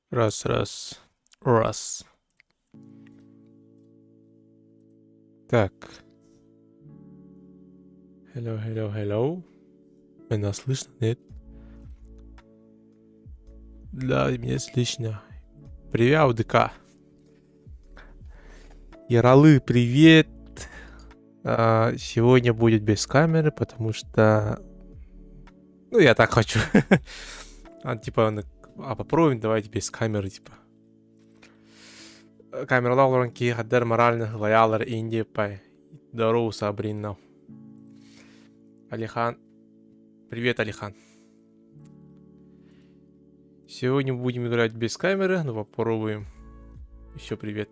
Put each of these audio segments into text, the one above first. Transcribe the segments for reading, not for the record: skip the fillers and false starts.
Раз. Так. Hello. Меня слышно? Нет? Да, меня слышно. Привет, АУДК. Яралы, привет. Сегодня будет без камеры, потому что... Ну, я так хочу. Попробуем, давайте без камеры, типа. Камералар хаддар моральных лоялар Индии пай. Здорово, Сабрина. Алихан. Привет, Алихан. Сегодня будем играть без камеры, но попробуем. Еще привет.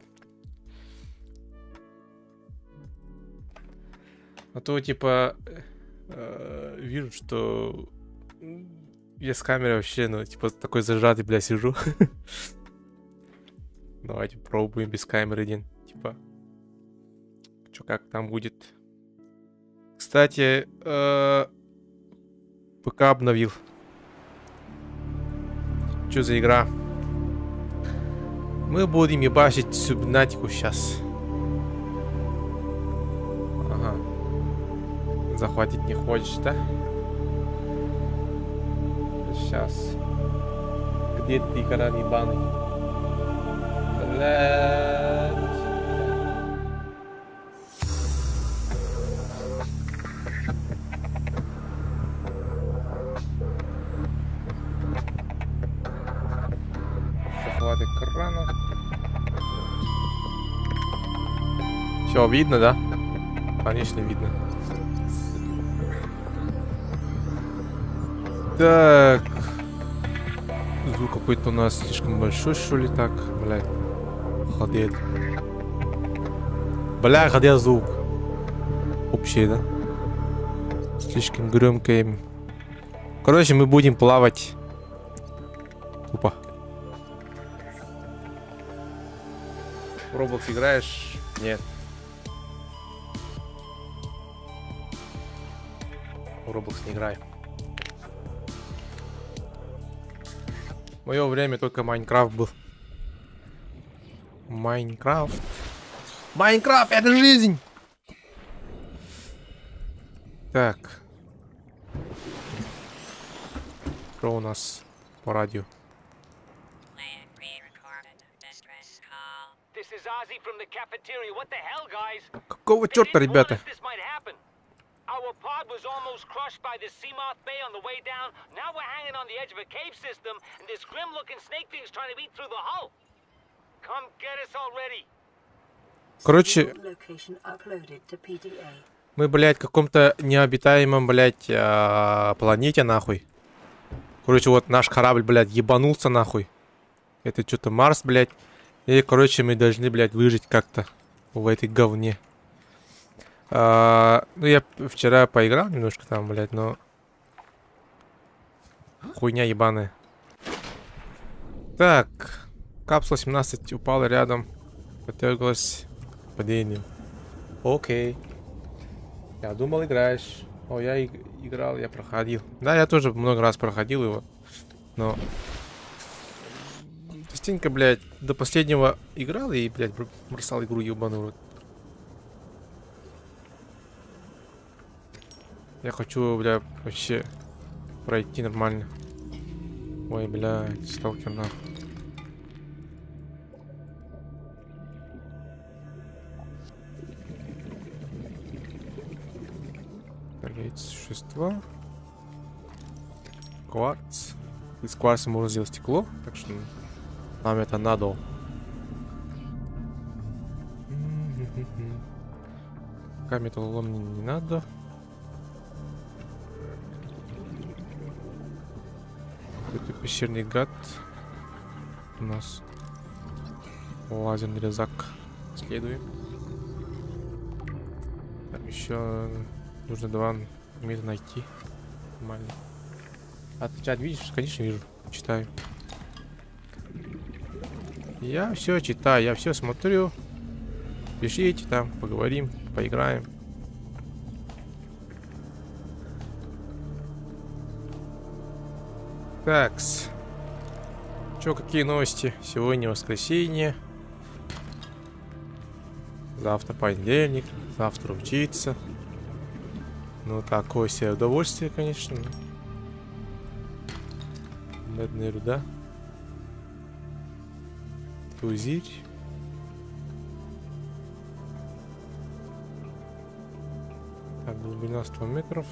А то, типа, вижу, что я с камерой вообще, ну, типа, такой зажатый, бля, сижу. Давайте пробуем без камеры один. Типа, что как там будет. Кстати, ПК обновил. Что за игра? Мы будем ебашить Субнатику сейчас. Ага. Захватить не хочешь, да? Сейчас. Где ты, экран ебаный? Блядь. Захват экрана. Все, видно, да? Конечно, видно. Так. Звук какой-то у нас слишком большой, что ли, так? Блядь. Ходит. Бля, ходит звук. Общий, да? Слишком громкий. Короче, мы будем плавать. Опа. В Roblox играешь? Нет. В Roblox не играю. В мое время только Майнкрафт был. Майнкрафт, это жизнь! Так. Что у нас по радио? Какого черта, ребята? Our pod was almost crushed by the Seamoth Bay on the way down. Now we're hanging on the edge of a cave system, and this grim-looking snake thing's trying to eat through the hull. Come get us already. Короче, мы, блядь, в каком-то необитаемом, блядь, планете, нахуй. Короче, вот наш корабль, блядь, ебанулся, нахуй. Это что-то Марс, блядь. И, короче, мы должны, блядь, выжить как-то в этой говне. Ну, я вчера поиграл немножко там, блядь, но... Хуйня ебаная. Так. Капсула 17 упала рядом. Подверглась падению. Окей. Я думал, играешь. О, я играл, я проходил. Да, я тоже много раз проходил его. Но... Частенько, блядь, до последнего играл и, блядь, бросал игру ебаную. Я хочу, бля, вообще пройти нормально. Ой, блядь, сталкер нахуй. Горит существа. Кварц. Из кварца можно сделать стекло, так что нам это надо. Пока металлолом мне не надо. Какой-то пещерный гад. У нас лазерный резак. Следуем. Там еще нужно 2 метра найти. Нормально. А ты чат видишь? Конечно, вижу. Читаю. Я все читаю, я все смотрю. Пишите там, поговорим, поиграем. Такс. Чё, какие новости? Сегодня воскресенье. Завтра понедельник. Завтра учиться. Ну, такое себе удовольствие, конечно. Медная руда. Тузирь. Так, глубина 100 метров.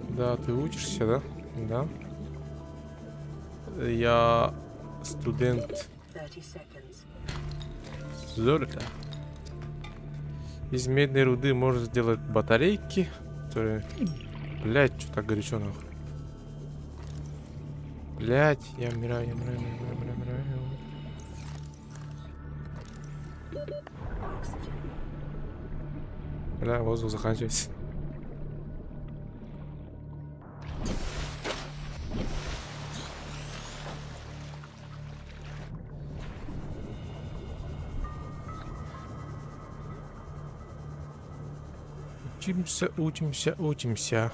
Да, ты учишься, да? Да. Я студент. Золото. Из медной руды можно сделать батарейки, которые... Блять, что так горячо нахуй. Блять, я умираю, я умираю, я умираю, я умираю. Бля, воздух заканчивается. Учимся, учимся, учимся.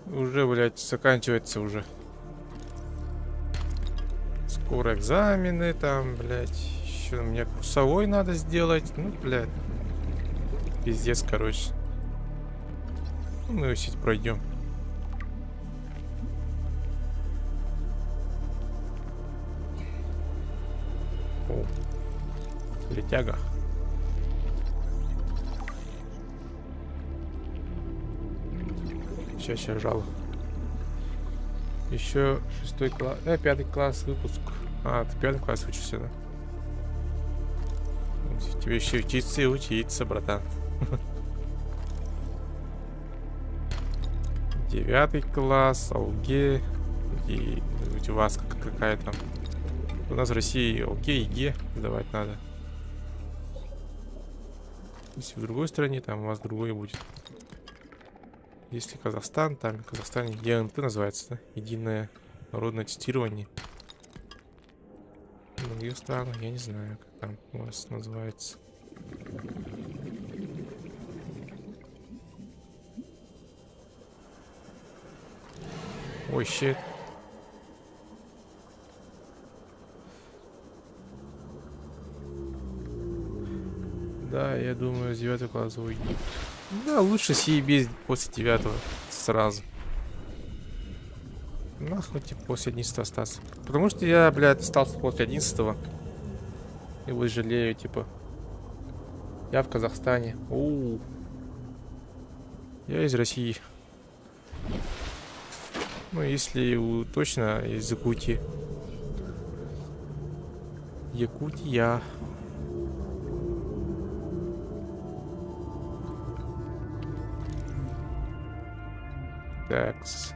Уже, блядь, заканчивается уже. Скоро экзамены там, блядь. Еще мне курсовой надо сделать. Ну, блядь. Пиздец, короче. Ну, мы его сеть пройдем. О, летяга. Сейчас жало. Еще 6 класс. 5 класс выпуск. А, ты 5 класс учишься, да? Тебе еще учиться и учиться, братан. 9 класс, АУГЕ. И у вас какая там? У нас в России АУГЕ, ЕГЭ сдавать надо. Если в другой стране, там у вас другой будет. Если Казахстан, там в Казахстане ЕНТ называется, да? Единое народное тестирование. В других странах, я не знаю, как там у вас называется. Ой, щит. Да, я думаю, с 9 класса уйдет. Да, лучше съебись после 9 сразу. Нахуй типа после 11 остаться. Потому что я, блядь, остался после 11. И вот жалею, типа. Я в Казахстане. Оу. Я из России. Ну, если точно из Якутии. Якутия. Такс.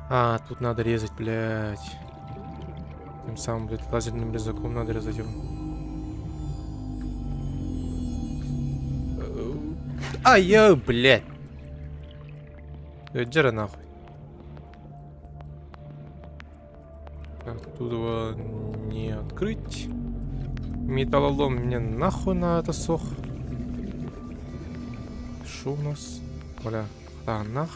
А, тут надо резать, блядь. Тем самым, блядь, лазерным резаком надо резать его. Ай-я, блядь. Джера нахуй. Так, тут его не открыть. Металлолом мне нахуй на это сох. Что у нас? Бля, нах.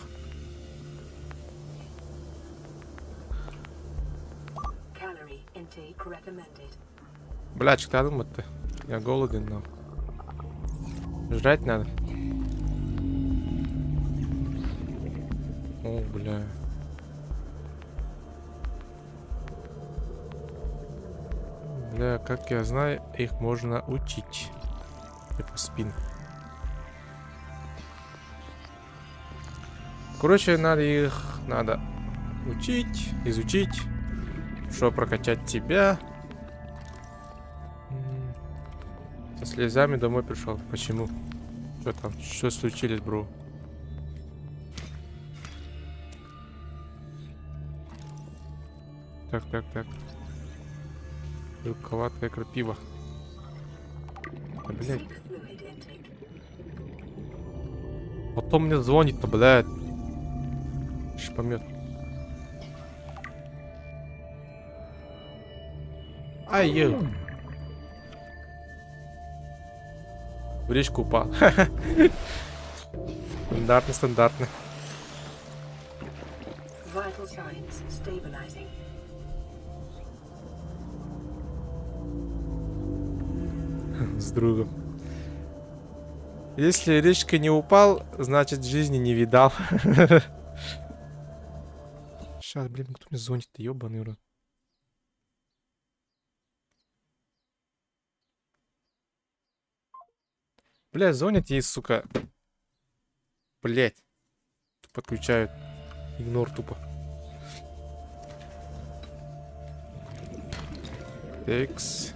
Бля, что ты думаешь-то? Я голоден, но. Жрать надо. О, бля. Бля, как я знаю, их можно учить. Типа спин. Короче, надо учить, изучить, чтобы прокачать тебя. слезами домой пришел. Почему? Что там? Что случилось, бро? Так. Белковатая крапива. Да, блядь. Потом мне звонит-то, блядь. Шпомет. Ай-ё. В речку упал. Стандартно. С другом. Если речка не упал, значит жизни не видал. Сейчас, блин, кто мне звонит-то, ёбаный рот. Бля, звонят ей, сука. Блять. Подключают. Игнор тупо. X.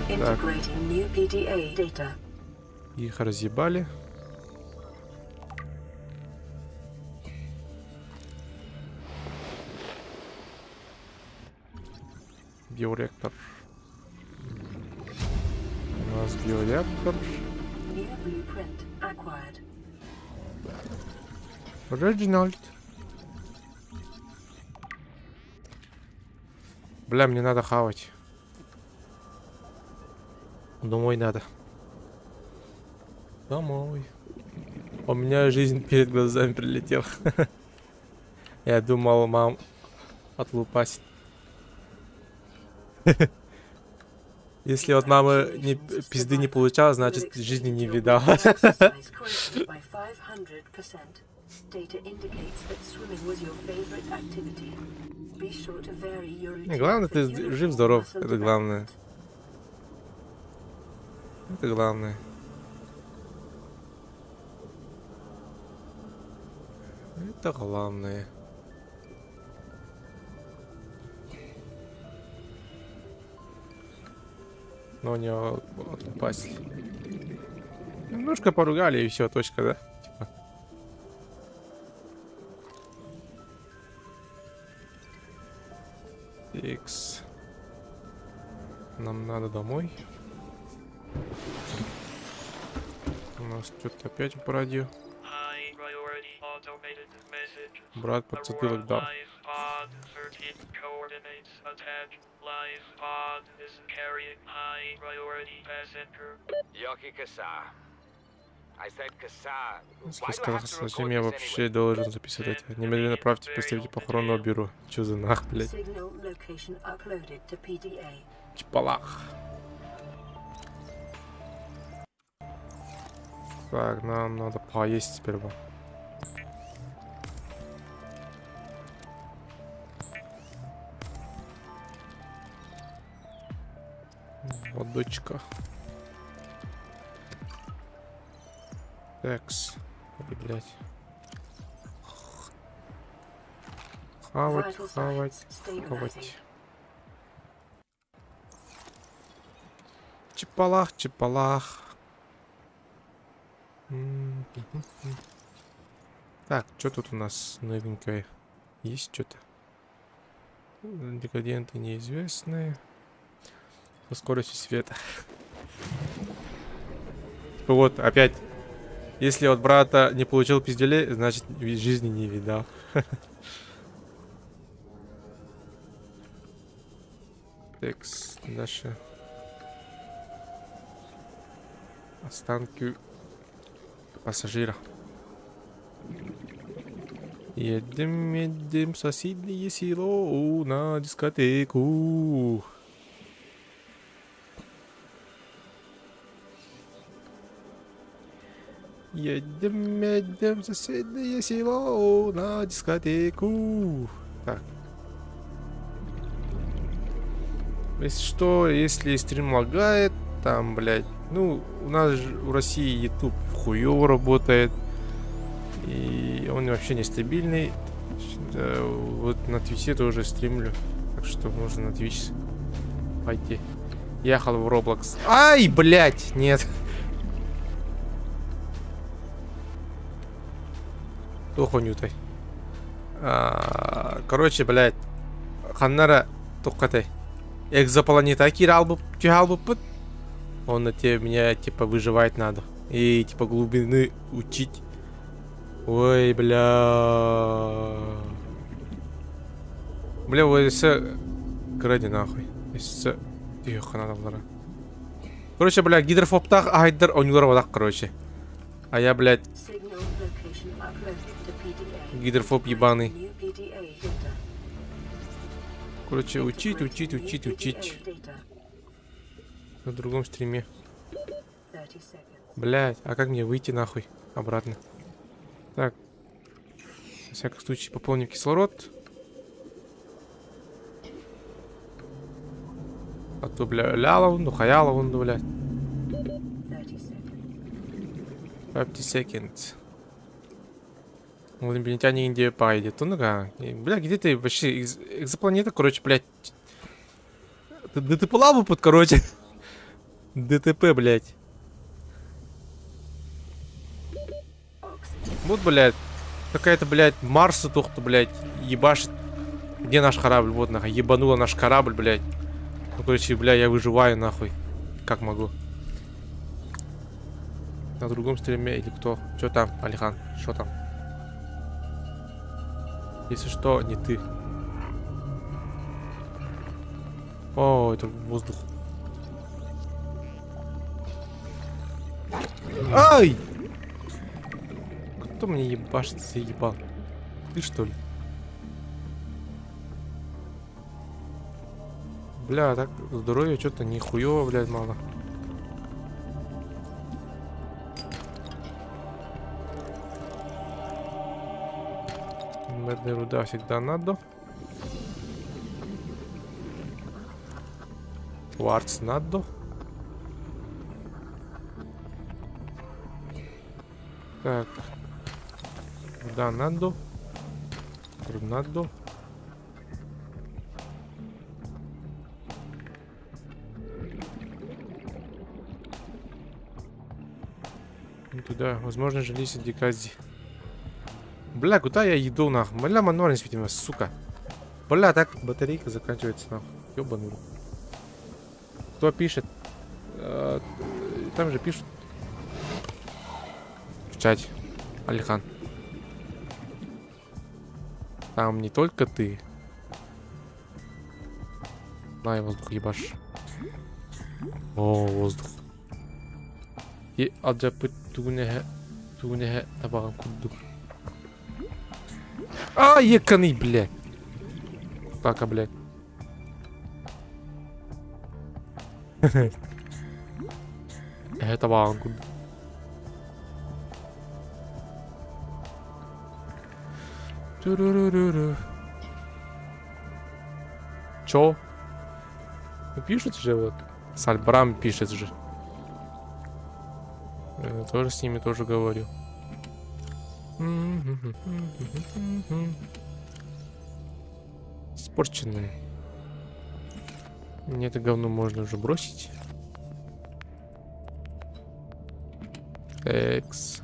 Так. Их разъебали. Биореактор. У нас биореактор. Реджинальд. Бля, мне надо хавать. Домой надо. Домой. У меня жизнь перед глазами прилетела. Я думал, мам отлупасит. Если от мамы пизды не получал, значит жизни не видал. Главное, ты жив-здоров. Это главное. Это главное. Это главное. Но у него отпасть. Немножко поругали и все, точка, да? Типа. X. Нам надо домой. У нас что-то опять по радио. Брат подцепил дам. Если сказал, зачем я вообще должен записывать это? Немедленно направьте представителя похоронного бюро. Чё за нах, блядь? Чпалах. Так, нам надо поесть сперва. Водочка. Такс. Ой, блядь. Хавать. Чипалах. Так, что тут у нас новенькое? Есть что-то? Декаденты неизвестные. Со скоростью света. Вот, опять. Если от брата не получил пизделей, значит жизни не видал. Текст. Дальше. Останки пассажира. Едем в соседнее село на дискотеку. Едем в соседнее село на дискотеку. Так. Если что, если стрим лагает, там, блядь, ну, у нас же в России YouTube хуёво работает. И он вообще нестабильный. Вот на Твиче тоже стримлю. Так что можно на Twitch Пойти. Ехал в Roblox. Ай, блядь, нет. Кто хуйню-то? Короче, блядь. Ханнара тухкатай. Экзопланета кирал бы. Он на тебе меня типа выживать надо. И типа глубины учить. Ой, бля. Бля, вот если... Гради нахуй. Если... Тихо, надо было. Короче, бля, гидрофоптах, айдер, онюлар водак, короче. А я, блядь... Гидрофоб ебаный. Короче, учить. На другом стриме. Блядь, а как мне выйти нахуй? Обратно. Так. На всякий случай пополним кислород. А то, бля, лялавунду, хаялавунду, блядь. 50 секунд. Вот инопланетяне Индия поедет. Ну да. Бля, где ты вообще? Экзопланета, короче, блядь. ДТП лаву под, короче. ДТП, блядь. Вот, блядь. Какая-то, блядь, Марса тухта, блядь, ебашит. Где наш корабль? Вот, нахуй. Ебанула наш корабль, блядь. Ну, короче, бля, я выживаю, нахуй. Как могу. На другом стриме или кто? Что там, Алихан? Что там? Если что, не ты. О, это воздух. Ай! Кто мне ебашит, заебал? Ты что ли? Бля, так здоровье что-то нихуево, блядь, мало. Медная руда всегда надо. Кварц надо. Так. Руда надо. Надо. Туда, возможно, железо дикази. Бля, куда я иду, нахуй? Бля, мануально светим, сука. Бля, так батарейка заканчивается, нахуй. Ёбаный. Кто пишет? Там же пишут. В чате. Алихан. Там не только ты. На, я воздух ебашь. О, воздух. И аджапы тунеhe табаган кудду. А, еканый, блядь. Так, блядь. Это табаган кудду. Туруруруру. Чё? Ну, пишут же вот. Сальбрам пишет же. Тоже с ними тоже говорю. Испорченные. Мне это говно можно уже бросить. Экс.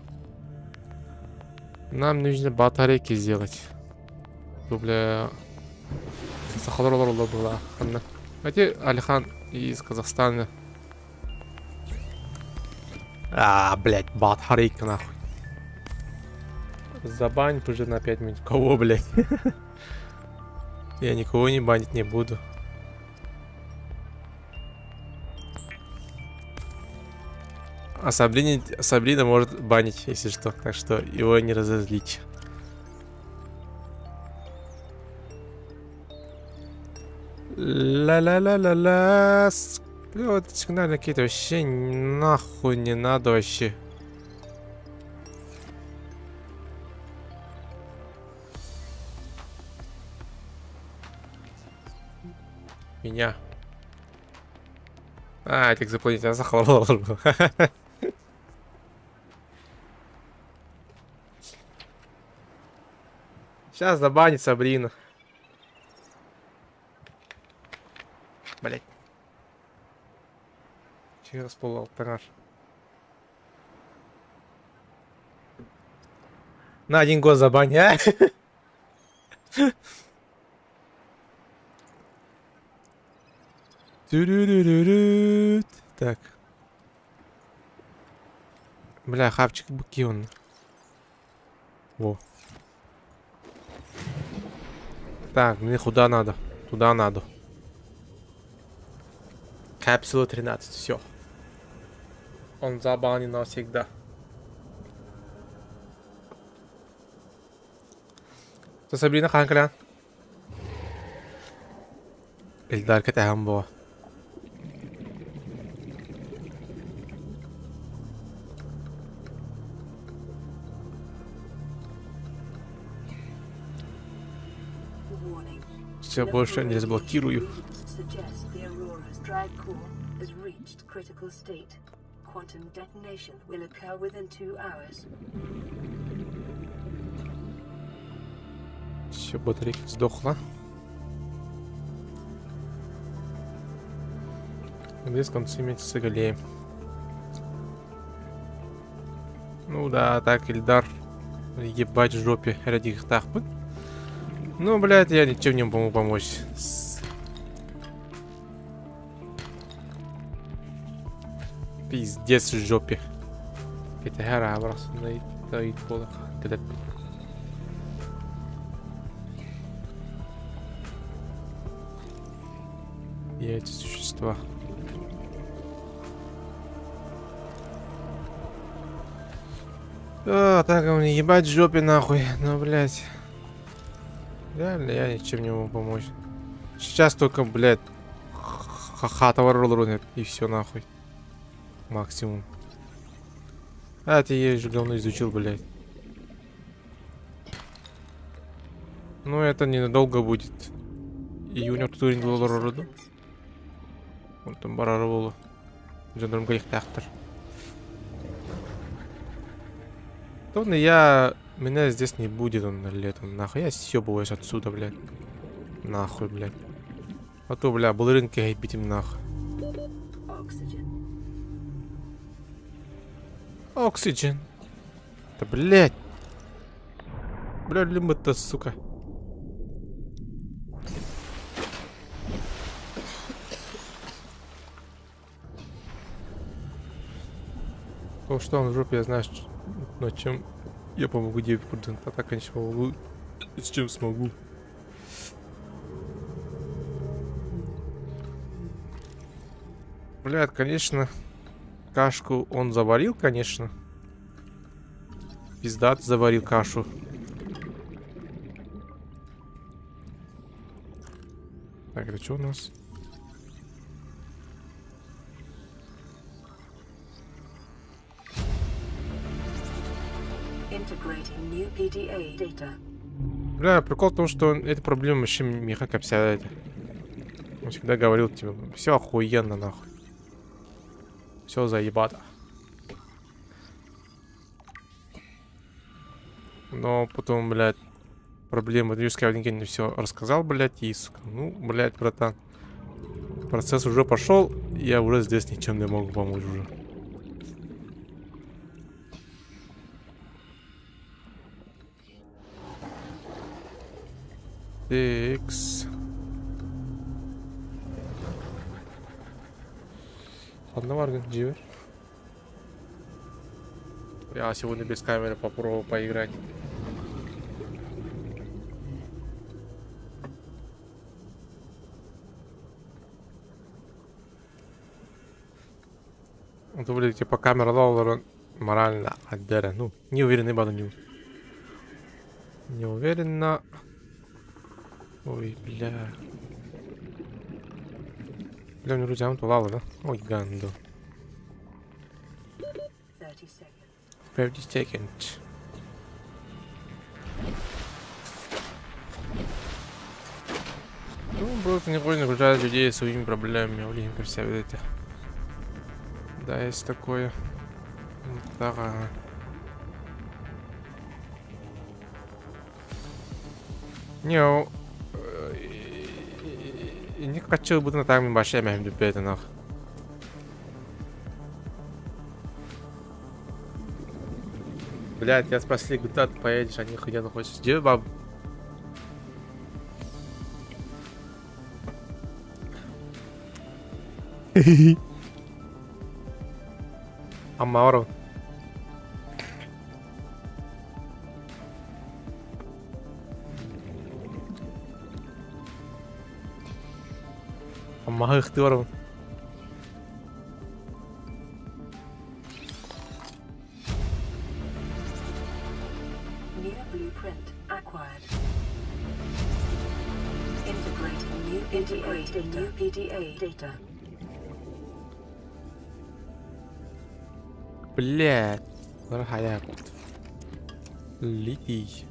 Нам нужно батарейки сделать. Бля. Хотя Алихан из Казахстана. Блять, батарейка нахуй. Забань уже на 5 минут. Кого, блять? Я никого не банить не буду. А Сабрина может банить, если что. Так что его не разозлить. Ла-ла-ла-ла-ла. Бля, вот сигналы какие-то вообще нахуй не надо вообще. Меня. А, это экзопланетян захвалил. Сейчас забанит Сабрина. Блять. Через полалтараш. На 1 год забань, а? Тю-рю-рю-рю-рю. Так. Бля, хавчик буки он. Во. Так, мне куда надо? Туда надо. Капсула 13, все. Он забанен навсегда. Сабрина Ханкля. Эльдар Катамбо. Все больше не разблокирую. Все, батарейка сдохла. Здесь концы месяца галеем. Ну да, так, Ильдар. Ебать в жопе ради их тахпы. Ну, блядь, я ничем не могу помочь. Пиздец в жопе. Это гора просто стоит полок. И эти существа. А, так мне ебать в жопе нахуй. Ну, блядь. Реально, я ничем не могу помочь. Сейчас только, блядь, хата воролрунет и все нахуй. Максимум. А, ты ей же говно изучил, блядь. Ну, это ненадолго будет. Июня туринг доллару. Вот там барарволу. Жандарм тахтар. Тонны я... Меня здесь не будет он летом. Нахуй я съебываюсь отсюда, блядь. Нахуй, блядь. А то, бля, был рынки гайбить им нахуй. Оксиджен. Да, блядь. Бля, лимит-то, сука. Потому что он в жопе, я знаю, на чем я помогу 9%. А так, конечно, помогу. С чем смогу. Блядь, конечно. Кашку он заварил, конечно. Пиздат заварил кашу. Так, это что у нас? Бля, прикол в том, что эта проблема вообще меха капсяет. Он всегда говорил, типа, все охуенно, нахуй. Все заебато. Но потом, блядь, проблема Дрюска не все рассказал, блядь, и, сука, ну, блядь, братан. Процесс уже пошел, я уже здесь ничем не могу помочь уже. Текс. Ладно, Варган, дживер. Я сегодня без камеры попробую поиграть. Это, блядь, типа камера доллара морально отдера. Ну, не уверен, ибо не уверенно. Ой, бля. Бля, мне друзьям то лава, да? Ой, ганду. 50 seconds. Ну, просто не поздно нагружать людей своими проблемами. Блин, представляете. Да, есть такое. Да. Не, не хочу быть на тайме большими это нах. Блядь, я спросил, куда ты поедешь, а не хуя не хочешь. Где баб? Амауру. Амаха ихтиору. New blueprint acquired. Integrating new PDA data. Блядь. Нахая. Лети.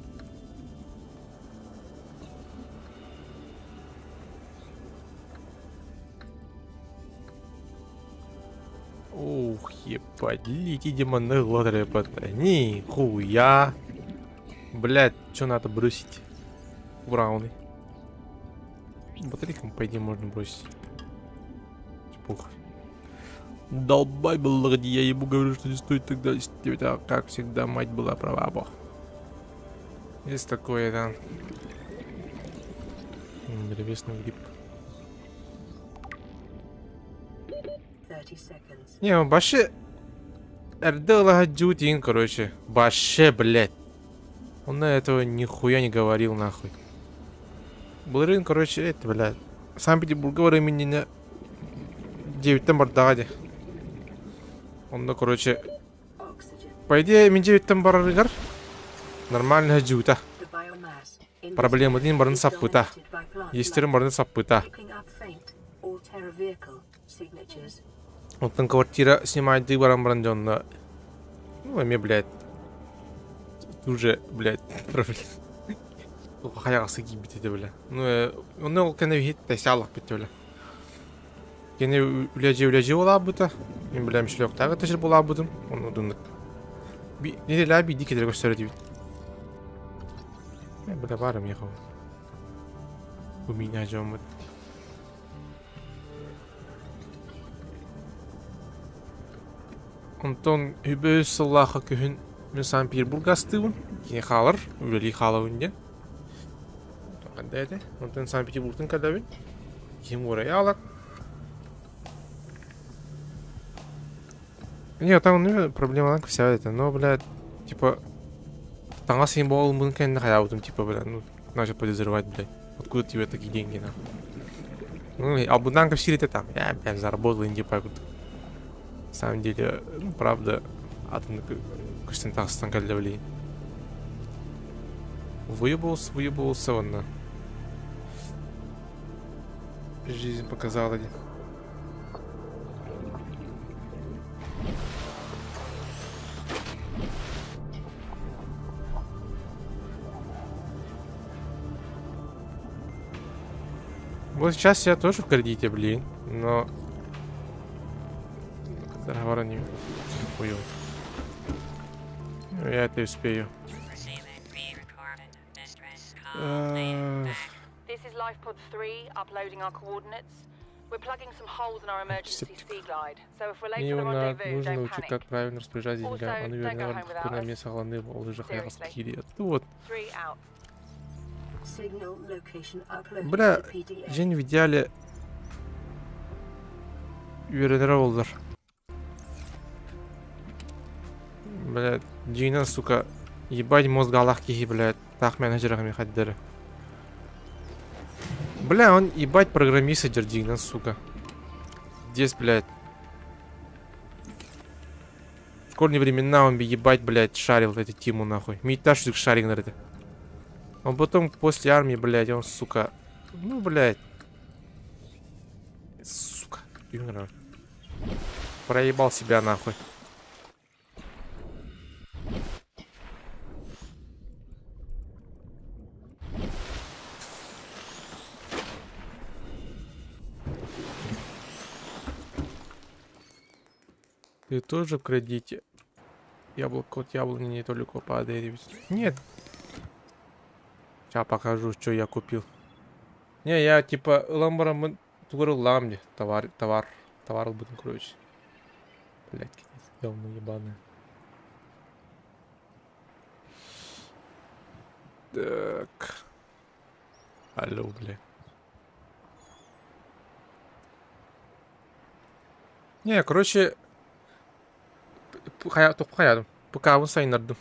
Ух, ебать, лети демоны лодыры пота. Нихуя. Блядь, что надо бросить? Брауны. Батарейкам, по идее, можно бросить. Пух. Долбай был, где я ему говорю, что не стоит тогда. Это, как всегда, мать была права, бог. Есть такое, да. Древесный гриб. Не, он вообще... Эрдела Джутин, короче. Вообще, блядь. Он на этого нихуя не говорил, нахуй. Блин, короче, это, блядь. Санкт-Петербурга времени на 9 марта. Он, ну, короче... По идее, мен 9 барыгар. Нормально джута. Проблема один барны саппыта. Естерин барны саппыта. Вот там квартира снимает ты баран Джонна. Ну, мне, блядь. Уже, блядь, проблема. Хаяқсы киіп бітеді, бля. Ну, оны ол кәне вейт тәсялық бітті, бля. Кәне үләже ола бұты. Мен біләм шілек тағы тәжір бола бұдым. Оны ұдындық. Неде ләбі ди кедер көстері дейбіт. Мен бұда барым еқау. Бұл мені ажауым бұд. Онтон үбі сыллақы көхін мен Санкт-Петербург астығын. Кене қалыр, үлелі қалы өнде. Дайте, он там Санкт-Петербург когда вин, ему роялок. Нет, там ну, проблема вся это, но, блядь, типа, там нас им был мунка на хаябутом, типа, блядь, ну, начал подозревать, блядь, откуда тебе такие деньги, нахуй. Ну, а Буданка в Сирии там, я, блядь, заработал инди пакут. На самом деле, ну, правда, атомный Костянтинстан кальдавли. Выебался он, на. Жизнь показала. Вот сейчас я тоже в кредите, блин, но договора не хуёв. Я это успею. This is Lifepod 3, uploading our coordinates. We're plugging some holes in our emergency sea glide, so if we're late for the rendezvous, нужно don't учить, panic. как правильно распоряжать деньгами. Он уверен, что на место главный в лыжах я распихили. Вот. Бля, Жень в идеале уверен, блядь, Джина, сука, ебать мозг галахки, блядь, так менеджерами ходили. Бля, он ебать программист Джина, сука. Здесь, блядь. В школьные времена он бы ебать, блядь, шарил эту тему, нахуй. Митаж шарик на это. Он потом после армии, блядь, он, сука. Ну, блядь. Сука. Проебал себя, нахуй. Ты тоже в кредите? Яблоко от яблони недалеко падает. Нет. Сейчас покажу, что я купил. Не, я типа ламбаром говорил ламде. Товар буду, короче. Блять, говно ебаное. Так. Алло, бля. Не, короче... Хаядом. Пока вон сайнарду.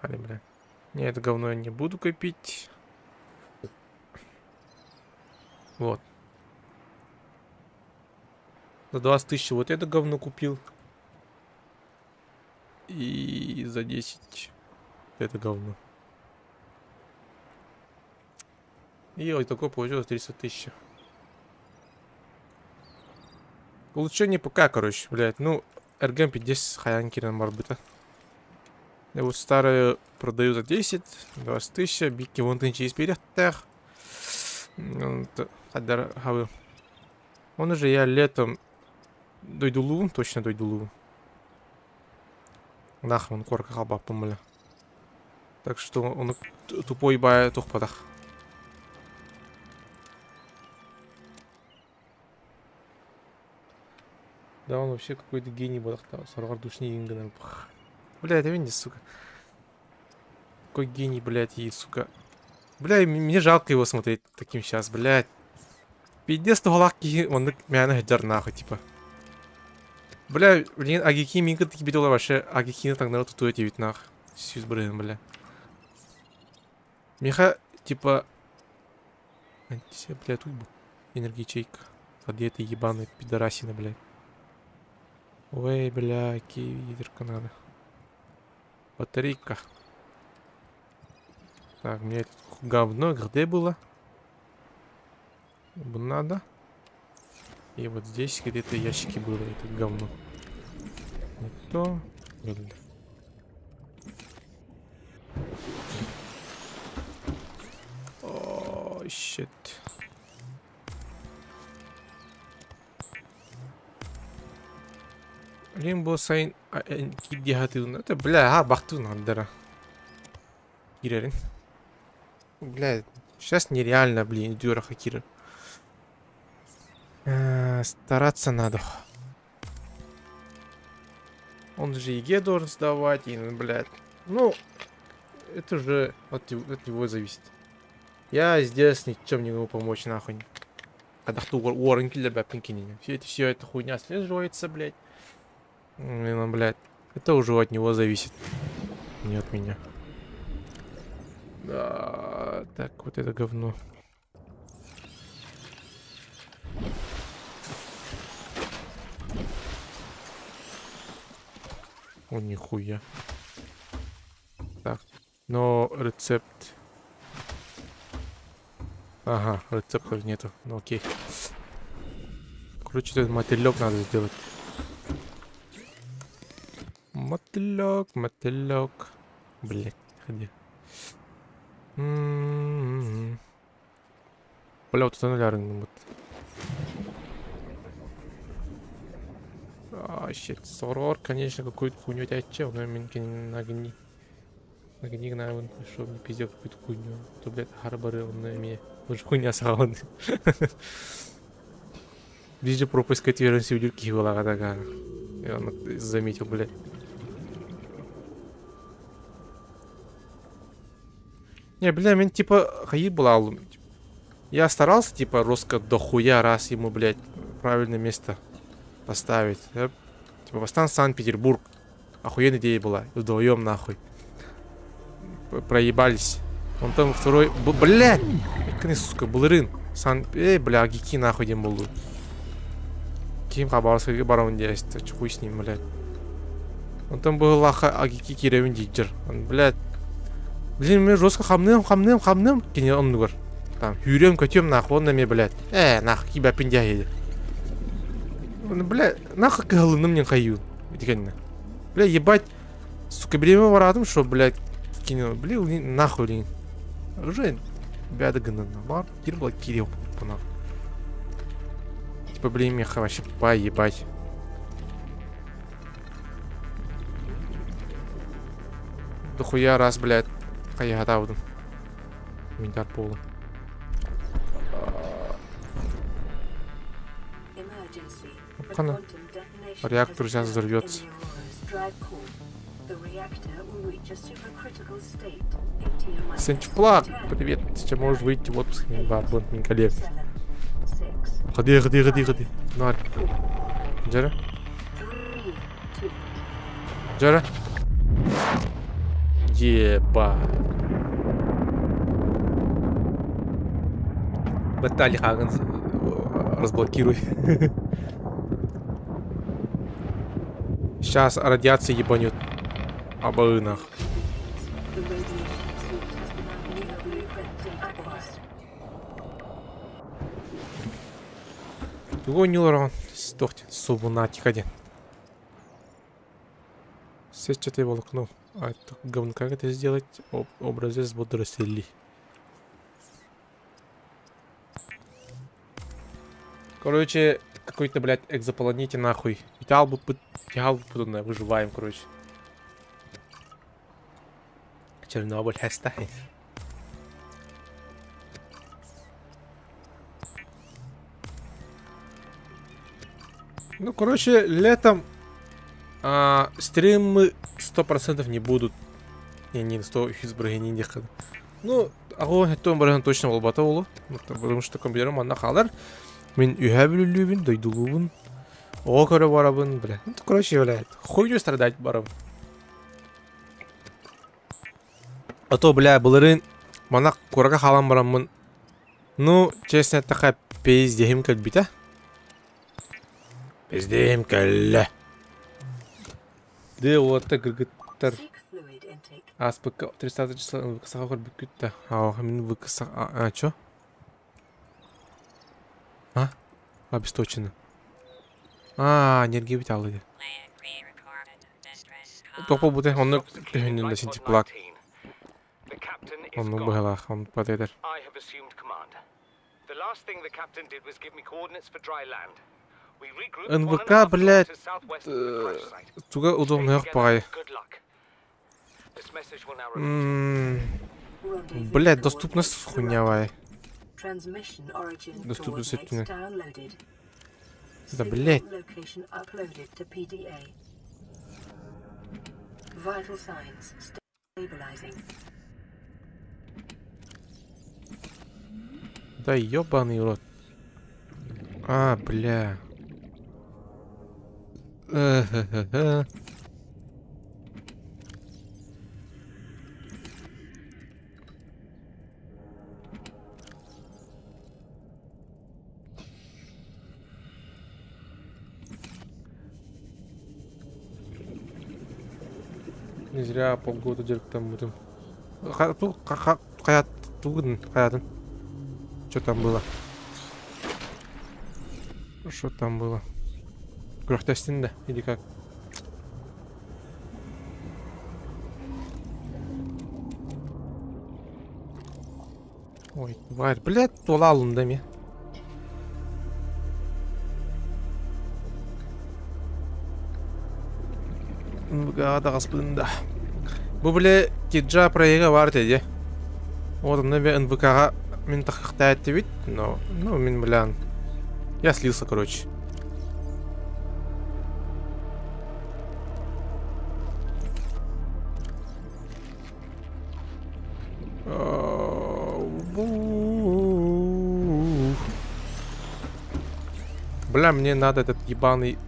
Али, бля. Не, это говно я не буду копить. Вот. За 20 тысяч вот это говно купил. И за 10 это говно. И вот такое получилось 300 тысяч. Улучшение ПК, короче, блядь. Ну, RGM 50 хаянкина, может быть, а. Я вот старые продаю за 10, 20 тысяч. Бики вон тынчи из перехтах. Он уже я летом дойдулу, точно дойдулу. Нахрен корка хаба помыля. Так что он тупой бая тухпадах. Да, он вообще какой-то гений был. Сорвар душни ингана. Бля, это видите, сука. Какой гений, блядь, и, сука. Бля, мне жалко его смотреть таким сейчас, блядь. Пиздец, то лаки, он меня хаджар нахуй, типа. Бля, блин, агики минка таки бедола вообще, агики так народ тут эти ведь нах. Сьюз, блин, бля. Меха, типа... Антися, бля, тут был. Энергичейка. Одетый ебаный пидорасина, блядь. Ой, бля, кивидерка надо. Батарейка. Так, мне это говно где было? Надо. И вот здесь где-то ящики было, это говно. Не то. Блин. О, щит. Лимбо сайн кидиатун. Это, бля, бахтун надо. Кирерин. Бля, сейчас нереально, блин, дюра хакира. Стараться надо. Он же ЕГЭ должен сдавать, и, блядь. Ну, это же от него зависит. Я здесь ничем не могу помочь, нахуй. Когда кто уоррен киллер бэпинкини. Все это хуйня слеживается, блядь. Ну, блядь. Это уже от него зависит. Не от меня. Да, так, вот это говно. О, нихуя. Так, но рецепт. Ага, рецептов нету. Ну окей. Короче, этот мотылек надо сделать. Мотылек, мотылек. Блять, ходи. Бля, вот это нулярный. А, щит, сорор, конечно, какую-то хуйню тячел, но минки нагни. Нагни, наверное, что мне пиздец какую-то хуйню. То, блядь, харбары он на мне. Уже хуйня сауны. Везде пропускать верности у дюрки была такая. И он заметил, блядь. Не, бля, мен типа хаи была. Я старался, типа, роско дохуя раз ему, блядь, правильное место поставить. Я, типа, восстан Санкт-Петербург. Охуенная идея была. И вдвоем, нахуй. Проебались. Он там второй... Блядь! Какая, сука, булырын. Бля, гики нахуй дем булу. Ким хабарска барон здесь. Хуй с ним, блядь. Он там был лаха агики киревин диджер. Он, блядь. Блин, мне жестко хамным. Кене он дугар. Там, хюрем, котем, нахуй, он на мне, блядь. Нахуй, тебя пиндя едет. Блядь, нахуй кагалыным мне хаю. Бля, ебать. Сука, беременна воратым, что, блядь, кинул. Блин, нахуй, блин. Уже бяда гынына бар. Кирбла кирил. Типа, блин, меха вообще поебать. Дохуя раз, блядь. Хая готовы. Минтар пола. Реактор сейчас взорвется. The reactor will reach a supercritical state. 18 months. Сенчплак, привет. Сейчас можешь выйти в отпуск. Барбон, min коллег. 7, 6, Ходи. Нар. Джера? 3, 2. Джера? Еба. Батали Хаган, разблокируй. Сейчас радиация ебанет. Обоинах. The radiation suit has been new blueprint acquired. Его не урон. Сдохни, субунатик один. Сетчатый волокно. А это говно, как это сделать? Образец водорослей. Короче, какой-то, блядь, экзопланете нахуй. Тягал бы туда, выживаем, короче. Чернобыль останется. Ну, короче, летом стримы 100% не будут. Не 100 избрания не ехали. Ну, огонь это он точно волбата улу. Потому что компьютером она халар. Мен үйәбілілуін, дойдулуын. Оға көрі барабын, бля. Ну, короче, являет. Хуйню страдать барабын. А то, бля, бұлырын мана кораға халан барамын. Ну, честно, такая пиздехим кәлбит, а? Пиздехим кәлі. Де, олатта кіргіттар. Seek fluid intake. Аспыка 300 числа выкысаға көрбік күтті. Ау, мен выкысаға... А, чё? А? Обесточено. Энергия бит алды. Топол буте, онны төхіннен да сентип плак. Онны бұғылақ, он падайдар. НВК, блядь, туга удобно ек пағай. Блядь, доступность хуйнявая. Transmission origin Доступность coordinates сетіне. downloaded. Да, Signal блядь. location uploaded to PDA. Vital signs stabilizing. Да ёбаный рот. А, бля. Не зря полгода там будем. Хаятын. Что там было? Что там было? Грохтастин, да? Или как? Ой, тварь, блядь, тулалым да мне. Да, господин, да. Бу, бля, киджа проега бар деди. Вот он, наверное, НВК мен тахтает вид, но, ну, мен, бля, я слился, короче. Бля, мне надо этот ебаный...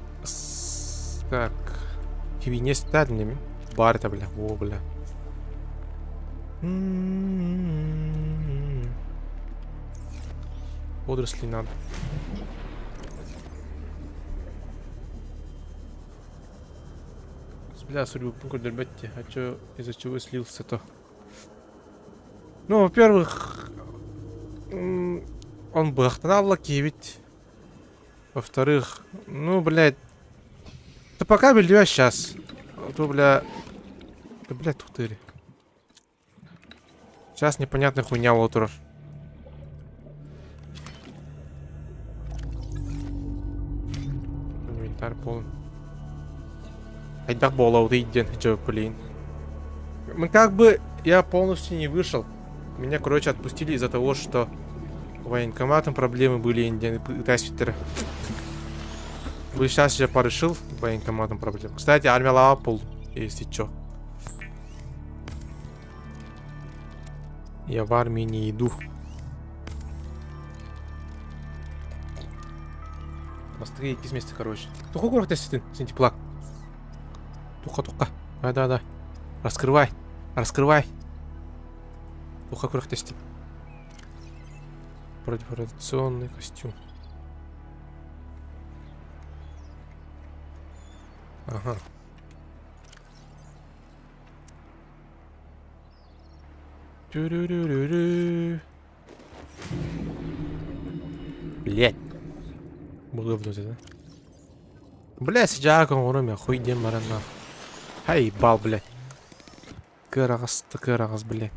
Так... не стать мне. Бар-то, бля. О, бля. Водоросли надо. Бля, судьбу дербетти. А чё, из-за чего слился-то? Ну, во-первых... Он бахтанал лаки, ведь... Во-вторых... Ну, блядь... Да пока белье сейчас. А то, бля... Да, блядь, тухтыри. Сейчас непонятная хуйня лотеров. Инвентарь полон. Айдак болауды иден, чё, блин. Мы как бы... Я полностью не вышел. Меня, короче, отпустили из-за того, что... Военкоматом проблемы были индианы, тайсвитеры. Сейчас я порешил военкоматом проблем. Кстати, армия лава пол, если чё. Я в армии не иду. Мосты из места, короче. Туха город если ты плак. Туха. Да. Раскрывай. Туха город тести. Противорадиационный костюм. Ага. Блять. Было вновь, да? Бля, сейчас говорю, хуй дем марана. Ай, бал, блядь. Кырагас, блядь.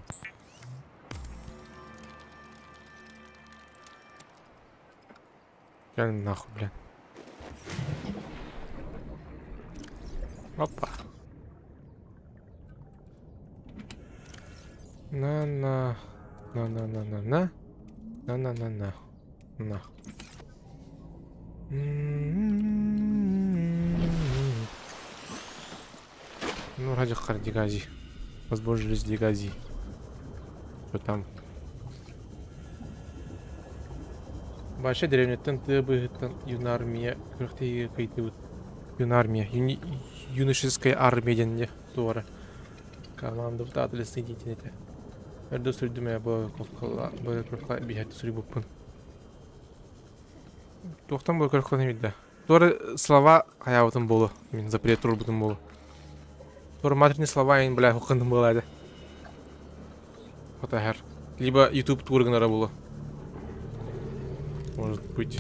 Я нахуй, блядь. Опа. На. Ну, ради хардигази. Возможность дигази. Что там? Большая деревня Тентебы, юнармия. Какие вот юнармия. Юношеская армия деньги. Тора. Команда в татле следите. Эрдо средуме было бегать судьбу. Тохтан был как не видно. Тора слова, а я вот там было. Мин запрет турбу там было. Тора матерные слова, я бля, хухан там было. Вот ахер. Либо YouTube тур гнара было. Может быть.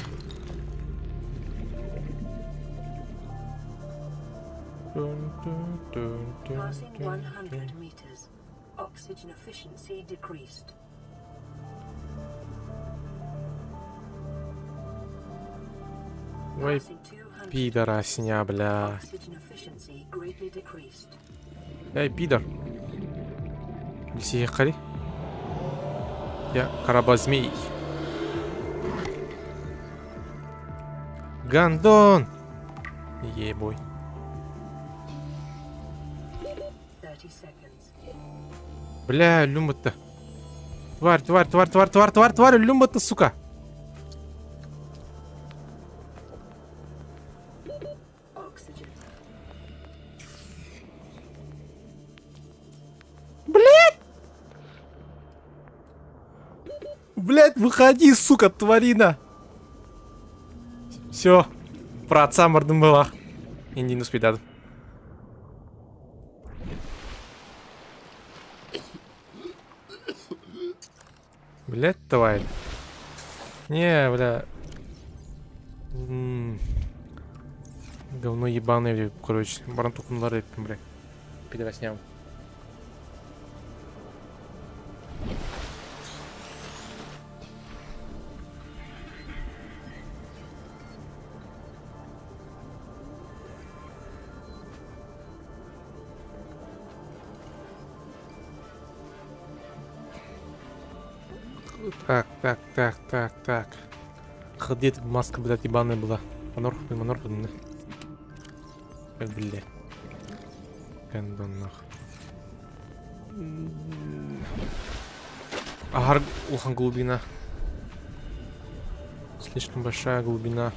Passing 100 meters. Oxygen efficiency decreased. Ой, пидорасня, бля. Oxygen efficiency greatly decreased. Эй, пидор. Здесь хари. Я карабазмей. Гандон! Ебой. 30 seconds. Бля, люмба-то. Тварь, люмба-то, сука. Oxygen. Блять, выходи, сука, тварина. Все. Про отца мордом была. Инди не спидат. Блять, тварь. Не, бля. Говно ебаное, короче. Барантук на рэп, бля. Пидороснял. Так. Где-то маска, блядь, ебаная была. Манорх, да. Как, блядь. Гандон, нахуй. Агар, ухан, глубина. Слишком большая глубина.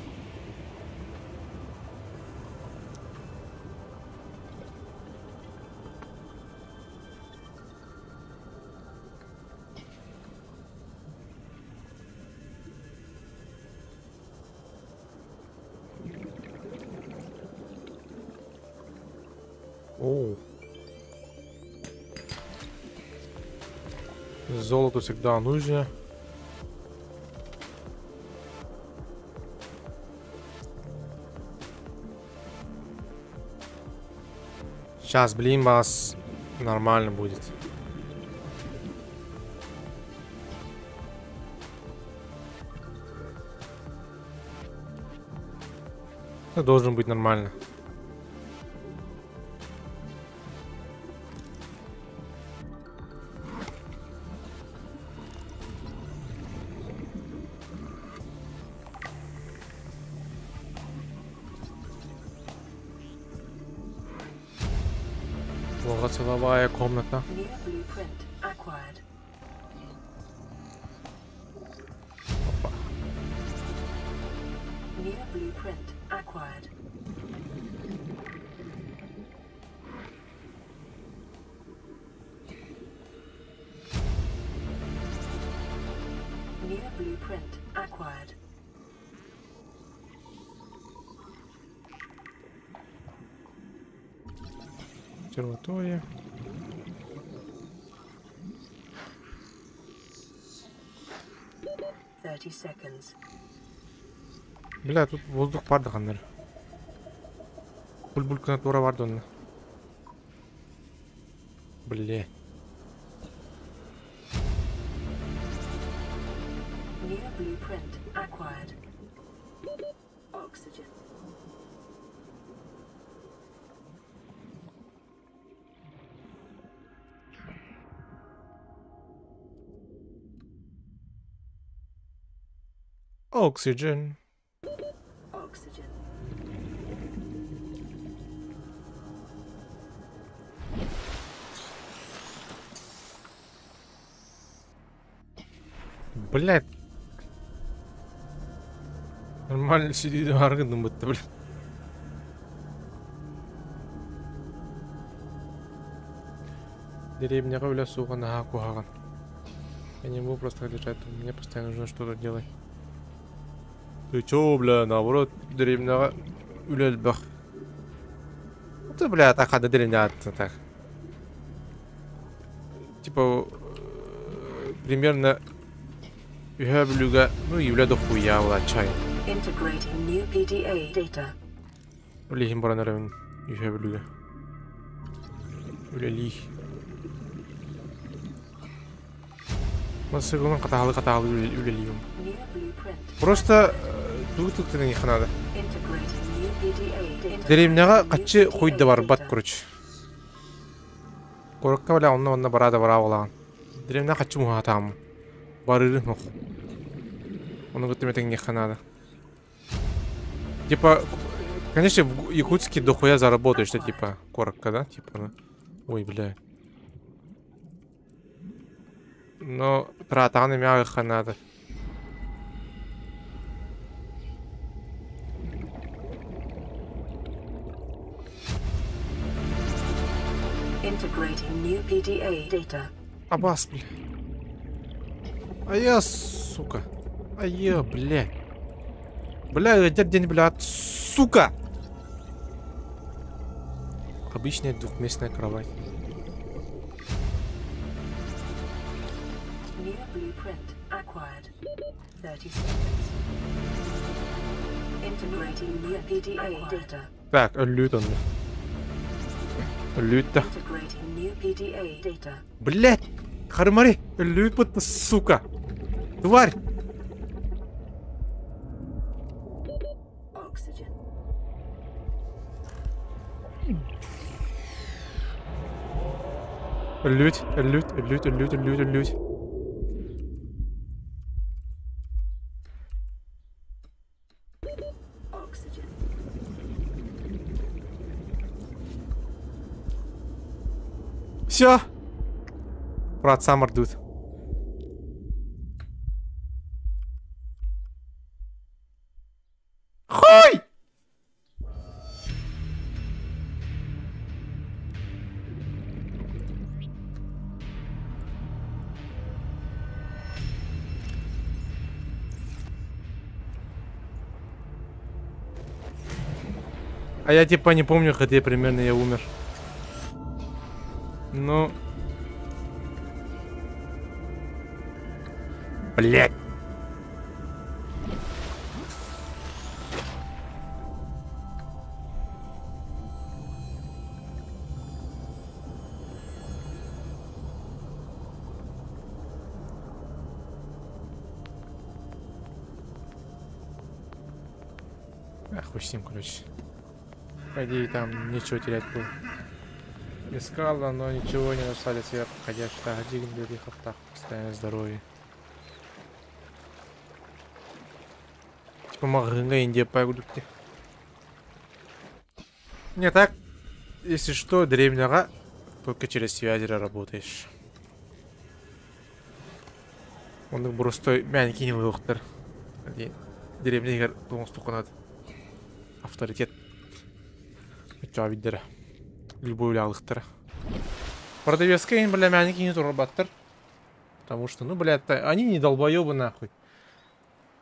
Оу. Золото всегда нужно. Сейчас, блин, вас нормально будет. Это должен быть нормально. Многоцеловая комната. New blueprint acquired. New blueprint acquired. New blueprint acquired. Обсерватория. Seconds. Бля, тут воздух барды қандар. Бүл-бүл кнатура барды онда. Бля. New blueprint acquired. Oxygen. Oxygen. Oxygen. Блядь. Нормально сидит, аргандым бытты, блядь. Деревня бля, сука, на акуаган. Я не могу просто лежать, мне постоянно нужно что-то делать. Ты чё, бля, наоборот, деревня үлелбах. Ты, бля, так, а деревня, так. Типа, примерно, ну, является хуя, чай. Integrating new PDA data. Лихим баранарым, юхаблюга. Үлелих. Масыгылын катагалы үлелием. New blueprint. Просто тут не надо. Integrating new PDA data. Деревняга качы хуйда бар бат, короче. Коракка бля, онна барада бара болаган. Деревня качы мухатам. Барыры нох. Оны гытметен не надо. Типа, конечно, в Якутске дохуя заработаешь, что типа коротко, да? Типа, ну. Ой, бля. Но тратаны мягко надо. Integrating new PDA data. Абас, бля. А я, сука. А я, бля. Бля, день, блядь, сука! Обычная двухместная кровать. New blueprint acquired. 30 seconds. Integrating new PDA data. Так, лют он. Лют-то. Integrating new PDA data. Блядь! Хармари! Лют, будто, сука! Тварь! Oxygen. Лють. Oxygen. Все! Брат, сам рдут. Хуй! А я типа не помню, где примерно я умер. Ну... Блять! Хуй с ним, короче. По идее, там ничего терять было. Искала, но ничего не нашла для себя подходящего. Один берег так, постоянное здоровье. Типа магазинга Индия пойдут. Не так, если что, древняга только через связи работаешь. Он просто мягкий не лохтер. деревнегер тоңстуканат авторитет чавиддер любой улялыктыр. Продавецкая им, бля, мяники не турбаттыр. Потому что, ну, блядь, они не долбоёбы, нахуй.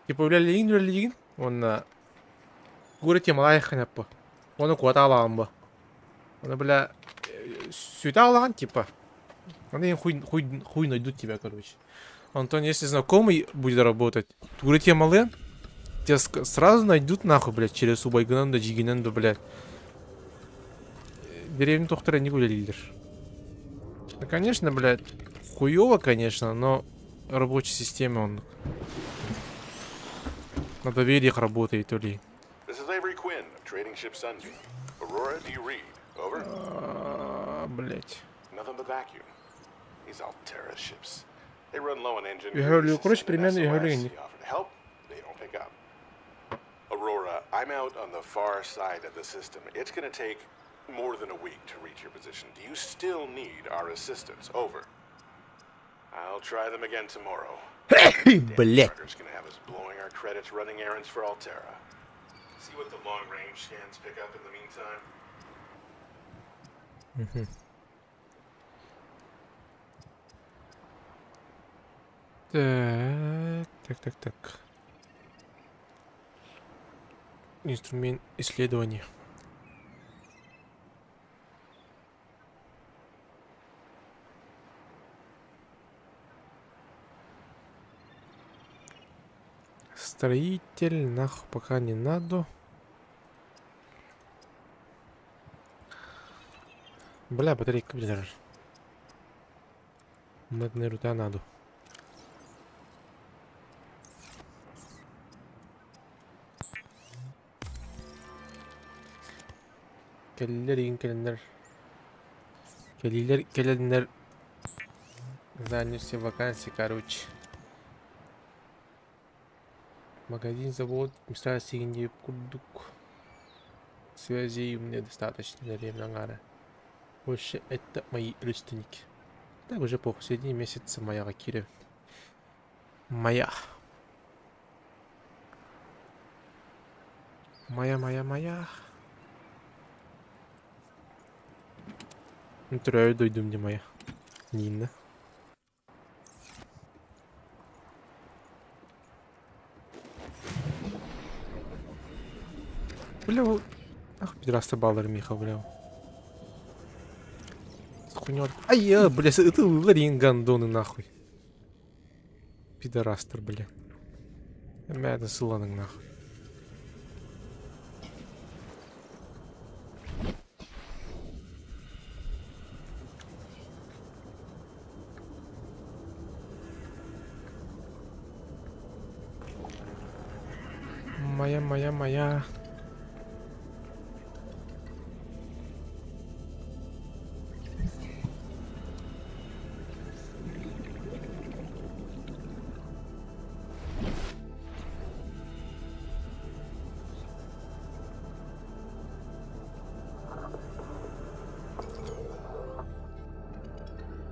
Типа, бля, легин, он говорит, я малая ханяпа. Он у кого-то аламба. Он, бля, сюда алан, типа. Они хуй найдут тебя, короче. Антон, если знакомый будет работать, говорит, я малая, тебя сразу найдут, нахуй, блядь, через убайганан да джигинан да, блядь. Деревню доктора не гуляли. Ну, конечно, блядь, хуёво, конечно, но рабочей системе он на довериях работает, то ли. Блядь. Я говорю, короче, примерно я говорю. Aurora, I'm out on the far side of the system. It's gonna take more than a week to reach your position. Do you still need our assistance? Over. I'll try them again tomorrow. Блять. Gonna have us blowing our credits running errands for Altera. See what the long-range scans pick up in the meantime. Так. Инструмент исследования. Строитель, нахуй пока не надо. Бля, батарейка, бля. Медная рута надо. Келлер. Занялся вакансии, короче. Магазин, завод, места синие, курдук. Связей у меня достаточно на время нагара. Больше это мои родственники. Так уже по последние месяцы моя Кира. Моя. Трое дойду мне моя. Нина. Бля, ах, пидраста баллар Миха, бля. Хуйня. Ай, бля, это ларин гандоны нахуй. Пидорастер, бля. Мядно сыланың нахуй. Моя.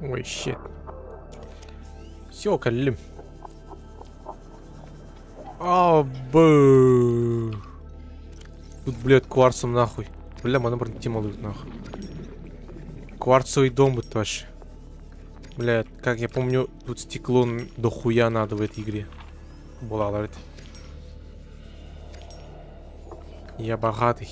Ой, щит. Все, колем. Тут, блядь, кварцем нахуй. Бля, мы набрали тималут нахуй. Кварцевый дом будет вообще. Блядь, как я помню, тут стекло до хуя надо в этой игре. Была, блядь. Я богатый.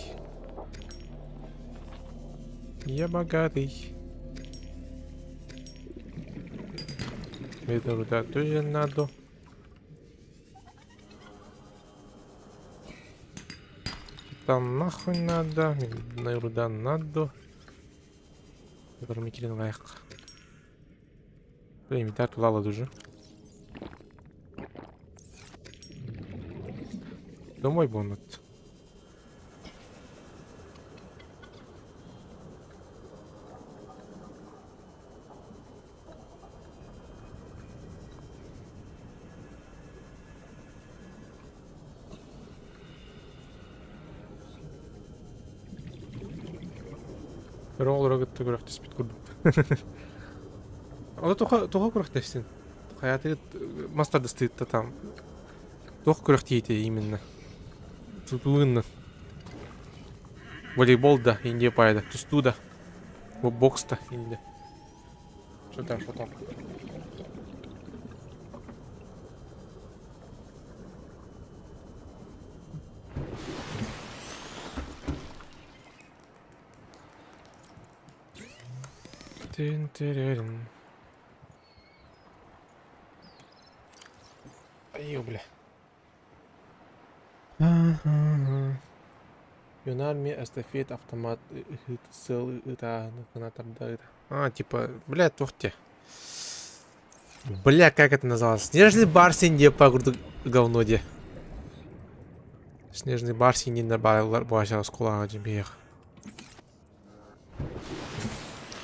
Это руда тоже надо. Там нахуй надо. На руда надо. Это Микелин лайк. Время так лала дуже. Домой бонут. Роллерга төгөрөх теспит күрдүм. Ала тоха күрөх тестин. Hayatı masterde стоит там. Тох күрәхтейте именно. Тутуынны. Волейбол да, инде пайда. Тусту да. Бокс да, инде. Что там, что там? Тин-тиририн. Ай, бля. Юнарми, эстафет, автомат, сел, это, типа, бля, тухте. Бля, как это называлось? Снежный барсин, где по говно, где. Снежный барсин, не набавил, башал с кулага, джимбех.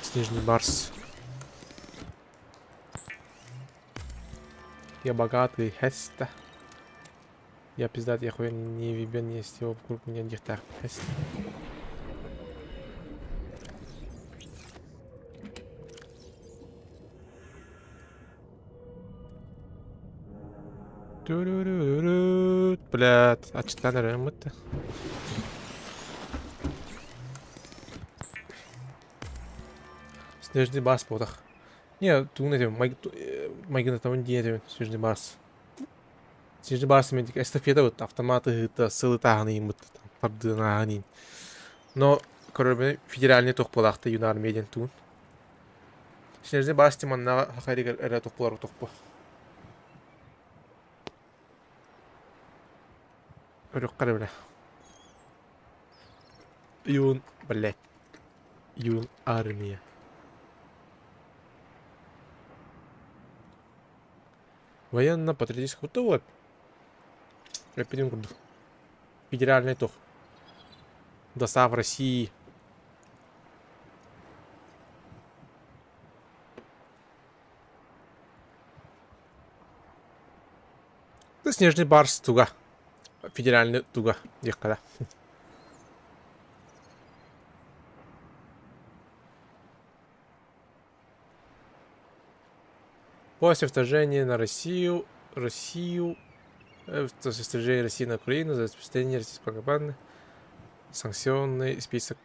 Снежный барс. Я богатый, хеста. Я пиздат, я хуя не вибен, не с его вокруг меня дихтар. Хеста. Блядь, а что надо ремонт-то? Снежный барс подах. Не, тут на тем, майги на том деле, снежный барс. Снежный барс имеет эстафета, вот автоматы, это силы таганы, вот подданы. Но, короче, федеральный тох подахта юнар медиан тун. Снежный барс тиман на хахари эра тох полару тох по. Рюккары, бля. Юн, блядь. Юн армия. Военно-патриотический вот. Федеральный тох. ДОСА в России. Это снежный барс туга. Федеральный туга. Ехала. После вторжения на Россию, после вторжения России на Украину за распространение российской пропаганды, санкционный список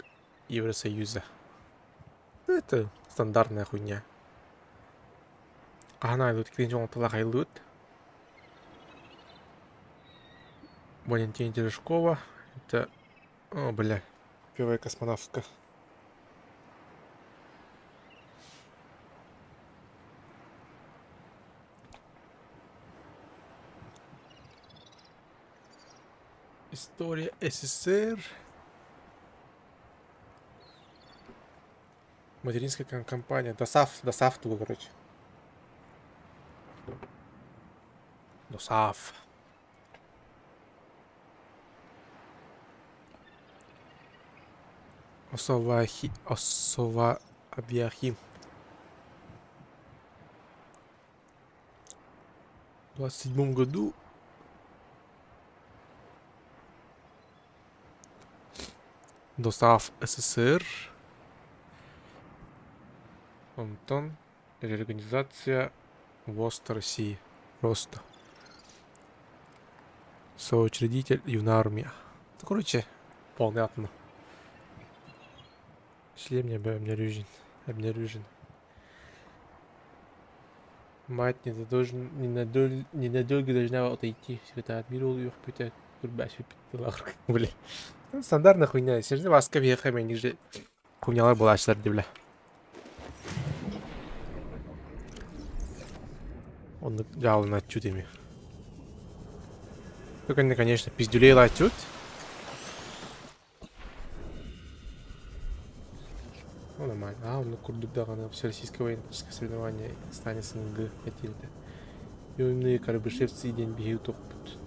Евросоюза. Это стандартная хуйня. Она идут клинчон талахайлут. Валентина Терешкова. Это... О, бля. Первая космонавтка. История СССР. Материнская компания. ДОСАФ туда, короче. ДОСАФ. Осова Абьяхим. В 27 году ДОСАФ СССР. Антон. Реорганизация ВОСТ России. Просто. Соучредитель Юнармия. Ну, короче, понятно. Шлем не обнаружен. Мать ненадолго должна отойти. Святая адмирал ее пытает курбась выпить. Бля. Стандартная хуйня. Сержный васка въехали, ниже хуйня была сарди, бля. Он взял на чудами. Только они, конечно, пиздюлей латют. Ну, нормально. А, он на Курдугдагана всероссийское военно-техническое соревнование станет СНГ хотели-то. И умные карабышевцы день бегают опыт.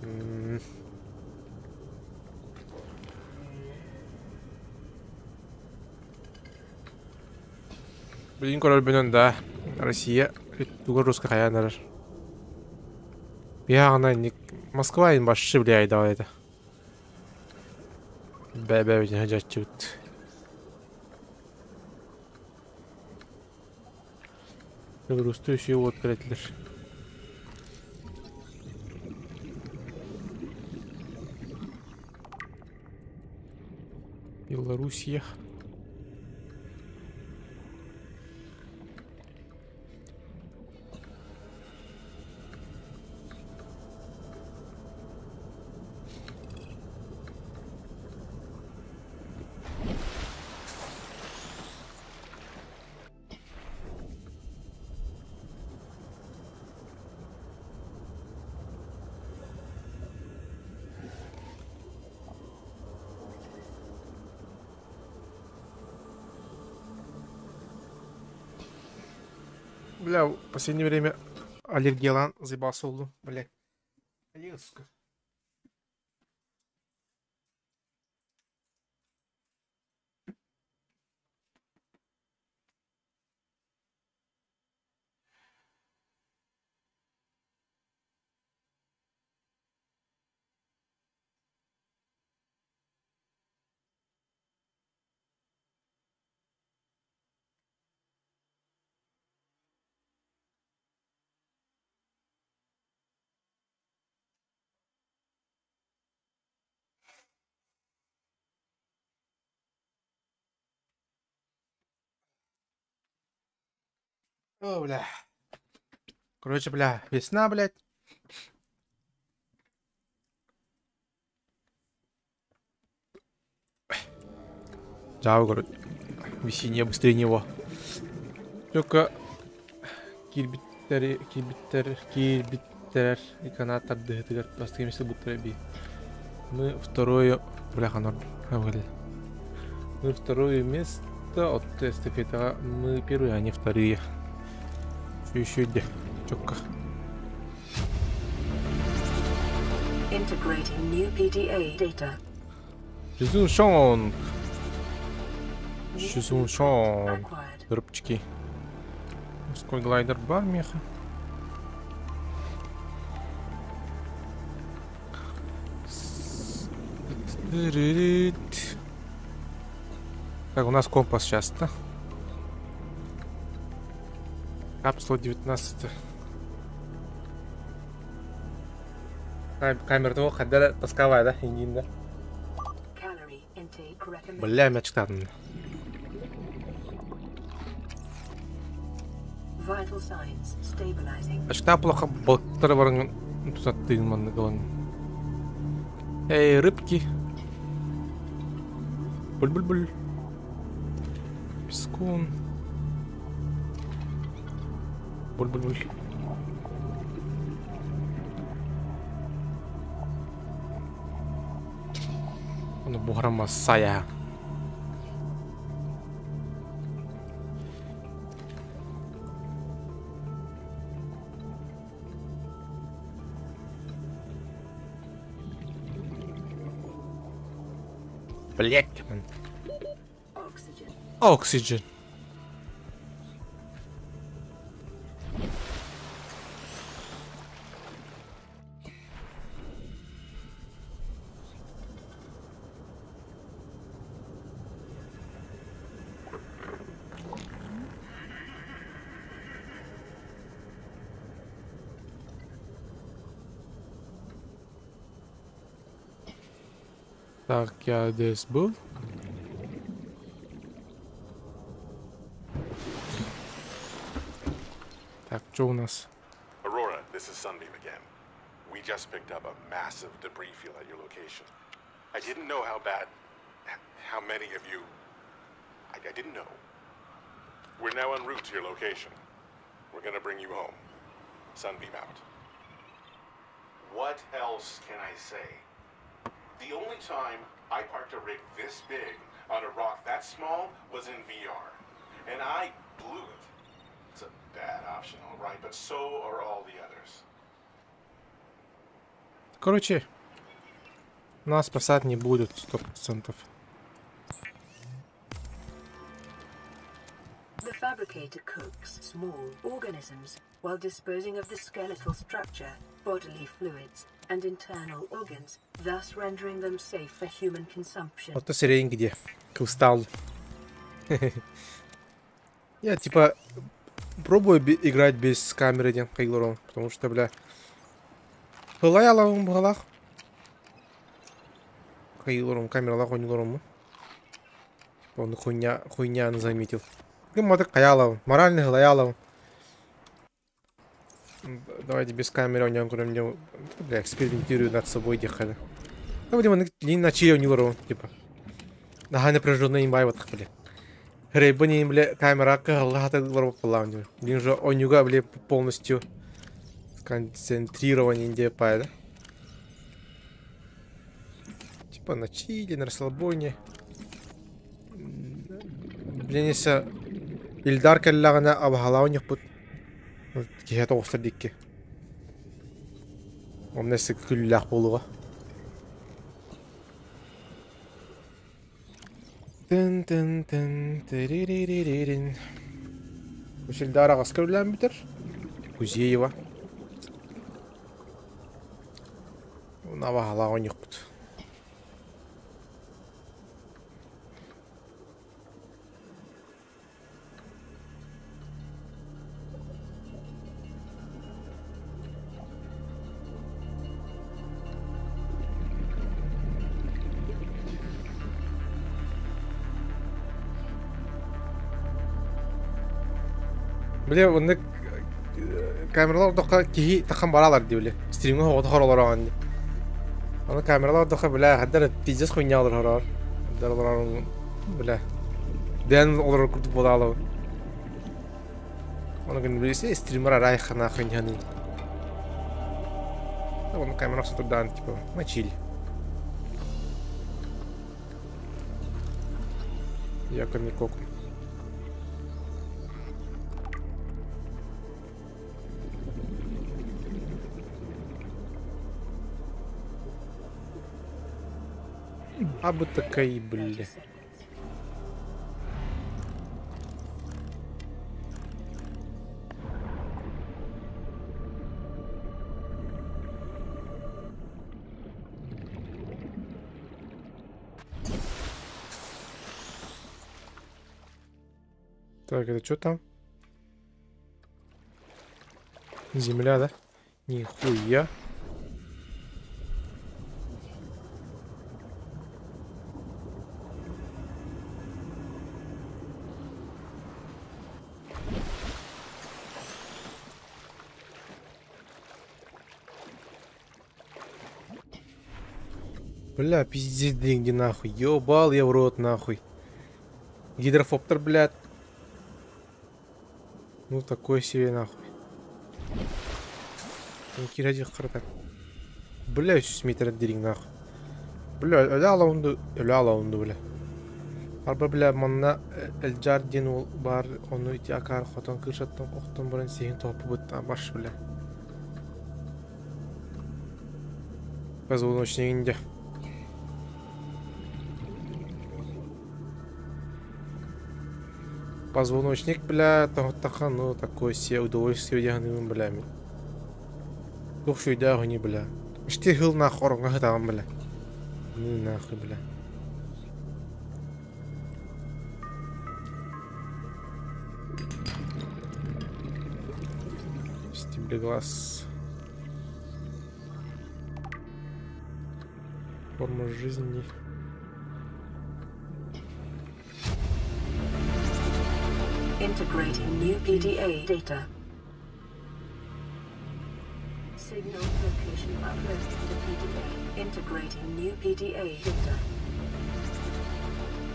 Блин, король бенен, да. Россия. Туга русская хаянар. Яғана Москва ин башы влияет давай это. Бәбәуден хажат чут. Грустующий открытый. Белоруссия. Бля, в последнее время аллергия заебался улу, бля. Резко. О, бля. Короче, бля, весна, блядь. Жау, короче. Весеннее быстрее него. Только кирбиттер и канаттар дыгытыгар бастыгы место будто би. Мы второе... Бляха, норм. Мы второе место от эстафета. Мы первые, а не вторые. Еще где? Чётко. Integrating new PDA data. Шизуншон. Acquired. Рыбчики. Морской глайдер бар меха. Так, у нас компас сейчас-то. Капсула 19. Камера того ходила тосковая, да? Индин, да? Calorie intake recommended. Бля, мяч там. Vital signs stabilizing. А что плохо? Болтары варган. Тут оттыгман голон. Эй, рыбки. Буль-буль-буль. Пескун. Буль-буль-буль. Ну, буграма сая. Блять, man. Oxygen. Oxygen. Так, я здесь был. Так, что у нас? Aurora, this is Sunbeam again. We just picked up a massive debris field at your location. I didn't know how many of you... I didn't know. We're now en route to your location. We're gonna bring you home. Sunbeam out. What else can I say? The only time I parked a rig this big on a rock that small was in VR. And I blew it. It's a bad option, all right, but so are all the others. Короче, нас спасать не будут 100%. The fabricator cooks small organisms while disposing of the skeletal structure, bodily fluids, and internal organs, thus rendering them safe for human consumption. Вот то сирень где. Кристалл. Я типа пробую играть без камеры, не Кейлором, потому что, бля, Лаяла в голах. Кейлором камера лаху не лором. Он хуйня заметил. Мотик Каялов, моральный Галаялов. Давайте без камеры, он говорит, бля, экспериментирую над собой, дехали. Ну, видимо, не начали не лору, типа. Да, напряженно не бай вот бля. Рейбани, бля, камера, калата лору полавню. Блин же, он юга, бля, полностью сконцентрирован, индия да? Типа на чили, на расслабоне. Блин, если Ильдар келлагана абхала у них будет кихе тоғыстыр декке. Омнесі күлләқ болуға. Тын-тын-тын-тырырырырырын. Үш Ильдар ағас көрілән бітір. Кузеева. Оны абхала у них будет. Бля, оны камералар доқа кихи таққан баралар деуле. Стримге хоғыты хоролар ағанды. Оны камералар доқа, бля, хаддар пиздес хуйня алыр хорар. Хаддар олар, бля, дән олар күртіп бола алау. Оны күн білесе, стример арай қана хуйняны. Оны камера сотырдан, типа, мачили. Якор не коку. А бы такая, бля. Так, это что там? Земля, да? Нихуя. Бля, пиздец деньги нахуй. Ёбал я в рот нахуй. Гидрофоптер, блядь. Ну такой себе нахуй. Киради хартак. Бля, 300 метр деринг нахуй. Бля, öyle alındı bля. Arba bля manna el бар, onu iti akar xoton kırşattan qoqtan buran sehin topu buttan baş bля. Позвоночник. Позвоночник, бля, тахан, ну такой себе удовольствие ягным, бля. Дух шуйда не, бля. Штигл нахуй, там, бля. Ну нахуй, бля. Стебли глаз. Форма жизни. Integrating new PDA data. Signal location uploaded to PDA. Integrating new PDA data.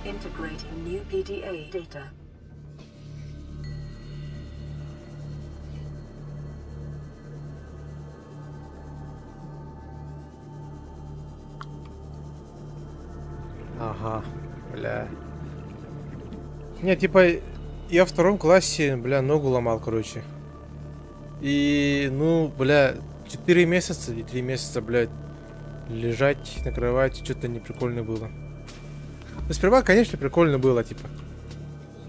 Integrating new PDA data. Ага, бля. Не, типа, я в 2 классе, бля, ногу ломал, короче. И, ну, бля, 4 месяца или 3 месяца, блядь, лежать на кровати, что-то не прикольно было. Ну, сперва, конечно, прикольно было, типа.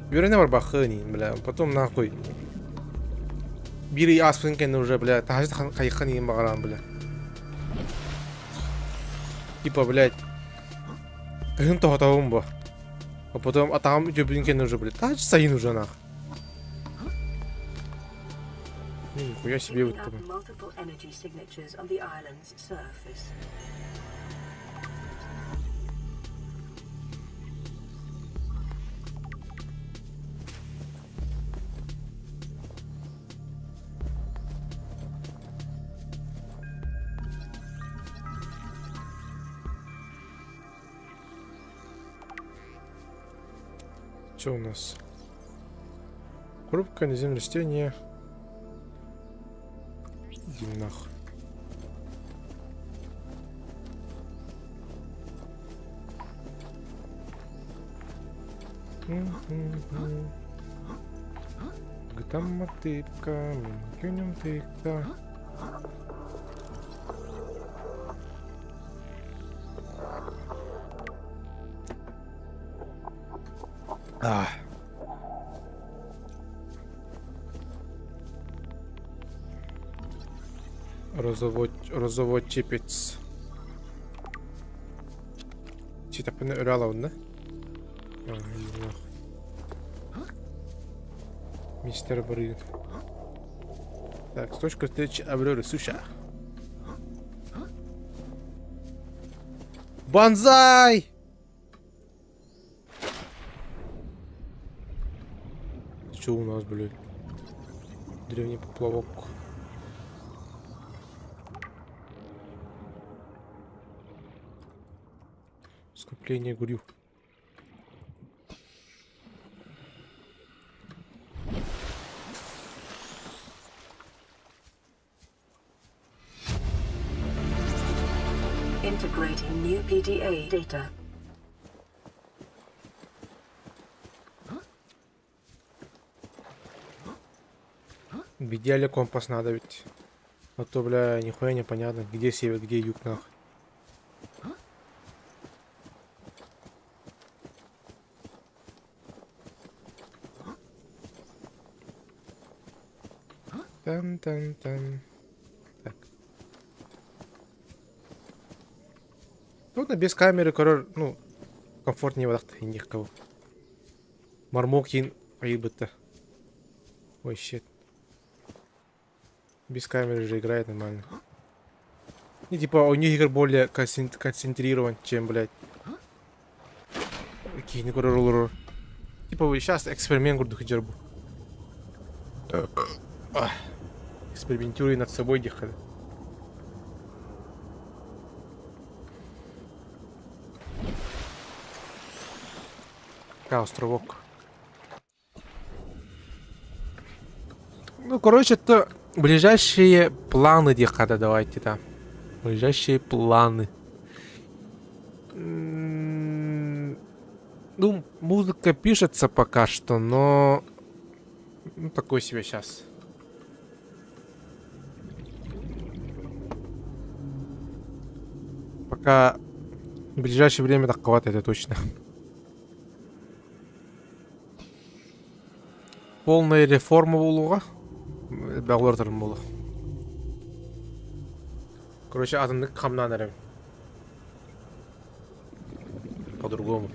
Вернее, барбахани, бля, потом нахуй. Бири аспинкен уже, бля, тахажит хайхани магарам, бля. Типа, блядь. Готовым, а потом, а там блинкен уже, блядь, та же Саин уже нах. Нихуя себе вот такое. Что у нас? Хрупкое наземное растение. Иди нахуй. Там мотыка, кюнем тыка. Розовой чипец. Чита понравилось, да? Мистер Бры. Так, с точки встречи Авроры, суша. Бонзай! Что у нас, блядь? Древний поплавок. Скопление гурю. Integrating new PDA data. В идеале компас надо ведь. А то, бля, нихуя непонятно, где север, где юг, нахуй. Тан-тан-тан. Так. Трудно без камеры, короче, ну, комфортнее в водах-то и никого. Мармок ин, аибы-то. Ой, щит. Без камеры же играет нормально. И типа у них игр более концентрирован, чем, блядь. Какие не короллеры. Типа сейчас эксперимент горду хиджербу. Экспериментируй над собой, дихали. Островок. Ну, короче, это ближайшие планы, дихада, давайте, да. Ближайшие планы. Ну, музыка пишется пока что, но... Ну, такой себе сейчас. Пока в ближайшее время таковато, это точно. Полная реформа улуга. Бәғлөрдірім болу. Короче, атымдық қамнан әрім. По-другому.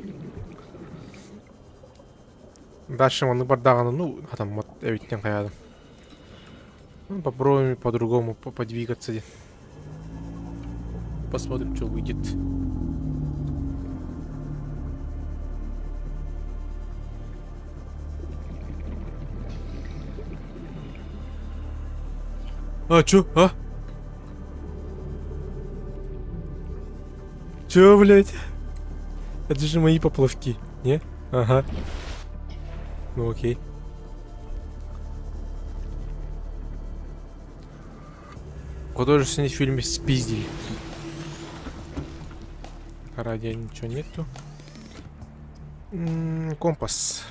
Дальше оны бардағаны, ну, атам әветтен қаядым. Попробуем по-другому подвигаться. Посмотрим, что выйдет. А, чё? А? Чё, блядь? Это же мои поплавки, не? Ага. Ну окей. Куда же снять в фильме спиздили? Ради ничего нету. Компас.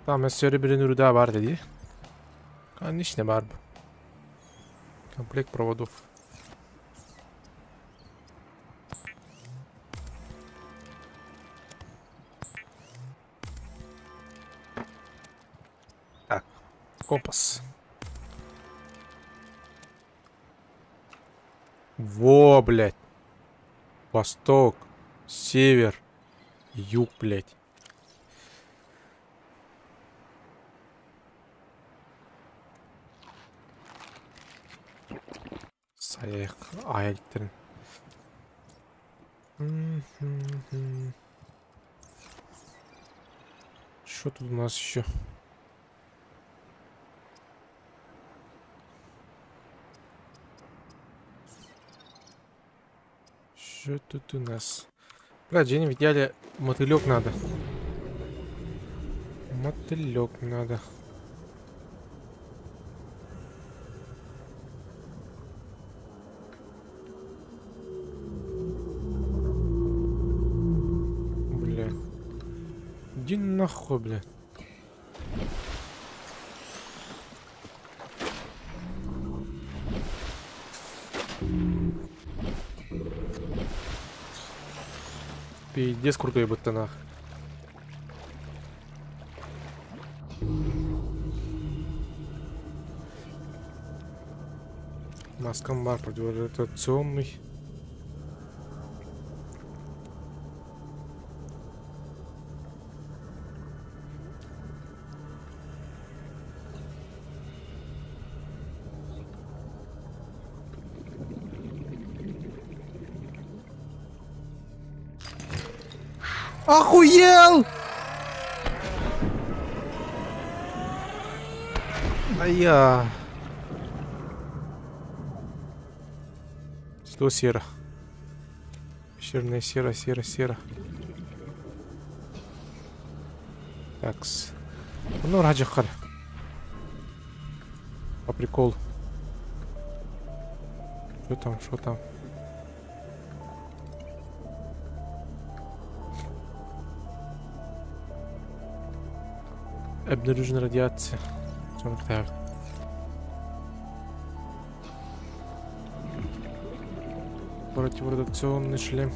Tamam, серебряный руда бар dedi. Конечно, бар. Комплект проводов. Так, компас. Во, блядь. Восток, север, юг, блядь. Саяк, айтерин. Что тут у нас еще? Что тут у нас? Бля, Дженни, в идеале мотылек надо. Мотылек надо. Бля. Иди нахуй, бля. Пиздец крутой ботанах. Маскамбар противорадиационный. Охуел! А я... Что сера? Пещерная сера. Такс. Ну, раджахар. По приколу. Что там? Обнаружена радиация. Противорадиационный шлем.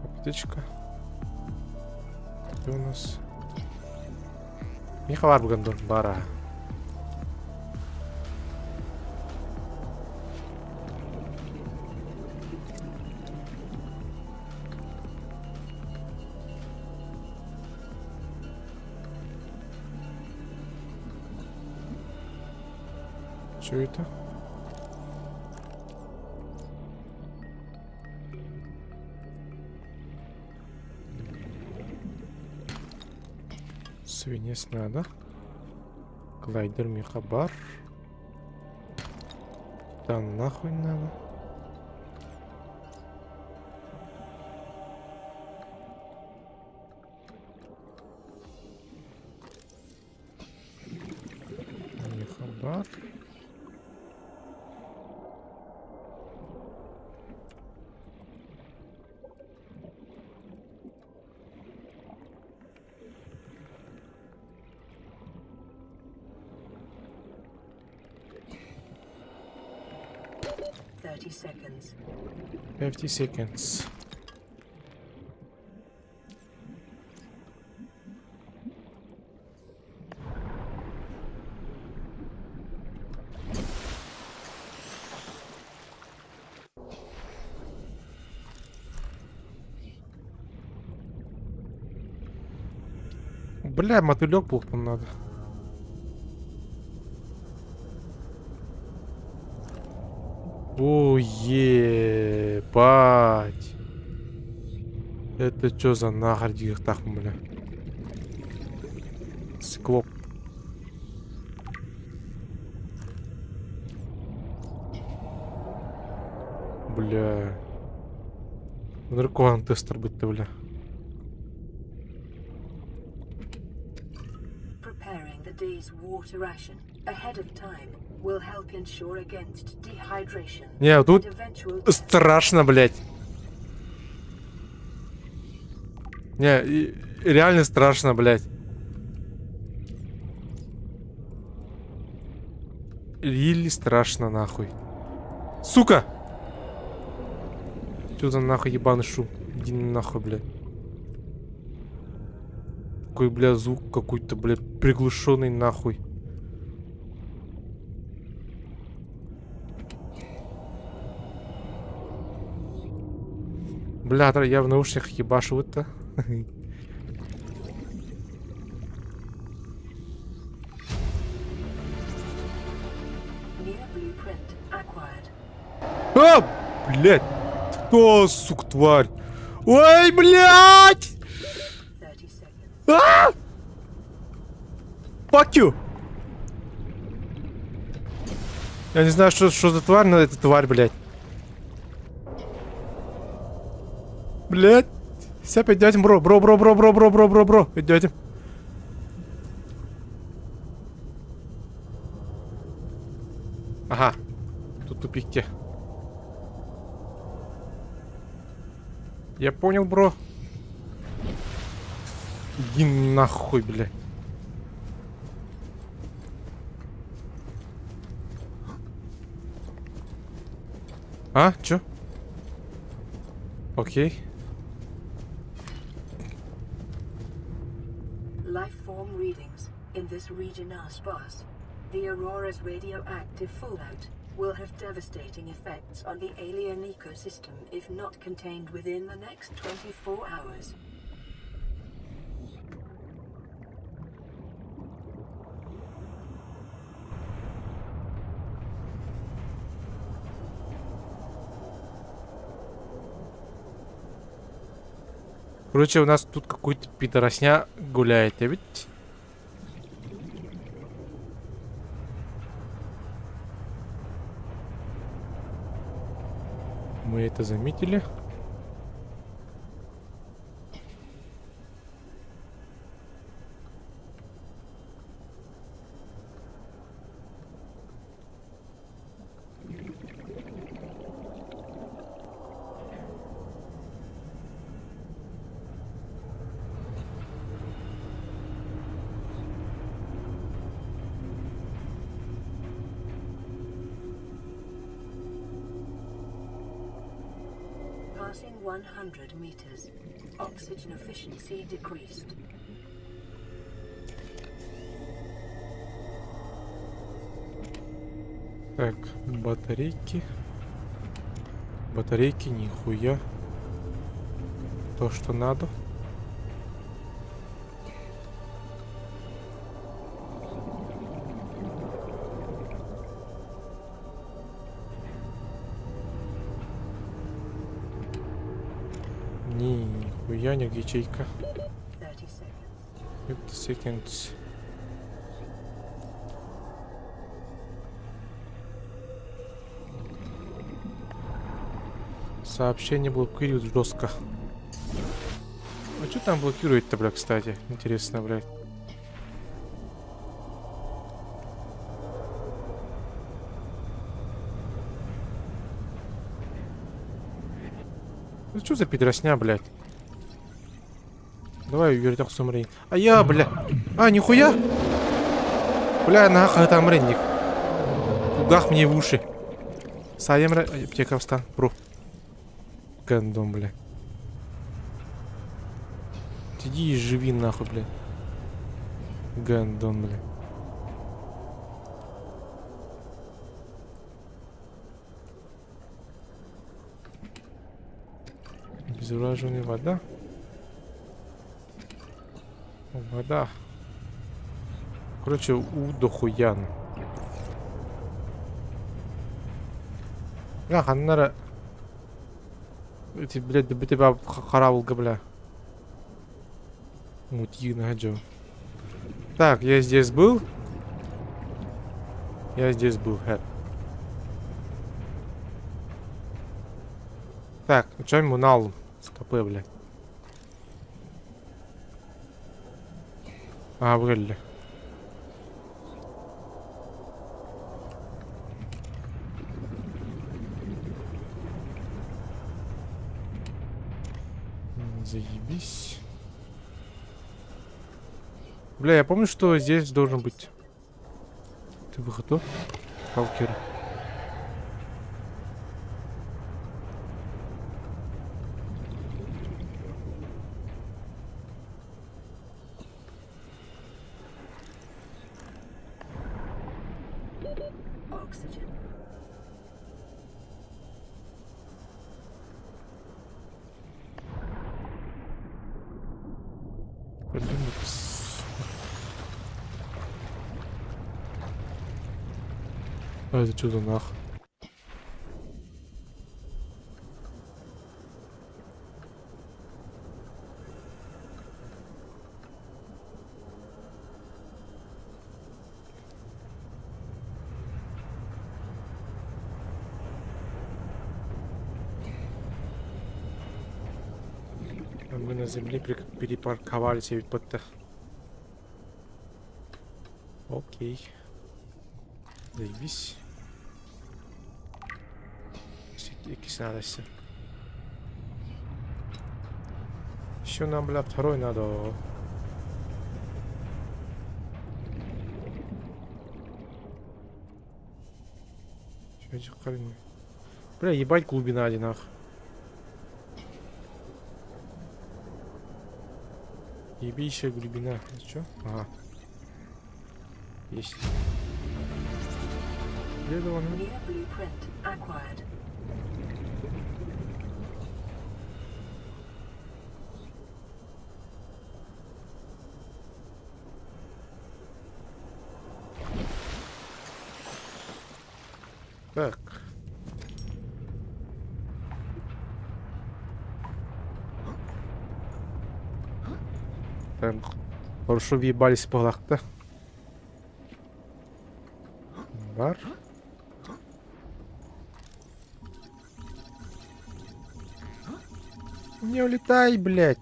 Аптечка. Что у нас? Михавар Бугандон. Бара. Что это? Свинец надо. Глайдер Михабар. Там нахуй надо. Михабар. Seconds. 50 seconds. Бля, мотылек плохо нам надо. О, ебать. Это чё за нахер дихтах, бля? Склоп. Бля. Наркоман тестер быть-то, бля. Preparing the day's water ration ahead of time will help ensure against dehydration. Не, тут страшно, блядь. Не, реально страшно, блядь. Или страшно, нахуй. Сука! Что за нахуй ебаный шум? Иди нахуй, блядь. Какой, бля, звук какой-то, блядь, приглушенный нахуй. Бля, я в наушниках ебашу это. А, блядь! Кто, сука, тварь? Ой, блядь! А! Fuck you! Я не знаю, что за тварь, но это тварь, блядь. Блядь. Все, идем, бро. Бро. Идем. Ага. Тут тупики. Я понял, бро. Иди нахуй, блядь. А? Чё? Окей. Life form readings in this region are sparse. The Aurora's radioactive fallout will have devastating effects on the alien ecosystem if not contained within the next 24 hours. Короче, у нас тут какой-то пидоросня гуляет, а ведь... Мы это заметили. Passing 100 meters. Oxygen efficiency decreased. Так, батарейки. Батарейки, нихуя. То, что надо. Нихуя, не ячейка. 50 seconds. Сообщение блокирует жестко. А что там блокирует-то, бля, кстати? Интересно, блядь. Ну что за пидросня, блядь? Давай, вертях сумрень. А я, бля. А, нихуя. Бля, нахуй там ренник. Угах мне в уши. Саемра, аптека встан, бро. Гандон, бля. Иди и живи нахуй, бля. Гандон, бля. Обезвоживанная вода. Вода. Короче, удохуян. Я ханнара. Эти, блядь, да тебя харабулга, бля. Мутьина джо. Так, я здесь был. Я здесь был, хэт. Так, ну что ему налом? Скопы, блядь. А, блядь. Заебись. Бля, я помню, что здесь должен быть. Ты выход, сталкер. Oxygen. А это что за нах? А мы на земле перепарковались, ведь будто. Окей. Заебись. Надо. Еще нам, бля, второй надо. Бля, ебать глубина одинах. Ебейшая глубина. Это что? Ага. Есть. Так. Там хорошо въебались по лахта. Бар. Не улетай, блядь.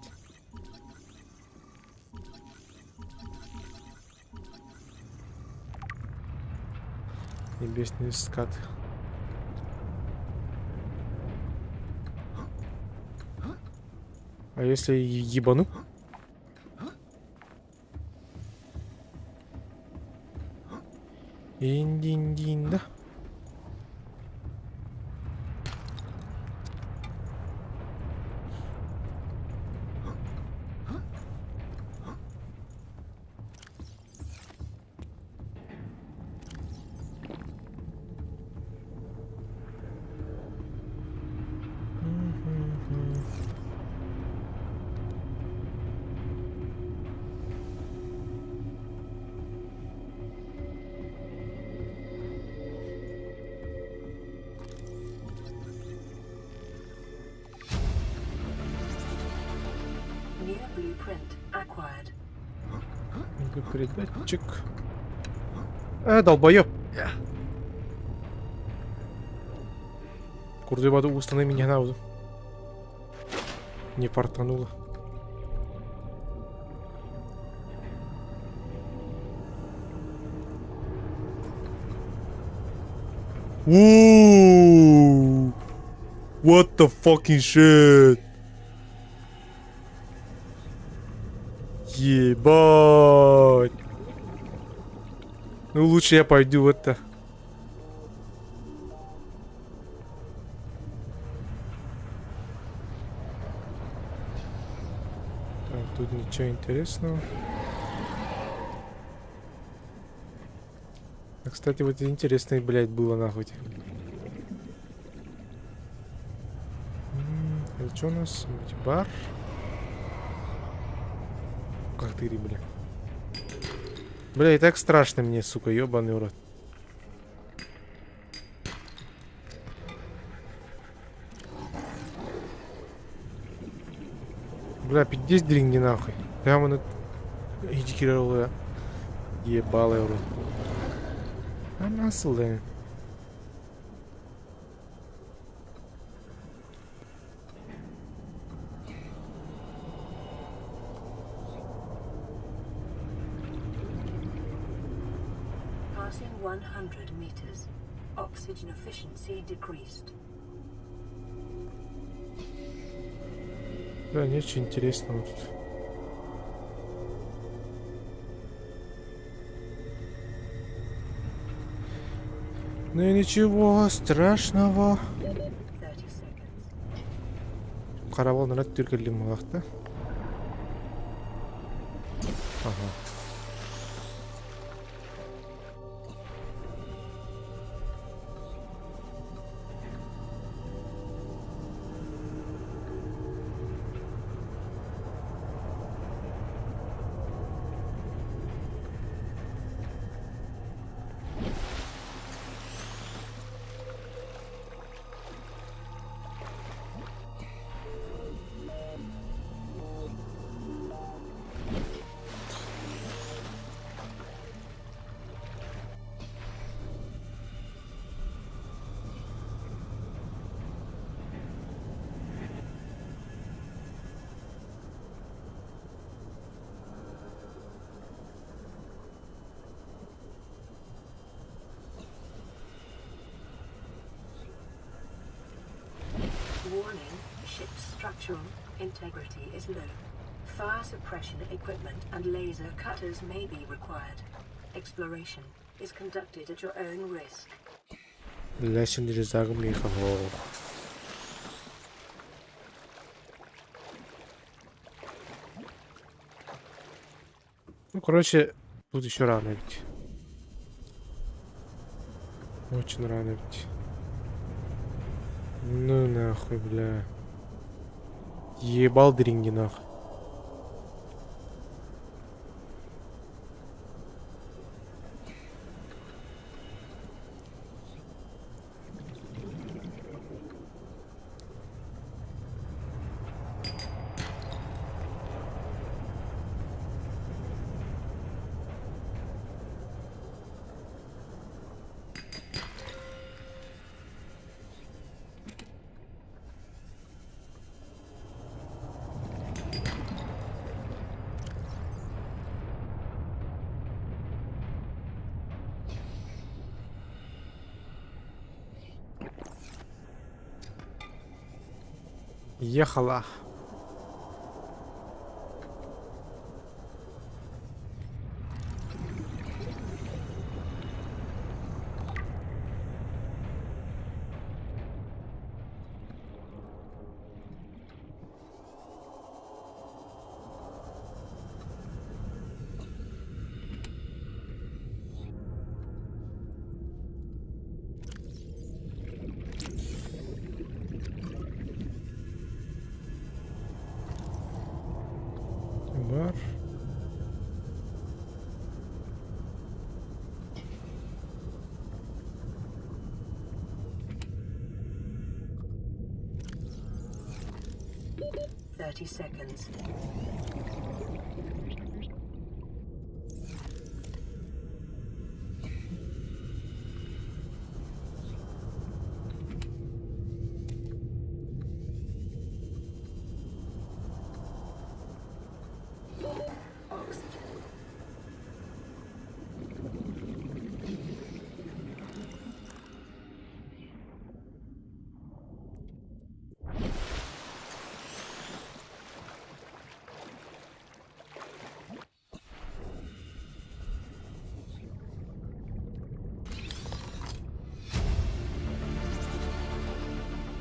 Небесный скат. А если ебану? Инь-динь-динь, да? Передатчик. Долбоёб. Курдыбаду установи меня на воду. Не портануло. Ooh! What the fucking shit? Ебать. Ну лучше я пойду в это. Так, тут ничего интересного. А, кстати, вот интересное, блядь, было нахуй. Это что у нас? Бар? Как ты, бля. Бля, и так страшно мне, сука, ёбаный урод. Бля, 50 длинни нахуй. Прямо на... Идикировал. Ебалый урод. А насыл. Passing 100 meters. Oxygen efficiency decreased. Да, не очень интересно вот тут. Ну и ничего страшного. Каравал на только лимахта. Ага. Warning, ship's structural integrity is low. Fire suppression equipment and laser cutters may be required. Exploration is conducted at your own risk. Legendary загмиха. Ну, короче, тут еще рано ведь. Очень рано ведь. Ну нахуй, бля. Ебал дринги нахуй. Ехала. Бар. Thirty seconds.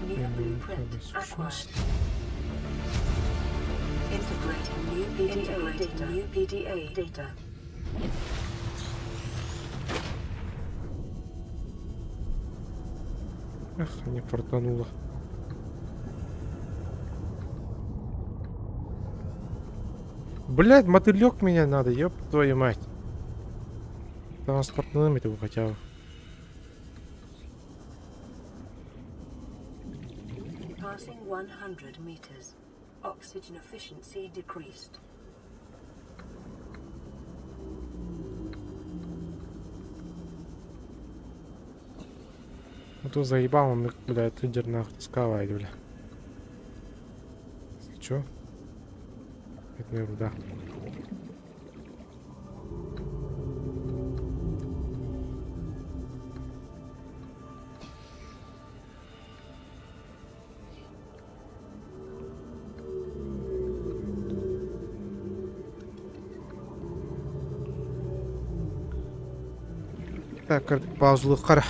New blueprint acquired. Integrating new PDA data. Эх, не фартануло. Блядь, мотылек меня надо, ёб твою мать. Транспортным этого хотя бы. Passing 100 meters. Oxygen efficiency decreased. Ну то заебал он, блядь, лидер нахуй таскавает, бля. Чё? Это не руда. Так, паузу қара.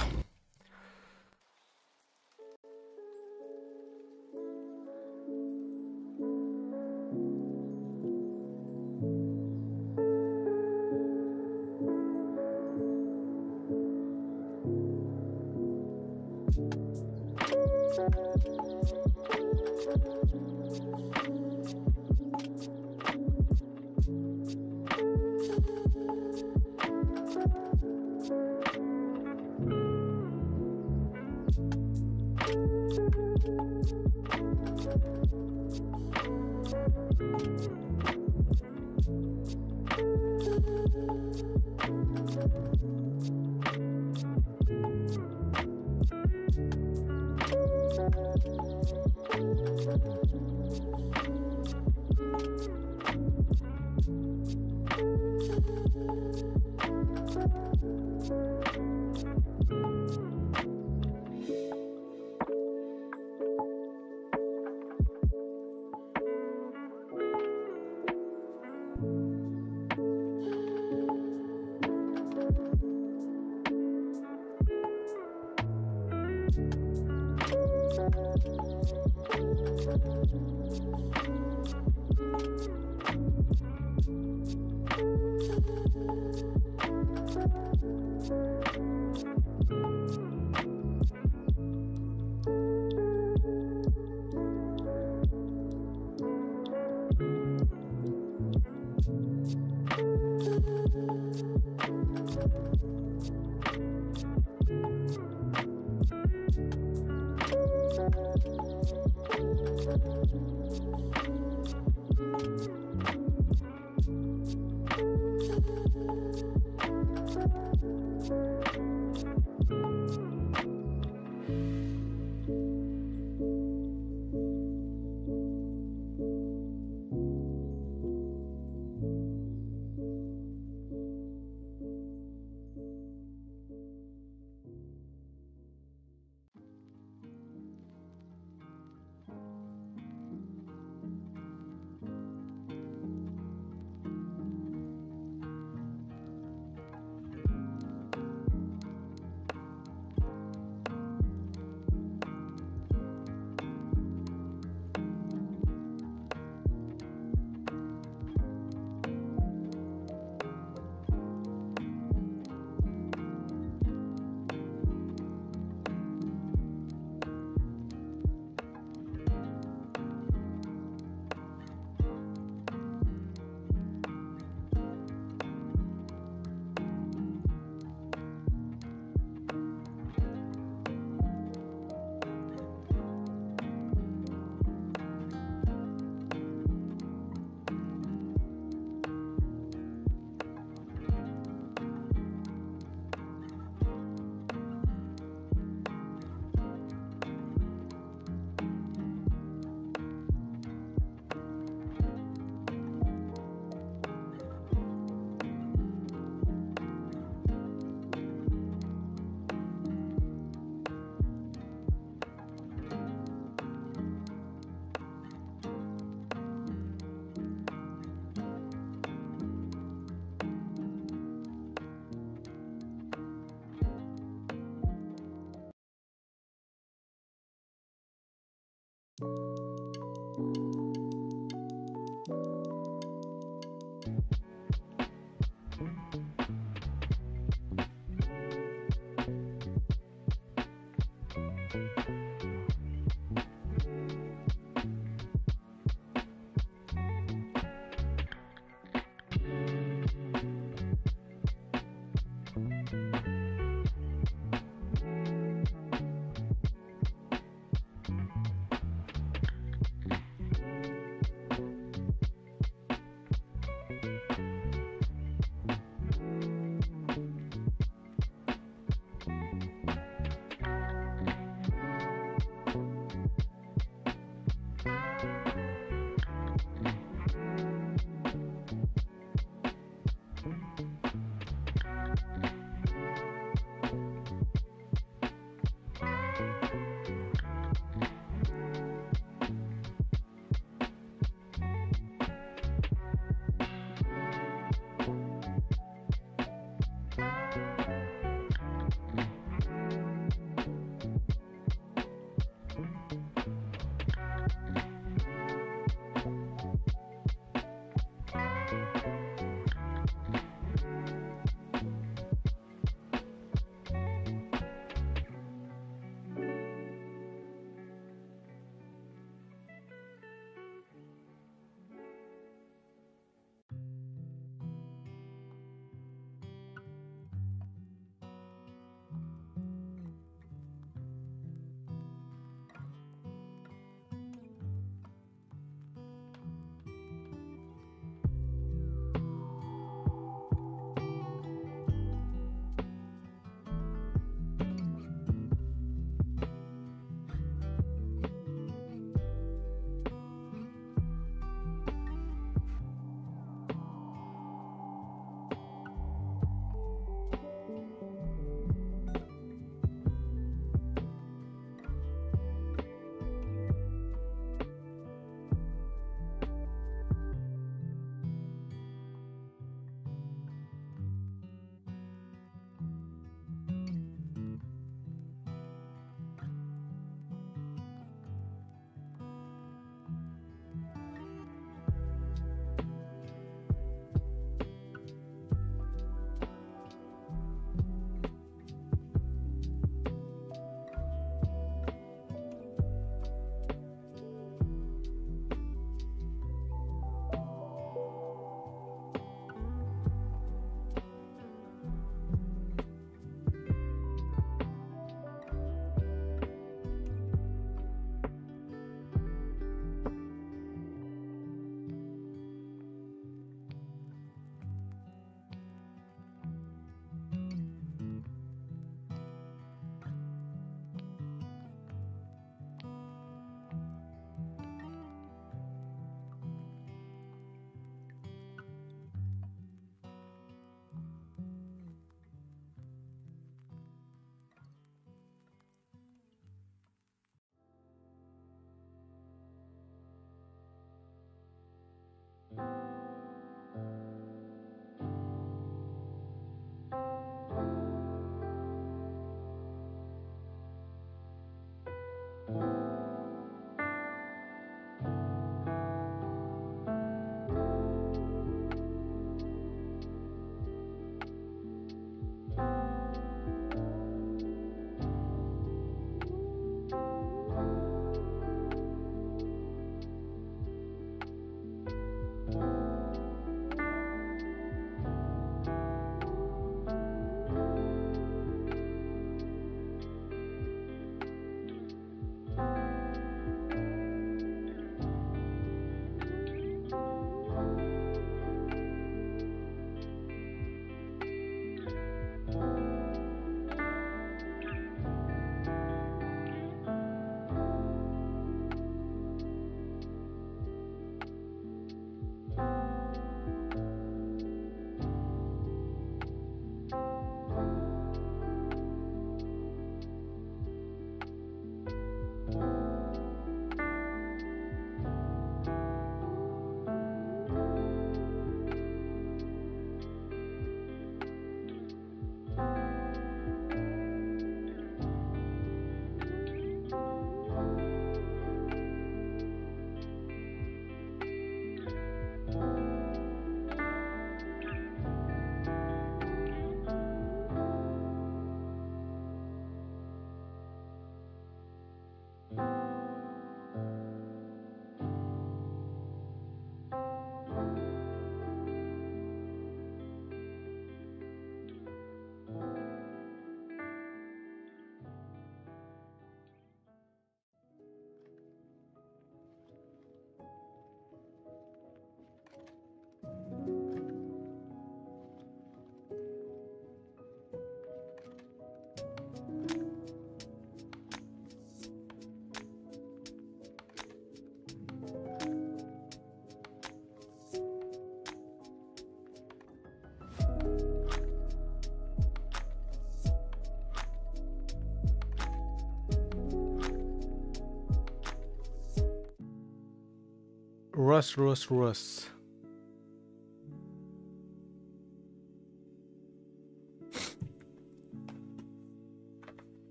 Рос.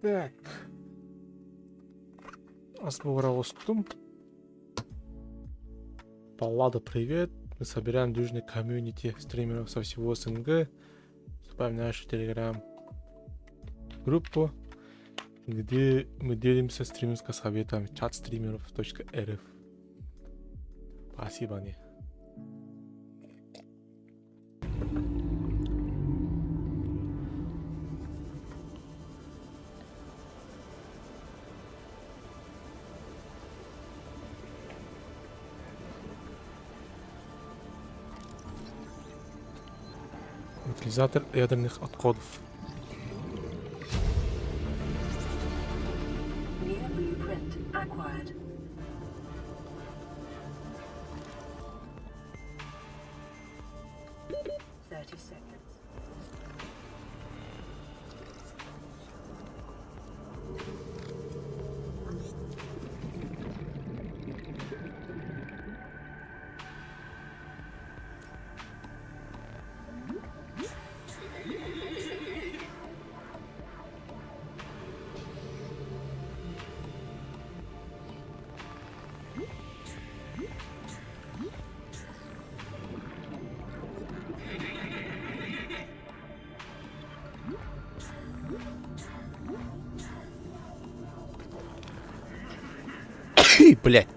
Так. Освободил. Паллада, привет. Мы собираем дружный комьюнити стримеров со всего СНГ. Вступаем в нашу телеграм-группу, где мы делимся стримерским советом chatstreamerов.rf. Спасибо, не. Утилизатор ядерных отходов. New blueprint acquired. Seconds. Блять.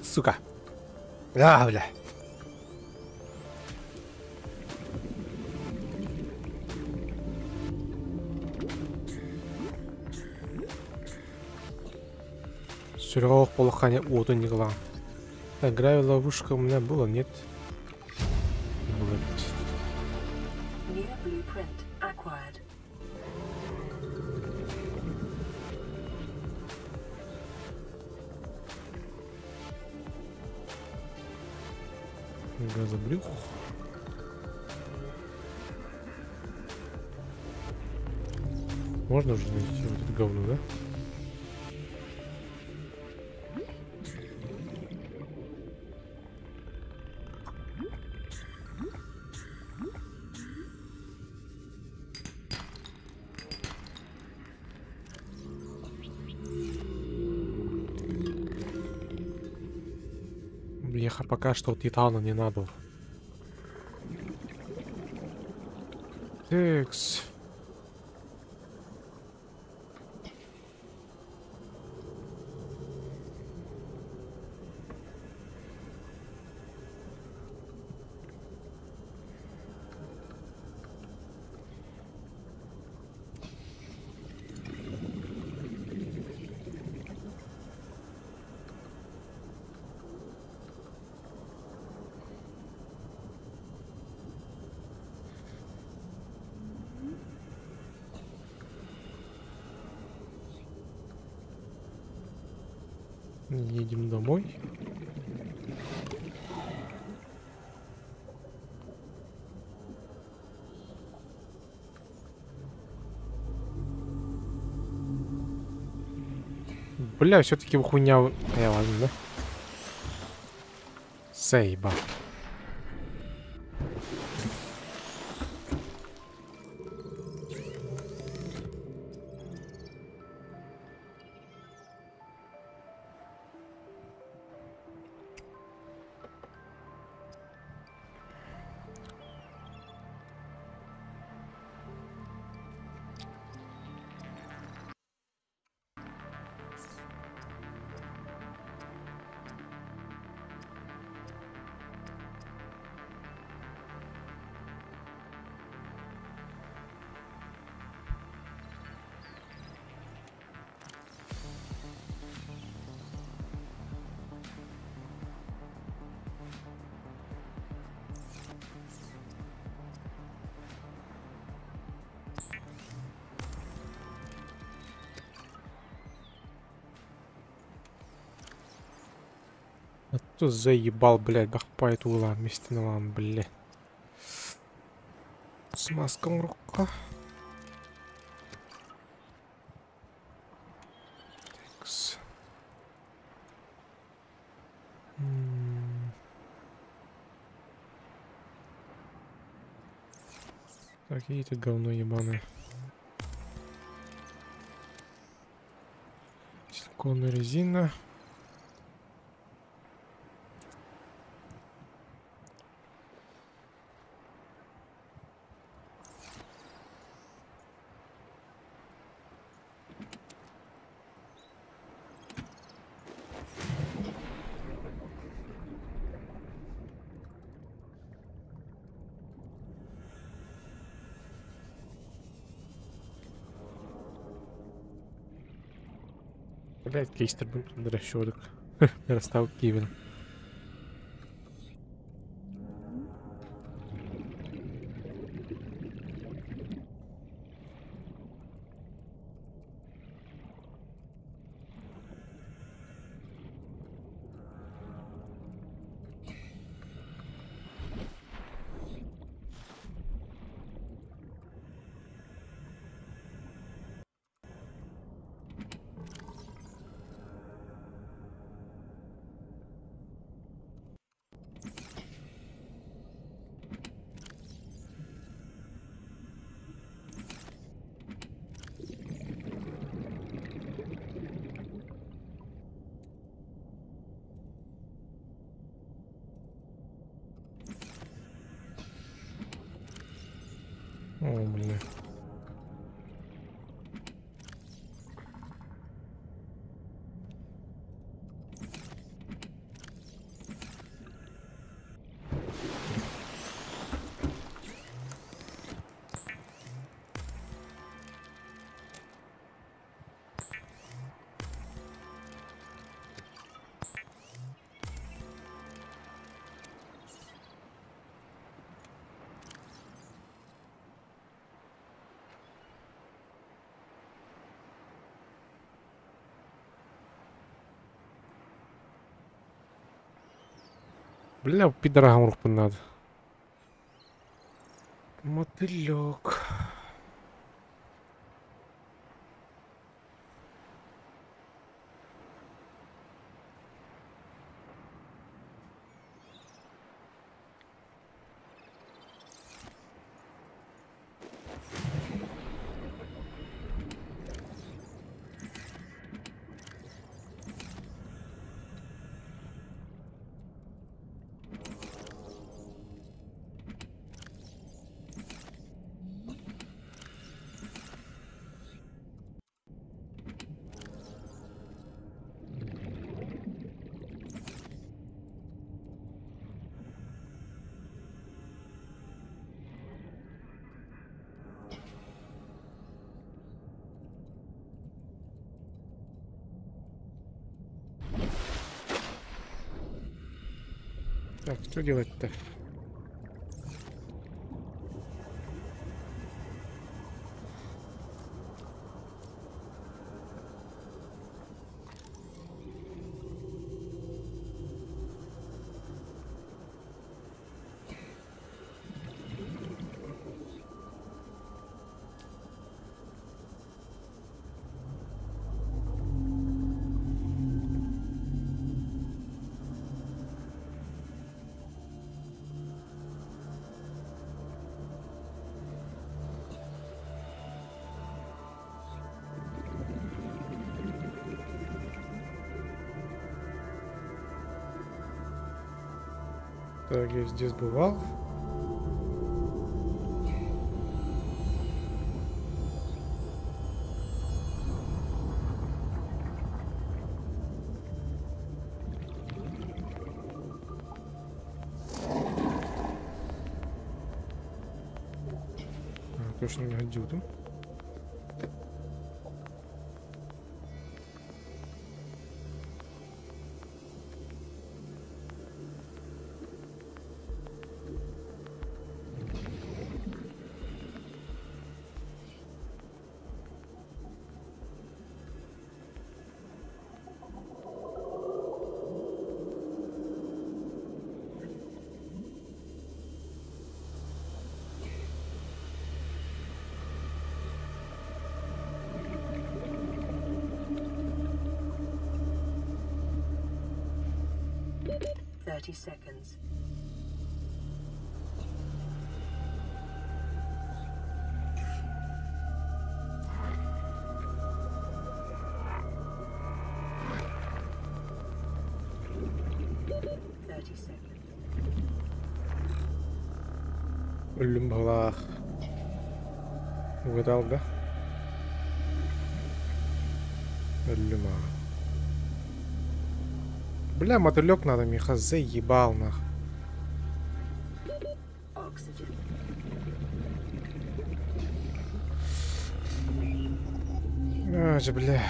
Сука. Бля. Суровых полоханя воду не гла. Так, гравий ловушка у меня было, нет? New blueprint acquired. Газобрюх. Можно уже найти вот это говно, да? Бляха, пока что титана не надо. Текс. Едем домой. Бля, все-таки хуйня. Ладно, да? Сейба. А кто заебал, блядь, бахпает улан, местиналан, блядь. С маском рука. Так, едет говно ебаное. Силиконовая резина. Блять, кейстер расчеток. Расстав Кивин. О, блин. Бля, пидорам руку надо. Мотылек. Так, что делать-то? Так, я здесь бывал. Точно не отдюду. Seconds. Ölüm bala. Угадал, да? Ölüm а. Бля, мотылек надо, Миха, заебал нах. А же, бля.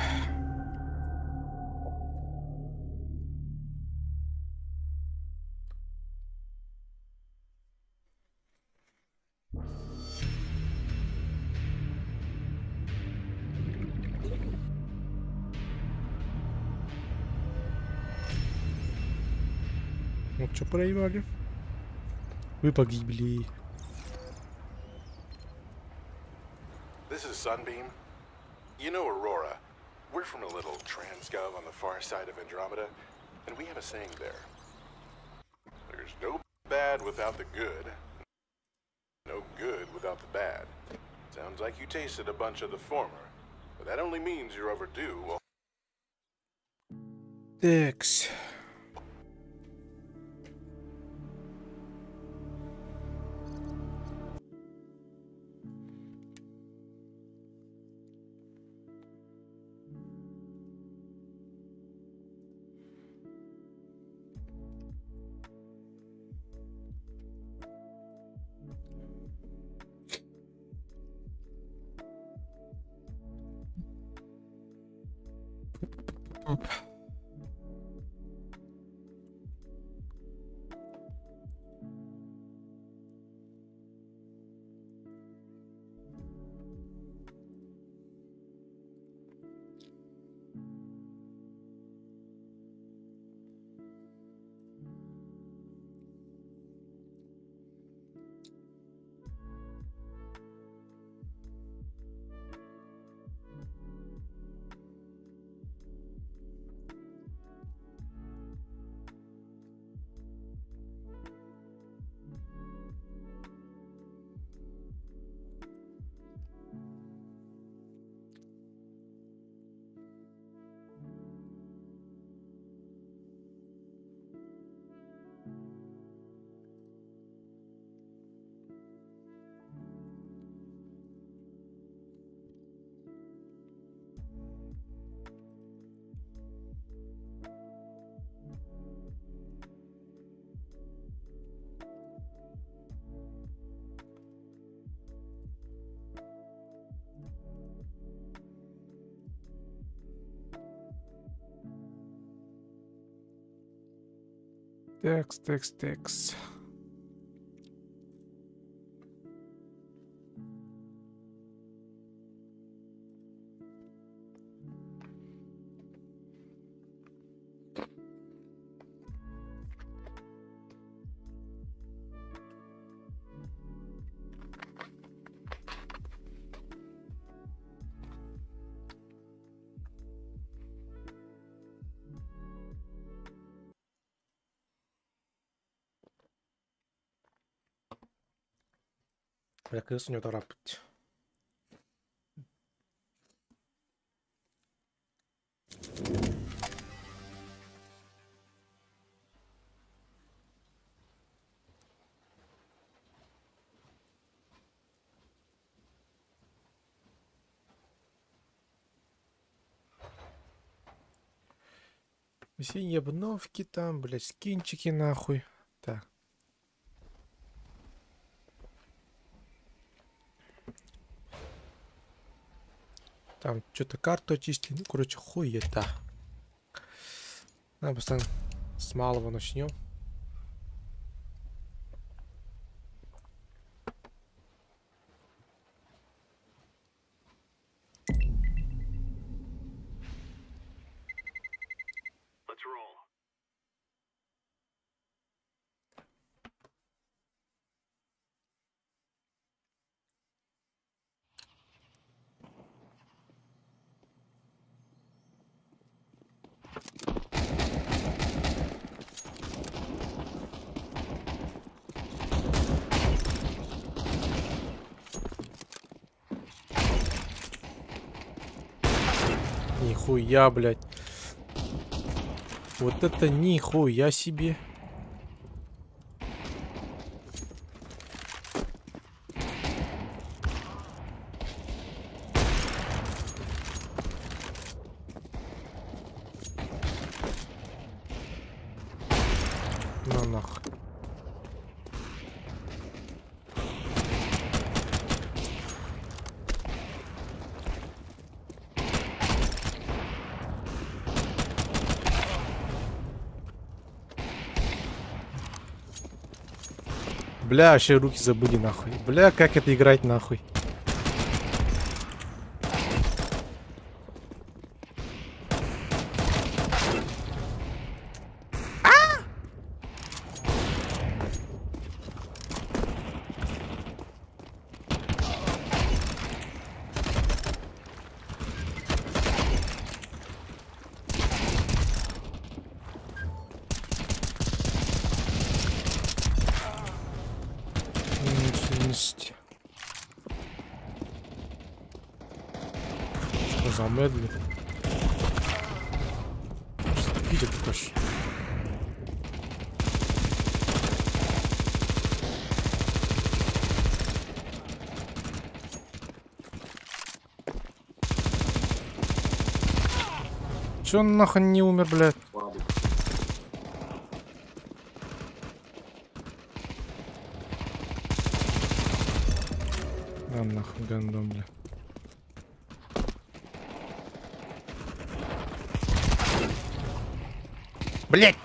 Ну, что проебали? Вы погибли. This is Sunbeam. You know Aurora. We're from a little transgov on the far side of Andromeda, and we have a saying there. There's no bad without the good. No good without the bad. Sounds like you tasted a bunch of the former, but that only means you're overdue. Well, Текс. Текс. Бля, къде не работи? Все обновки там, блядь, скинчики нахуй. Так. Там что-то карту очистили. Ну, короче, хуета. Надо просто с малого начнем. Нихуя, блядь. Вот это нихуя себе. нахуй. Бля, вообще руки забыли нахуй. Бля, как это играть нахуй? Что за медли? Что видит тоже? Че он нахуй не умер, блядь? Да нахуй, гандон, бля. Блять!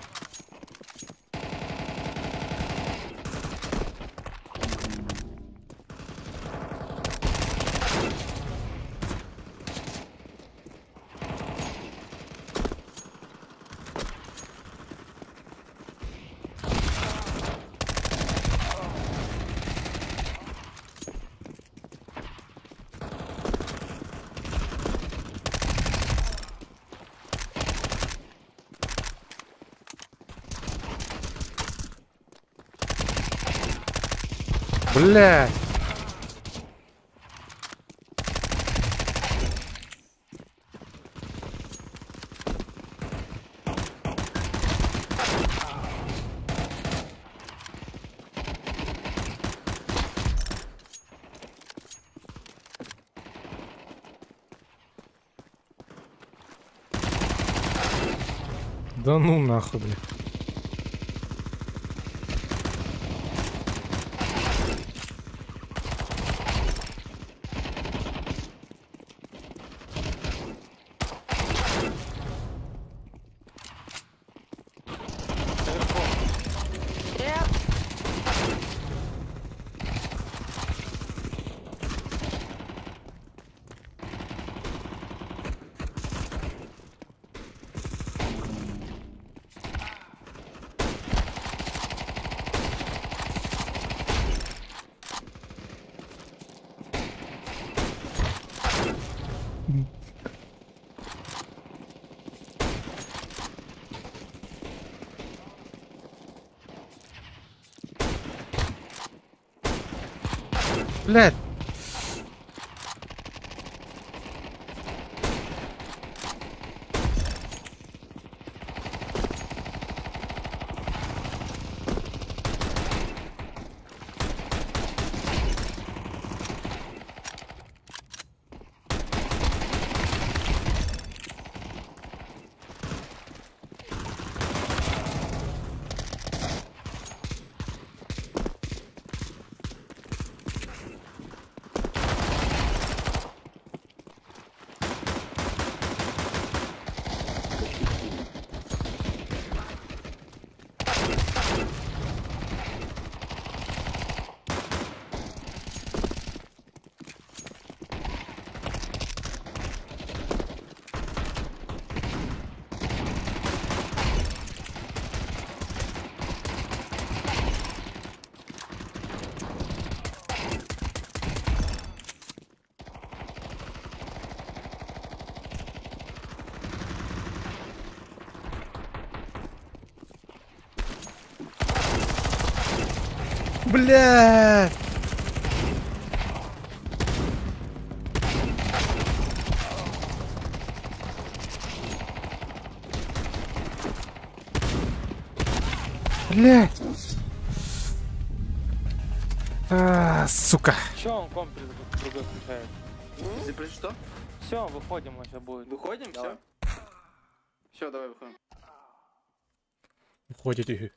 Блядь! Да ну нахуй, блядь. Блядь. Бля! Бля! Сука! Че он комп другой включает? Запрещь что? Все, выходим, он сейчас будет. Выходим, все? Все, давай выходим. Уходите.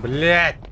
Блять!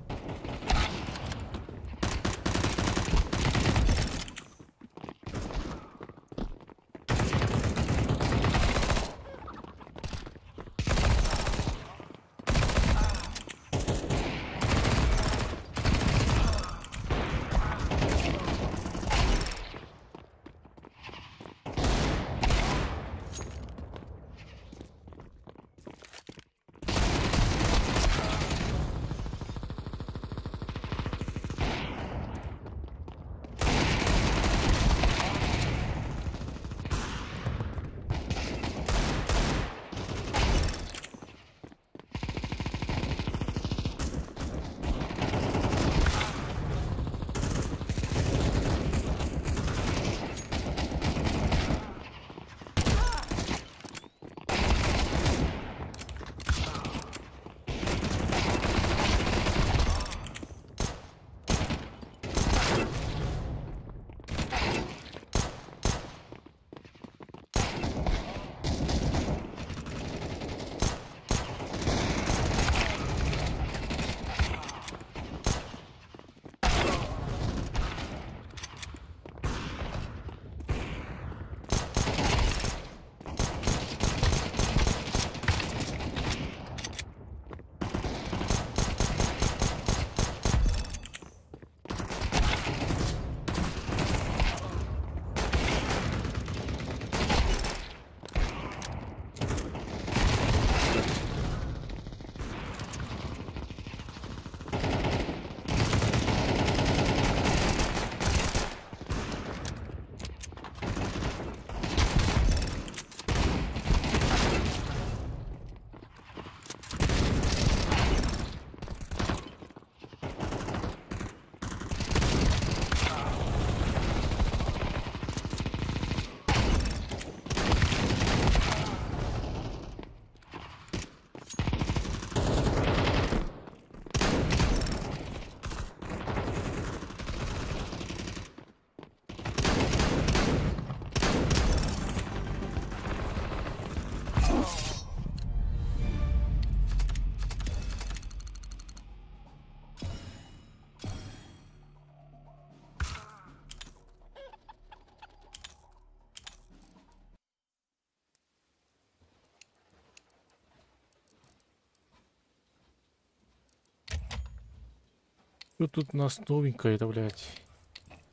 Что тут у нас новенькое-то, блядь?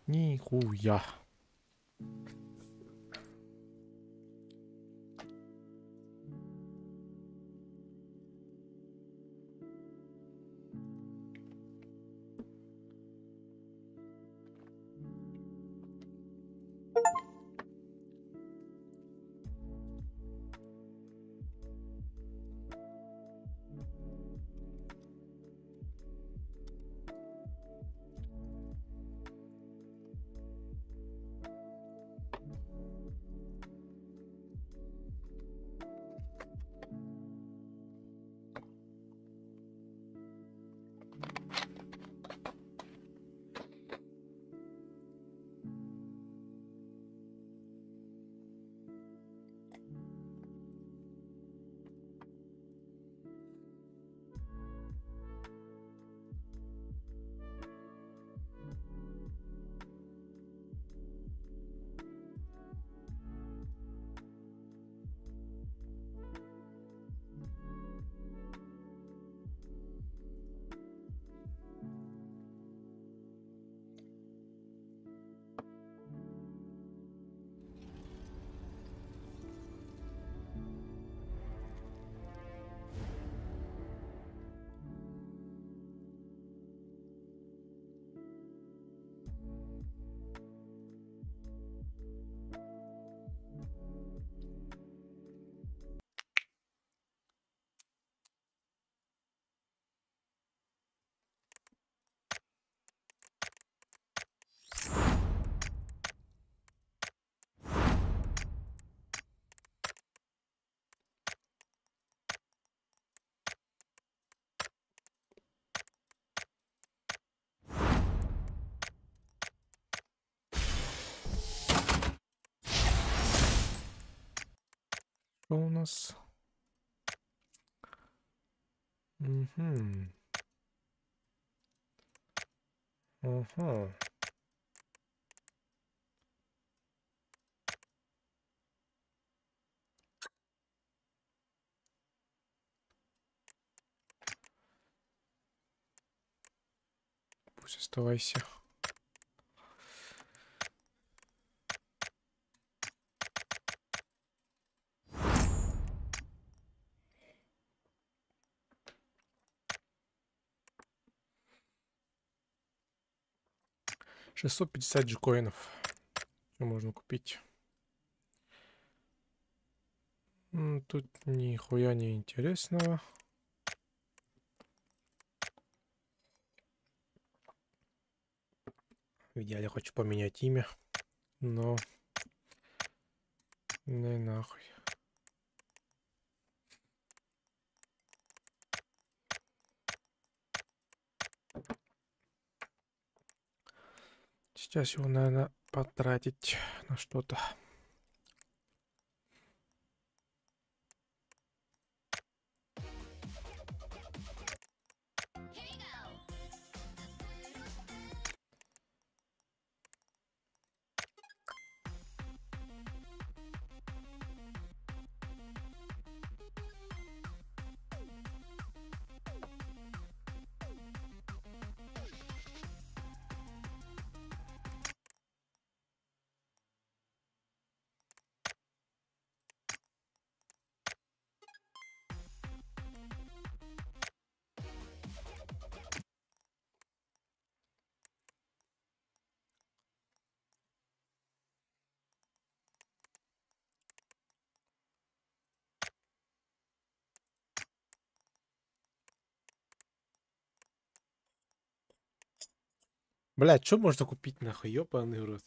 Нихуя. Что у нас? Угу. Угу. Пусть оставайся. $650 что можно купить. Тут нихуя не интересного. В идеале хочу поменять имя, но не нахуй. Сейчас его, наверное, потратить на что-то. Блядь, что можно купить нахуй, ёбаный в рот?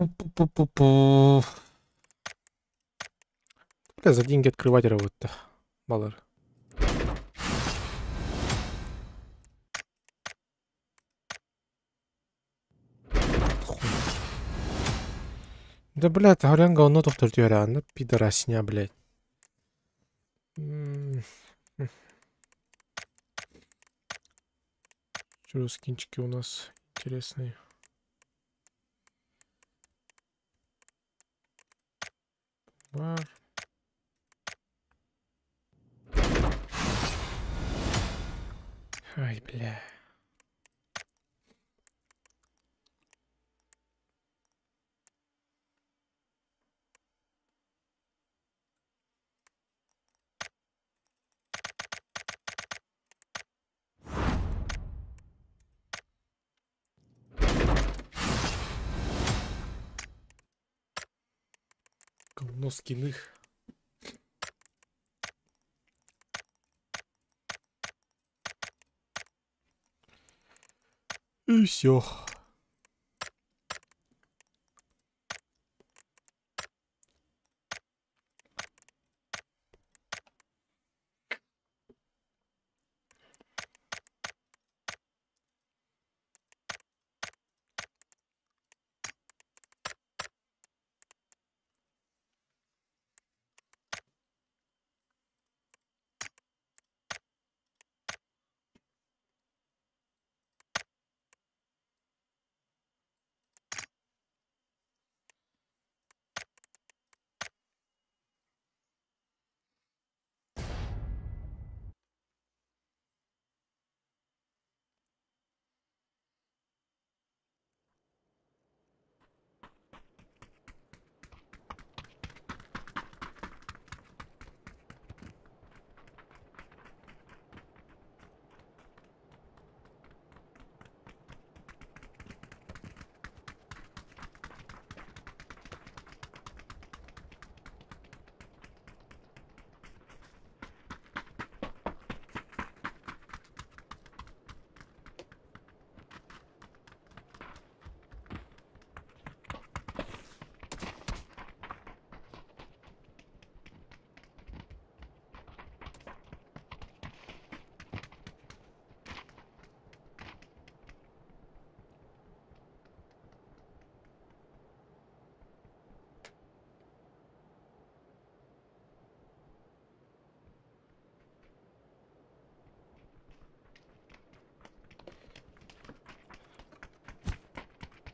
Пу-пу-пу-пу-пу. Бля, за деньги открывать работа. Балар. Да, блядь, говорят, говно то в реально пидорасня, блядь. Что скинчики у нас интересные. Бар. Ай, бля. Говно скиных. И все.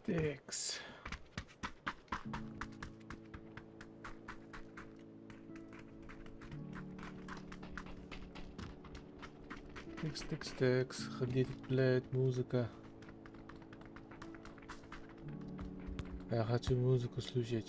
Текс. Текс. Ходить, блядь, музыка. Я хочу музыку слушать.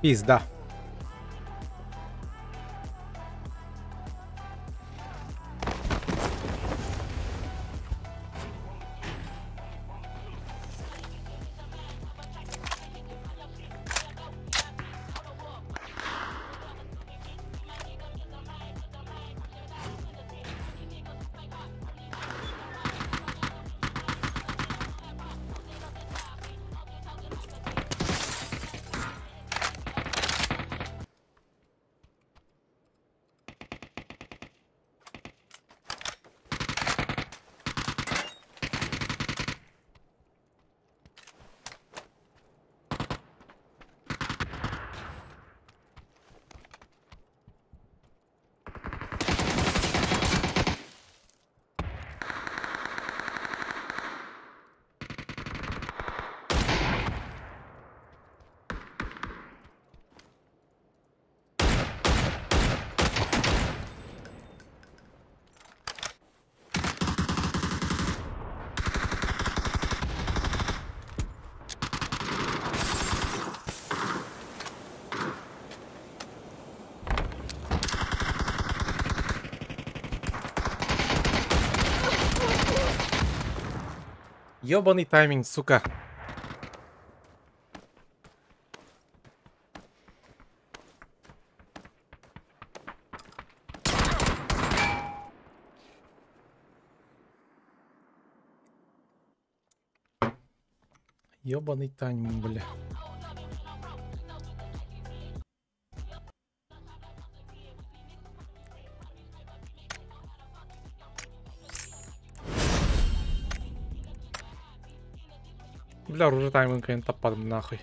Пизда. Ёбаный тайминг, сука. Ёбаный тайминг, бля. Бля, уже тайминг, конечно, топад нахуй.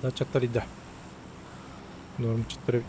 Да, 4 да. Норм 4.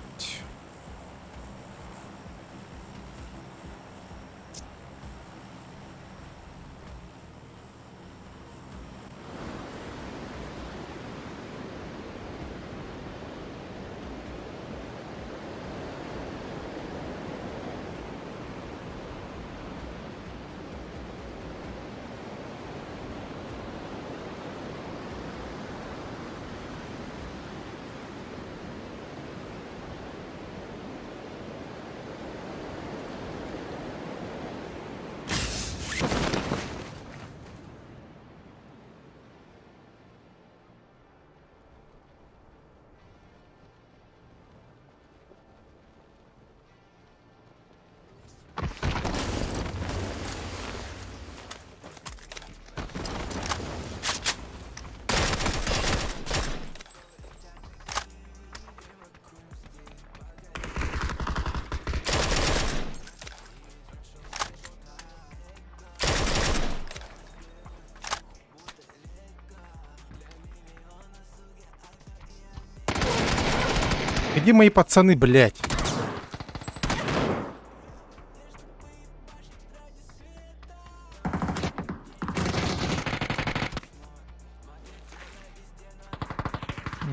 Где мои пацаны, блядь?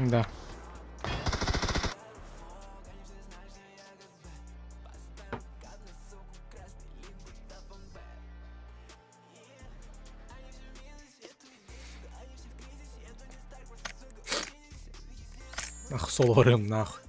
Да. Ах, соло-рэм, нахуй.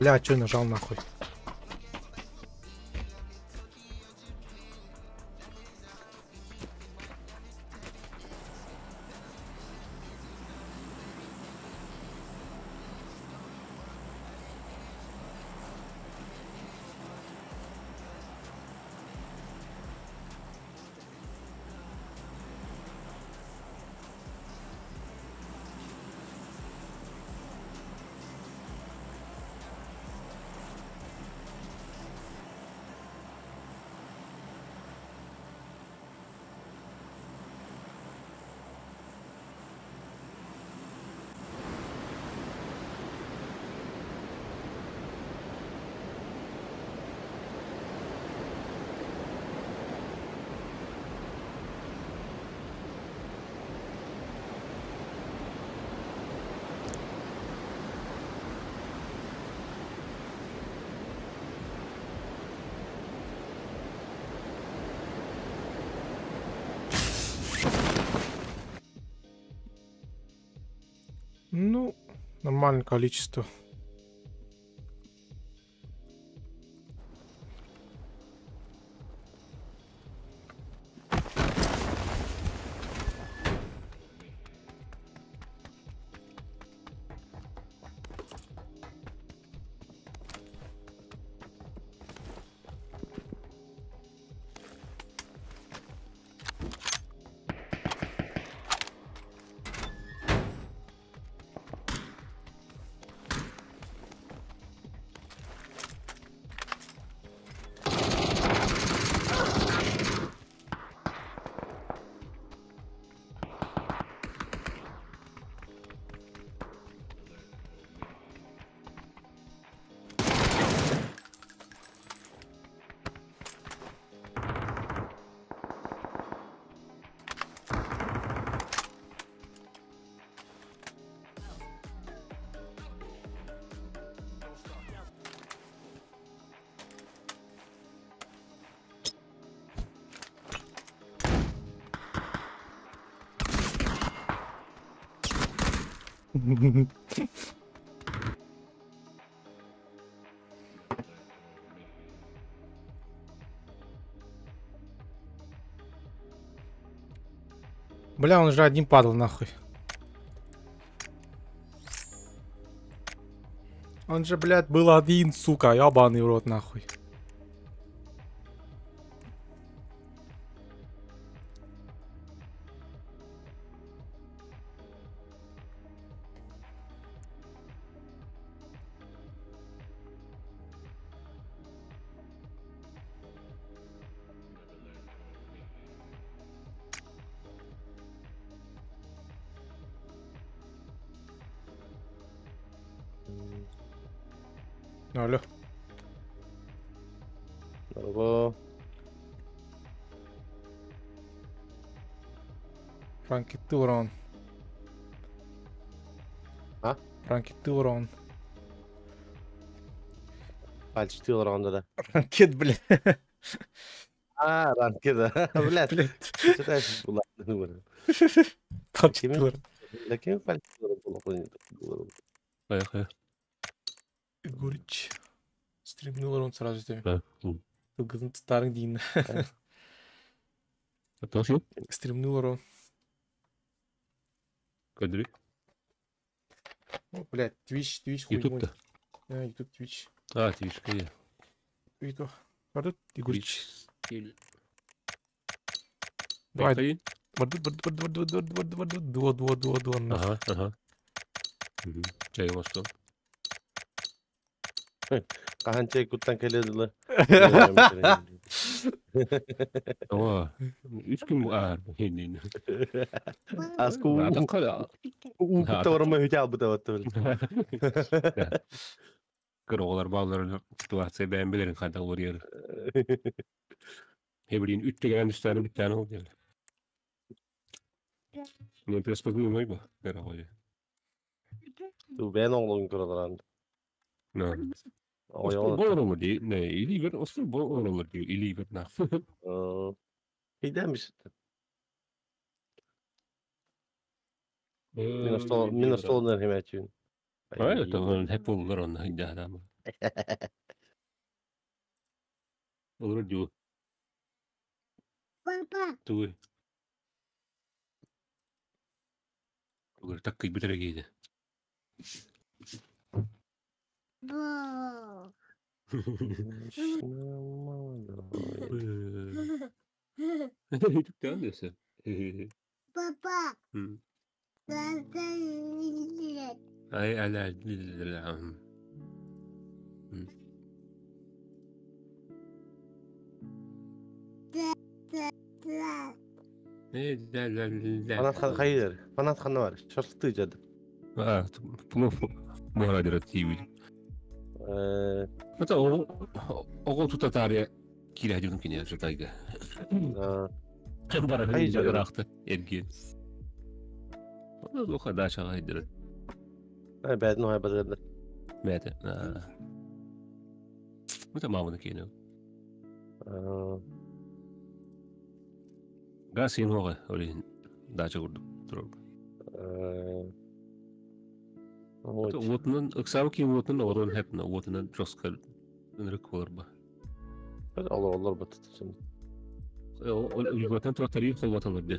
Бля, чё нажал нахуй? Ну, нормальное количество. Бля, он же одним падал нахуй. Он же, блядь, был один, сука, ебаный в рот нахуй. Алло. Merhaba. Франки, ты урон. А? Франки, ты урон. Пальчик ronda da. Ранкет, бля. Ran keda. Блядь. Блядь. Что это было? Пальчик, ты урон. Лакин пальчик было. Поехали. Егорыч. Стримнул урон сразу тебе. Да. Только старый день. Готов? Стримнул урон. Кадри. О, блядь, Twitch хуй мой. Ютуб-то. Да, YouTube, Twitch. А, твичка є. Вито. Мардут, Егорыч. Твіч. Давай. Поїхали. Мардут. Дуо. Ага. Мгм. Чай у вас там. Kancha kuttan kelediler. Aa. 3 gün var. Hennin. Asku. Nereden kadar? Kutta varma hücal bu da vattı. Kırıqlar bağlarını situasiya ben bilirim kadar oluyor. Hebilin 3 degen üstlerine bir tane oldu. Ne perspektifi mi bu? Kırıqlar. Du ben oğlum kuradan. Ne? O Ostur bu olur değil. Ne? İyi bir ostur bu olur diyor. İyi bir ne? Gidemmiş. Minus Minus dollar him için. Evet, tamam hep olur onun hidde adamı. Olur diyor. Papa. Tuh. Olur takıyı bitere giydi. Bo. Çok da anlıyorsun. Papa. Zaten Ay ala. Fanat hayır. Fanat kanı var. Şartlı icadı. Ah, bunu bu arada TV. Mata o tuta tarihe kira hadi mümkün ya şu tayga. Bara Hayır, hayır bıraktı ergen. O kadar şahaydır. بعد نوع بدل. Mete. Bu tamamını kene. Gasin hoga öyle daha çok durur. Вотнан ыксабы ки вотнан орон хепна вотнан жоскал нрык боларба. Allah batı şimdi. Вотнан трактори холваталарды.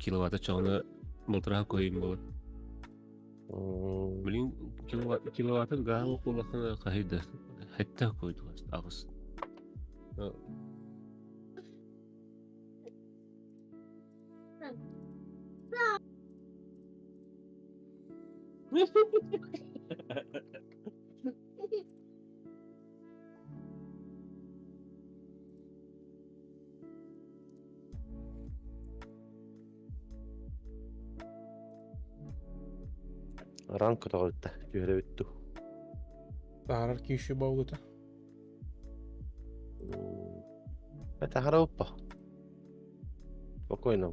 Киловатта чагына мылтыра коюм болот. Билин киловатта гал колакына кайда хетта койду агыс. Ранку тагылды. Göre bitti. Таарар кийши болду. Это харопа. Спокойно.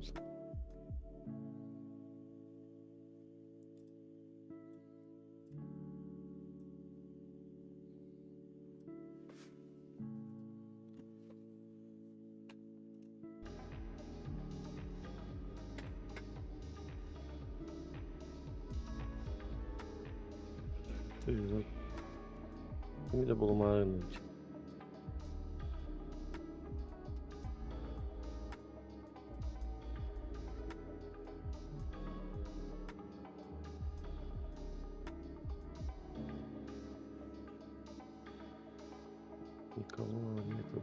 Bir de bulmayın. Никого нету.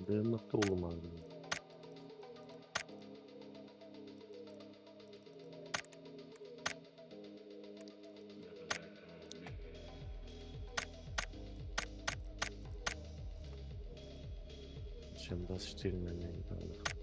Ben nasıl olmaz? Чем das stehen wir nicht.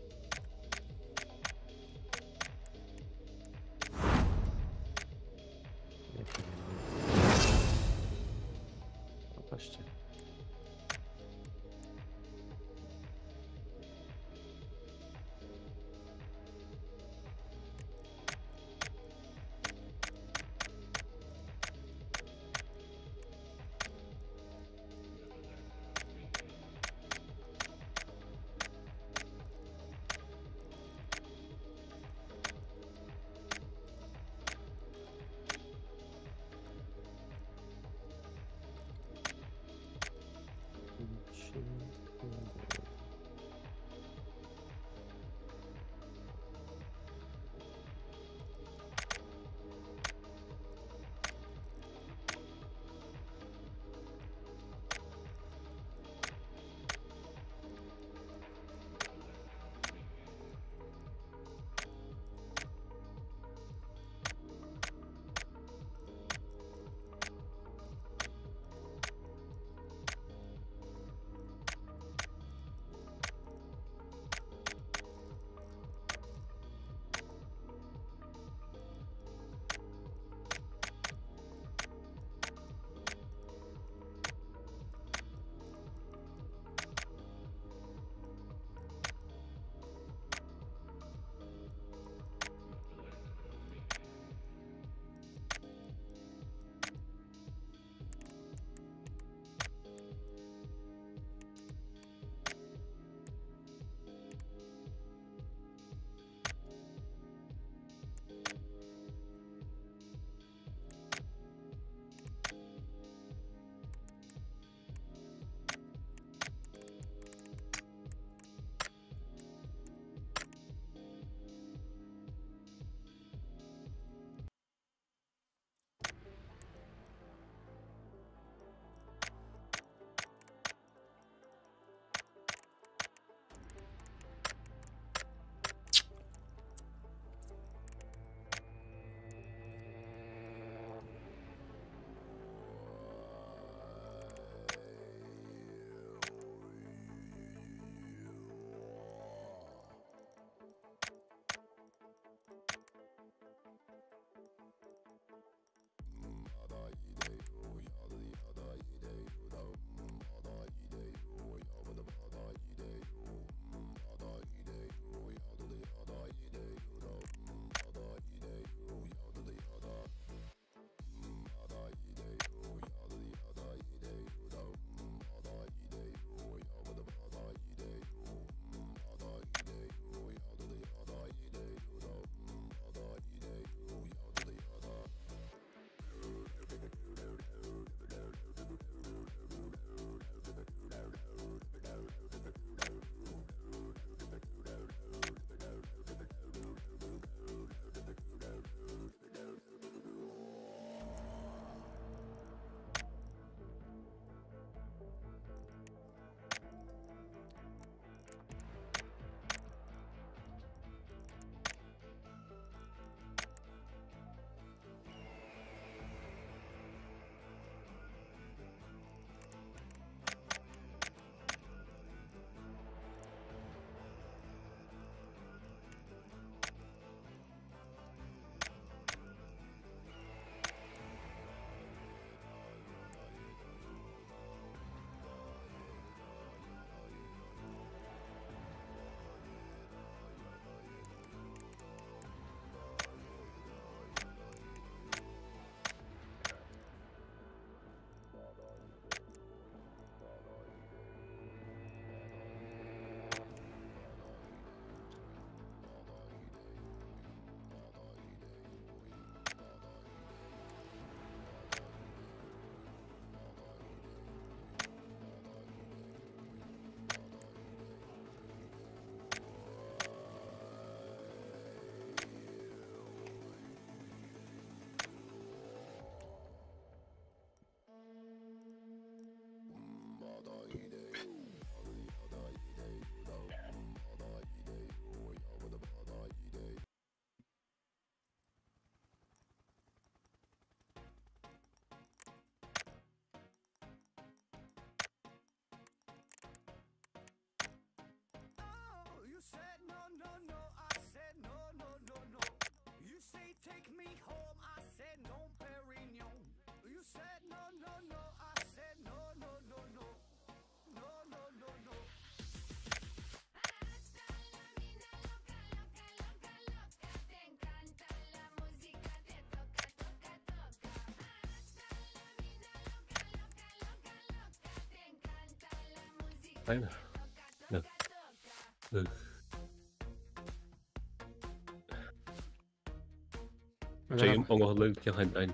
Правильно? Да. Чайым оңоғылы кеған айн.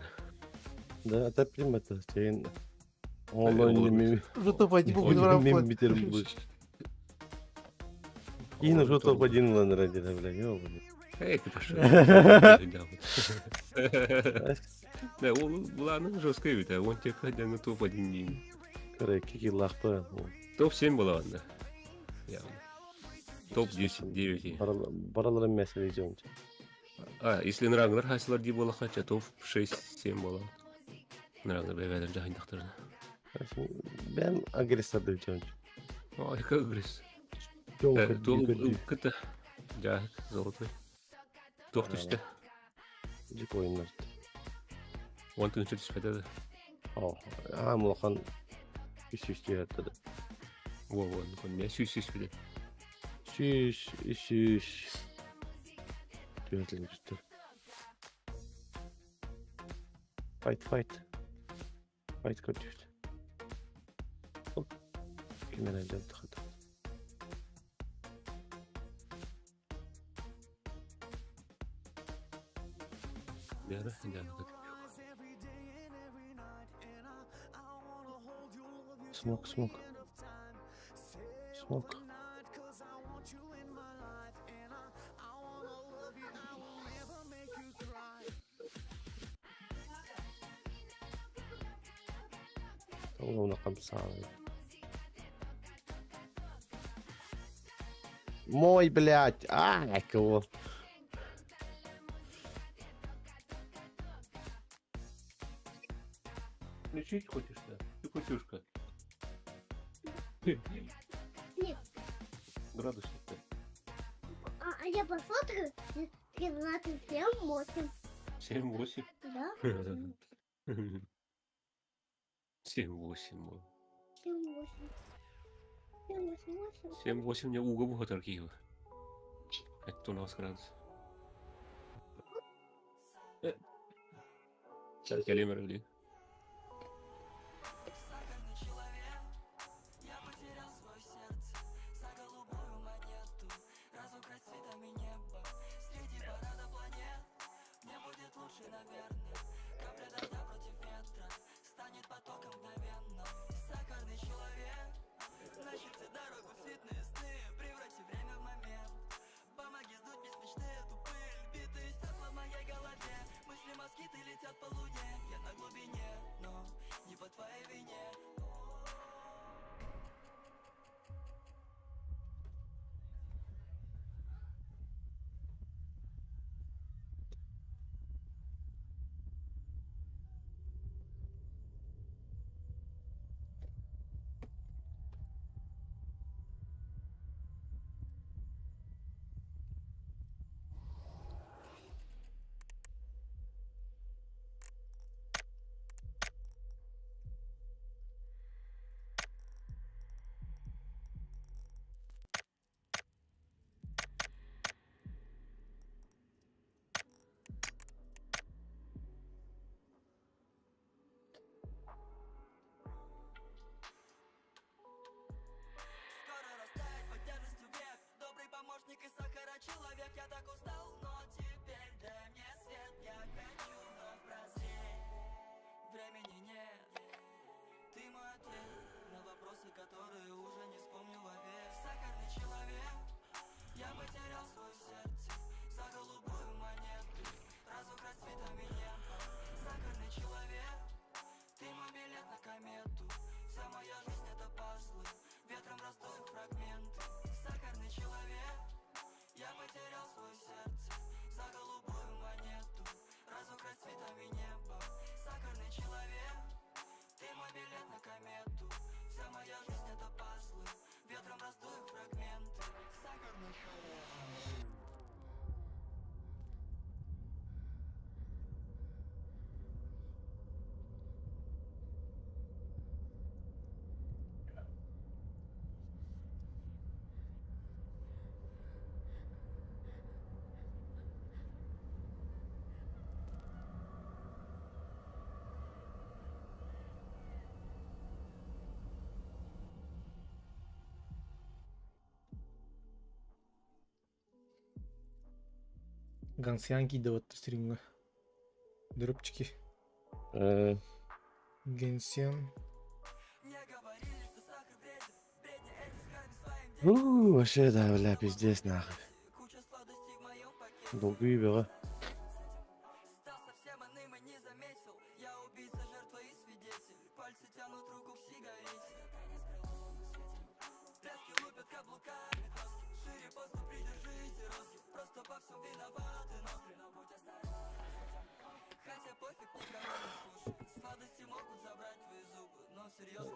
Да, это примата. Чейн. Олонними. Что-то по типу Петербург. И на что-то один лан родина, бля, ёбаный. Эй, ты пошел. Да, ладно, жестко ведь, а он тебе ходил на топ-1 день. Короче, какие лахпы. Топ-7 была она. Топ-10, 9. Бараларым мәселе жон. А, если нрагнар хасилар ди была хотя топ-6, 7 была. Нрагнар бәвәдән жахиндақтарына. Ben агрессорды жон. Ой, как агресс. Кыта. Да, золотой. Топ түсті. Жик ойындар. Он түнші түспәді. Амылқан үсүстер аттады. Во, мен сүйсіз біле. Сүйс. Түйетілін жүстер. Fight. Fight көтүшті. Кемен әжалды қады. Бәрі, Smoke. Оны қамсалы. Мой, блядь. Кого? Включить хочешь, да? Ты кутюшка. Нет. Градусник-то. А я посмотрю 13,8. 7-8. Да? 7-8. 7-8 мне угол будет Аркиева. Это у нас градус. Сейчас я лемер или? Гансян киді отты стрингі. Дұрыпчики. Генсен. Вообще, да, бля, пиздец, нахуй. Долгие бела.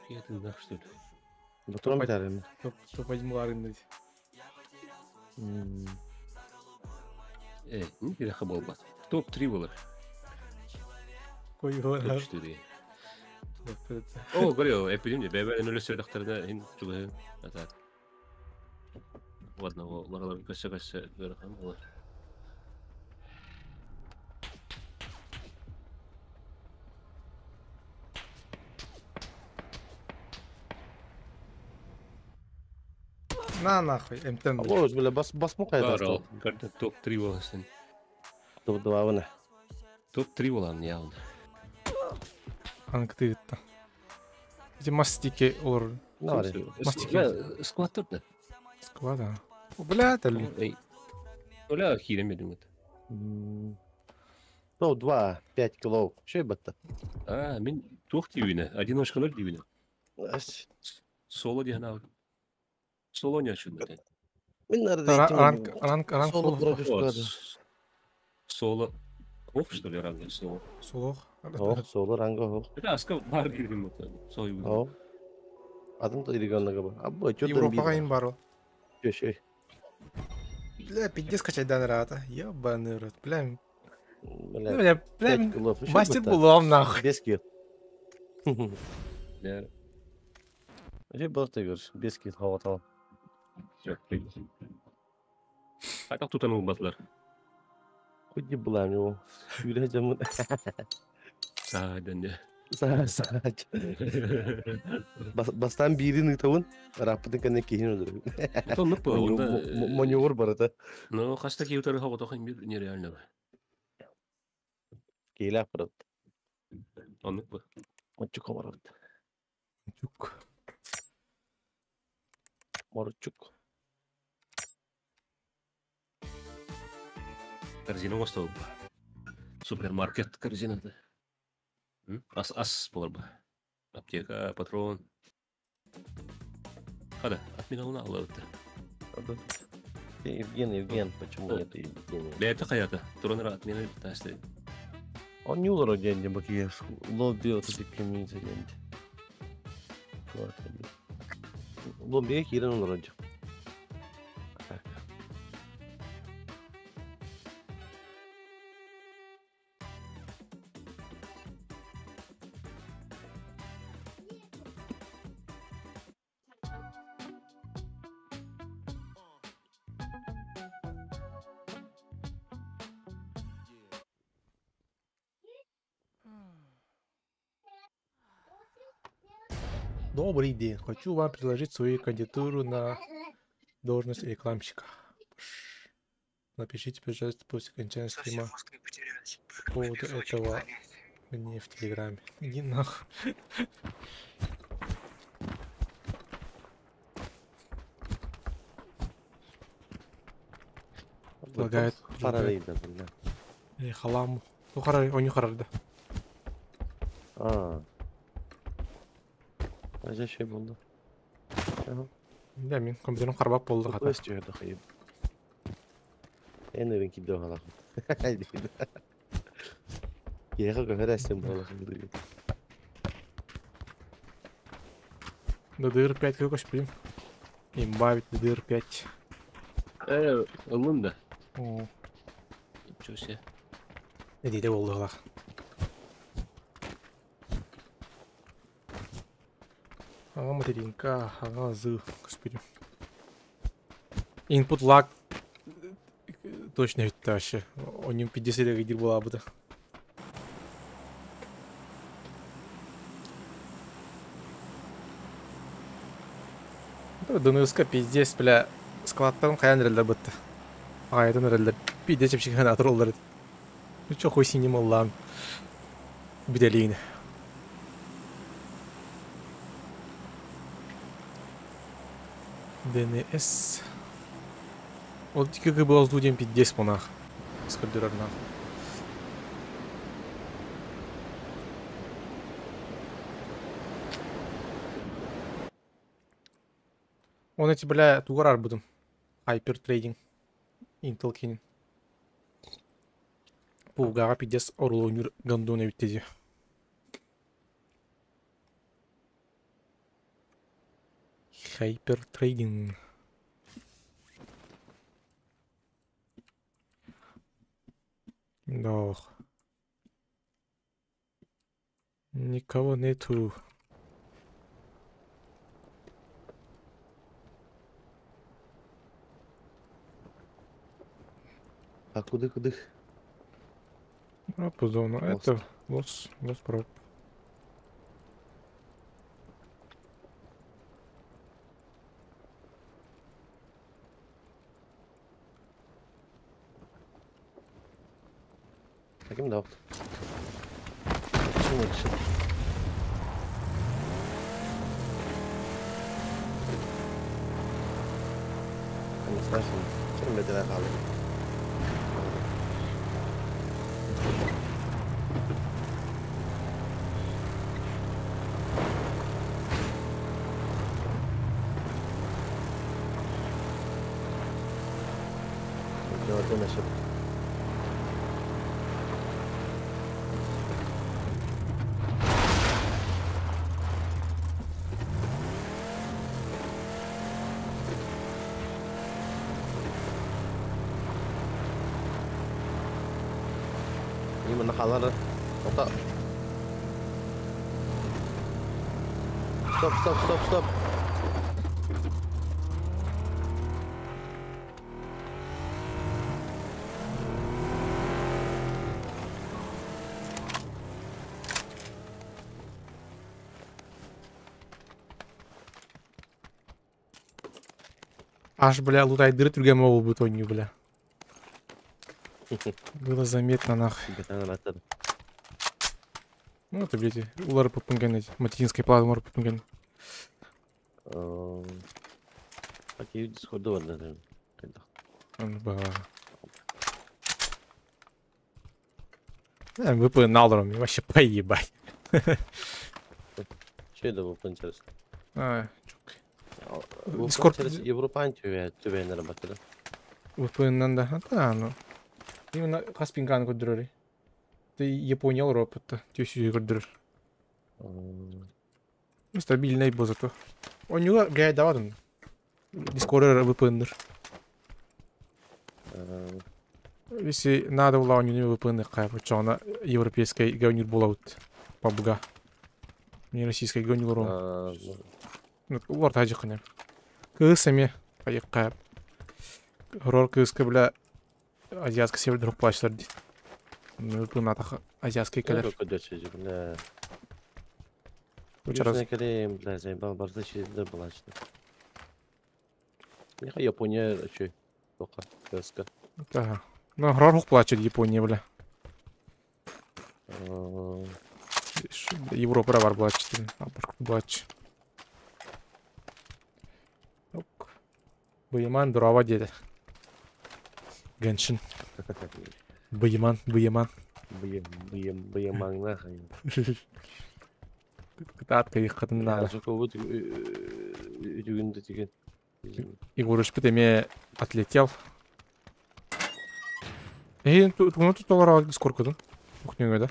Это нах, что ли? Батон бітәрім. Топ 1 ларынды. Не перехабал бат. Топ-3 было. Кой лар. Топ-4. О, говорил, эпидемия. Бәбәлен өлі сөйліқтарда ен жұлы. Так. Ладно, ларалар көсі бөріқан олар. На нахуй, МТН. Алло, бля, басму қайда Барал, астал. көрді топ-3 боласың. Топ-2 вона. Топ-3 болам, явно. Анктывитта. Эти мастики ор. Нари. Сквад тұрды. Склада. Бля, тәлі. Оля хиремедім өті. Топ-2, 5 кило. Шөй батта. Мен тоқ дейбіне, одиночкалар дейбіне. Ась. Соло дейін ау. Соло не ашын өтен. Мен нарда Ранг Соло фол. продюстрады. Соло. Оф, что ли, ранга соло? Солох. О, соло ранга о. Это аска бар дейбін өті. Сой бұл. О. Адым да ирганлыгы бар. Абба, чөтөн Европаға ин бар ол. Шөй. Бля, 50 качайдан рата. Ебаный рот. Бля, Бля, 5 бля, кило. мастер булам нахуй. 5 кил. Да. Шөй балықтай көріш. 5 кил хава талам. Қайта тұтан ол батылар. Құйды бұлам jo. Сүйрі жамын. Сағайдан не. Сағач. Бастан бірін ұйтауын, раппытын кәне кейін өдірі. Это он был, он да. Маневр бар это. Но қашта кейутары хау тоқын бір нереально ба. Кейлі ақпарат. Он был. Мачук амарат. Чук. Марчук. Корзина остал ба. Супермаркет корзинада. Ас болар ба. Аптека, патрон. Қада, от меня луна алла өтті. Евген, почему нет Евгения? Бәйті қаята, тұраныр от меня тәсті. Он не улар деньги, баки лоб делать эти кемницы деньги. Лоб бей хирен улар деньги. Добрый день. Хочу вам предложить свою кандидатуру на должность рекламщика. Напишите, пожалуйста, после окончания стрима по поводу этого мне в Телеграме. Иди нахуй. Предлагает. Параллельно, бля. Халаму. Ну, харай, он не харай, да. Acaba şey buldu. Да, мен компьютерім қарбап болды қата. Өз жүйеді қайып. En ürün ki doğa lakın. Haydi. Yeğe көһөр әсем боласың. ДДР 5 как шприм. Имбавить ДДР 5. Олым да. О, Ничего себе. неде болды ғалақ. Ага, материнка, ага, зы, шприм. Input lag точно өтті вообще. Оның 50 регидер бола бұды. DNS'ка пиздец, бля, складтан қаян релдер бұтты. Ағайдың релдер пидечем чекана троллер. Ну чё хуй синим аллам. Беделин. ДНС. Вот как бы был студент 50 монах. Сколько нах. Он эти, бля, тугарар будем. Hypertrading. Intel King. Пугара 50 орлонюр гандона үттеди. Hypertrading. Да. Никого нету. А куда? По зону. Это лос проб. Таким да. Почему это? Не страшно. Чем это нахали? Это насчет. Ini mana kalah dah? Otak. Stop. Аж, бля, лутай дыры түрген могул бы тонью, бля. Было заметно, нахуй. Ну, это, блядь, улары попунген эти. Материнской платформы попунген. Какие дисходы вот это? VPN налдером, вообще поебать. Что это VPN интересно? Дискорд... Европан тебе не работает. VPN, да, ну. Именно Каспинган коддырыр. Ты Япония Европа-то. Тёсю коддырыр. Стабильный был зато. У него, блядь, да ладно. Дискорд VPN. Если надо было, у него VPN кайф. Что она европейская говнюр была вот. Побуга. Не российская говнюр ром. Вот ажик не. Кысами. Поек кайф. Рор кыска, бля. Азиатский север друг плачет. Ну, это азиатский колер. Южная Корея, бля, заебал, бардачи, да, плачет. Япония, что? Только КСК. Да. Ну, Рор плачет Япония, бля. Европа равар плачет. Плачет. Быйман, дрова деда. Геншин. Быйман. Быйман нахуй. Татка их катында. Вот үйдігінде деген. Игорыш бітеме отлетел. Ну тут олар дискоркадан. Ухнеге да?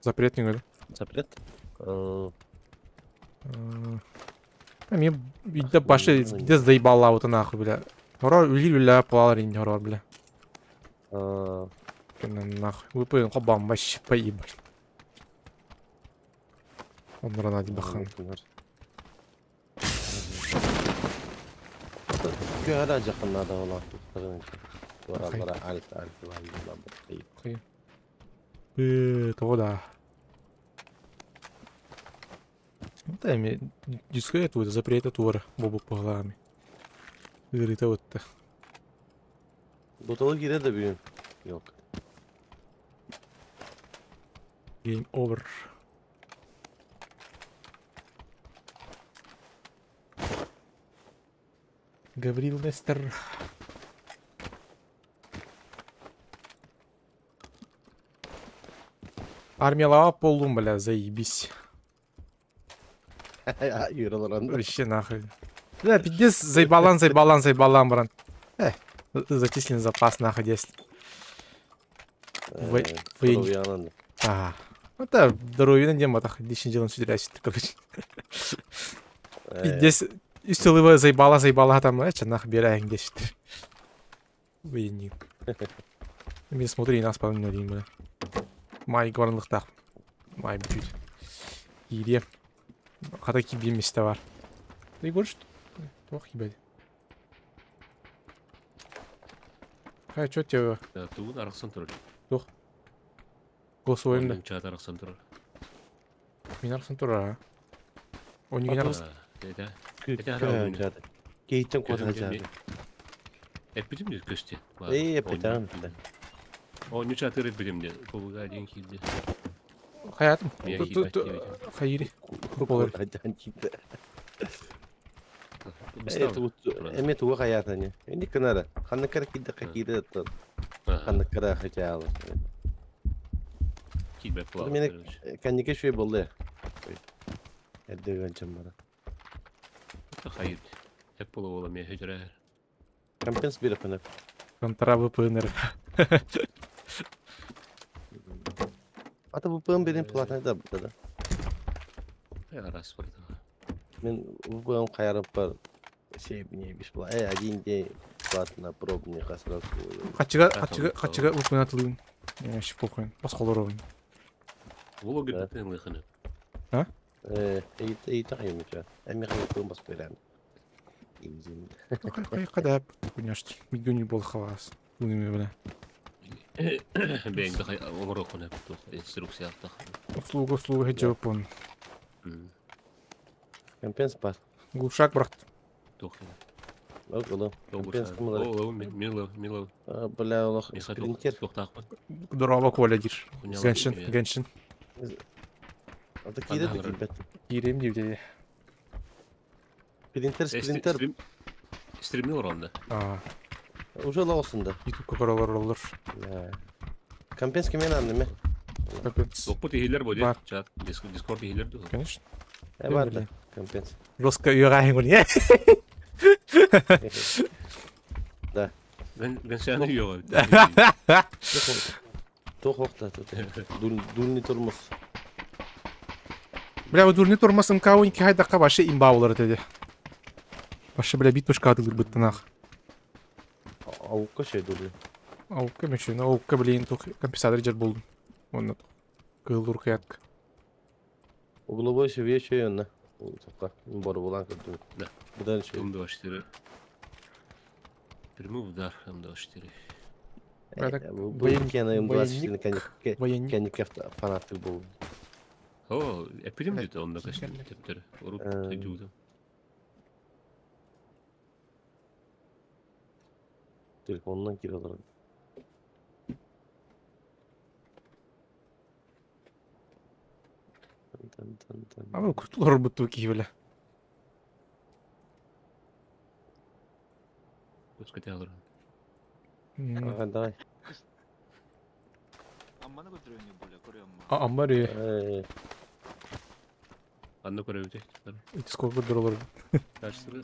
Запретнеге да? Запрет? Мен үйді башы де заебал ауыты нахуй, бля. Хорор үлі плалар енді хорор, бля. Нахуй. Выпоен қобам баш поебать. Onlara hadi bakalım. Hala yakınlarda olan. Oralara alp того да. Да, мне дискрет вот запрет от вора бобу по головами. Говорит, а вот-то. Бутылы кире de büyüğün. Yok. Game over. Гаврил Нестер. Армиялап болдум, бля, заебись. Юралар анда. Вообще нахуй. Да, пиздец, заебалан, бран. Зачислен запас, нахуй, 10. Военник. Ага. Ну да, здоровье дем, а так лишний делом сюдерясит, короче. Пиздец, үстілігі заебала там, нахуй берайын дешті. Военник. Мен смотри, нас половину дейін, бля. Май горынлықтақ. Май бүйт. Ире. Қата кибемес те бар. Ты көрші? Тох ебәді. Қай, чё тебе? Туын арықсан тұрыр. Жоқ. Қос ойымда. Мен чат арықсан тұрыр. Мен арқсын тұр, а? О, неге арқсын? Кейттен қота жады. Әппедім де көсте. Әппедім. О, не чат ұрып бедім де. Көбіға дейін кейді. Hayatım. Hayır. Olur. Эме туга хаятаны. Энди кынара. Ханнакара кидде киде тот. Ханнакара хачалы. Кидбек план. Мене каннике шуй болду. Эддеген чамара. Хайыр. Хеп болу ола ме хежре. Компенс берип кана. Контравы пыныр. Ата бу пын берин платный да буда да. Я раз барды. Мен бу кайрып бар. Себне биш була. Один день платно пробный касрак. Качыга укунатылын. Эш покойн. Баскалар ойын. Влог это мы хана. А? Тайм ча. Эми хай пын бас берем. Имзин. Кадап, конечно. Мигуни бол хавас. Униме бля. Бен да омро хона то инструкция ата. Услуга хеджопон. Компенс бар. Глушак брат. Тохи. Оголо. Компенс кымылар. О, мило. Бля, Аллах. Принтер. Тохтак. Дорога колядир. Геншин. Ата киде дебет. Ирем девде. Принтер. Стримил ронда. Уже лаосында. YouTube көрөлөр олор. Компенс кемен андыме? Сопот хилер боди. Чат, Discord хилер ду. Конечно. Бар да, компенс. Жестко югаһин гуни. Да. Ben sen yok. Тохокта. Дулни турмус. Бля, bu durni turmasın kavunki haydaqa başı imbaulары dedi. Başı bля бит пушкадылыр быттынах. Аука şey дулни. Аука мечен, аука блин тух компенсатор жер болдум. Онна кылдыр кыятка. Угловой свече онна. Тока бар булан кыды. Да. Будан şey. Умда аштыры. Прямой удар, умда аштыры. Военник yana ымдасышын кенник фанаттык болду. О, эпидем дит онда каштыр тептер. Уруп тайдууда. Telefondan kiralar. Ama kutular буту кивеле. Өскөтелер. Давай. Амманы көтөрөңү боле көрөммү? Аммари. Анны көрөбүтэ. Сколько долларов? Каштыры.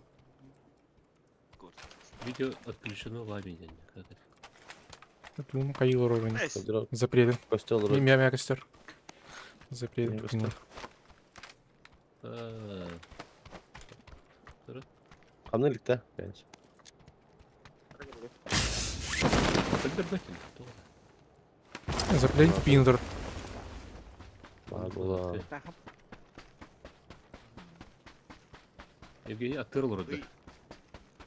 Видео отключено лагерем. Тум кайылар ойын. Запреты. Костел. Мемя костер. Запреты. Камнылыкта, конечно. Запреты пиндер. Магула. Евгений attırılır orada.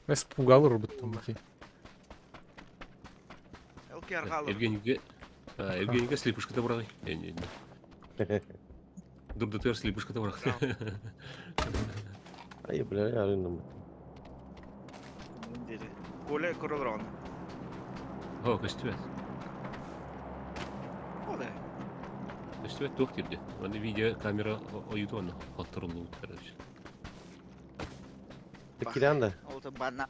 Mes pugalır bıttım bakayım. Евгенийге слипушкада бұрағай. Дұрдытыр слипушкада бұрағай. Ай, бля, я рынным. Коле көрөлөр аны. О, көстібет. oldu? Üstüme tuh girdi. Bana video kamera oydu onu. Hatırlı kardeş. Tekilan da. Oldu bana.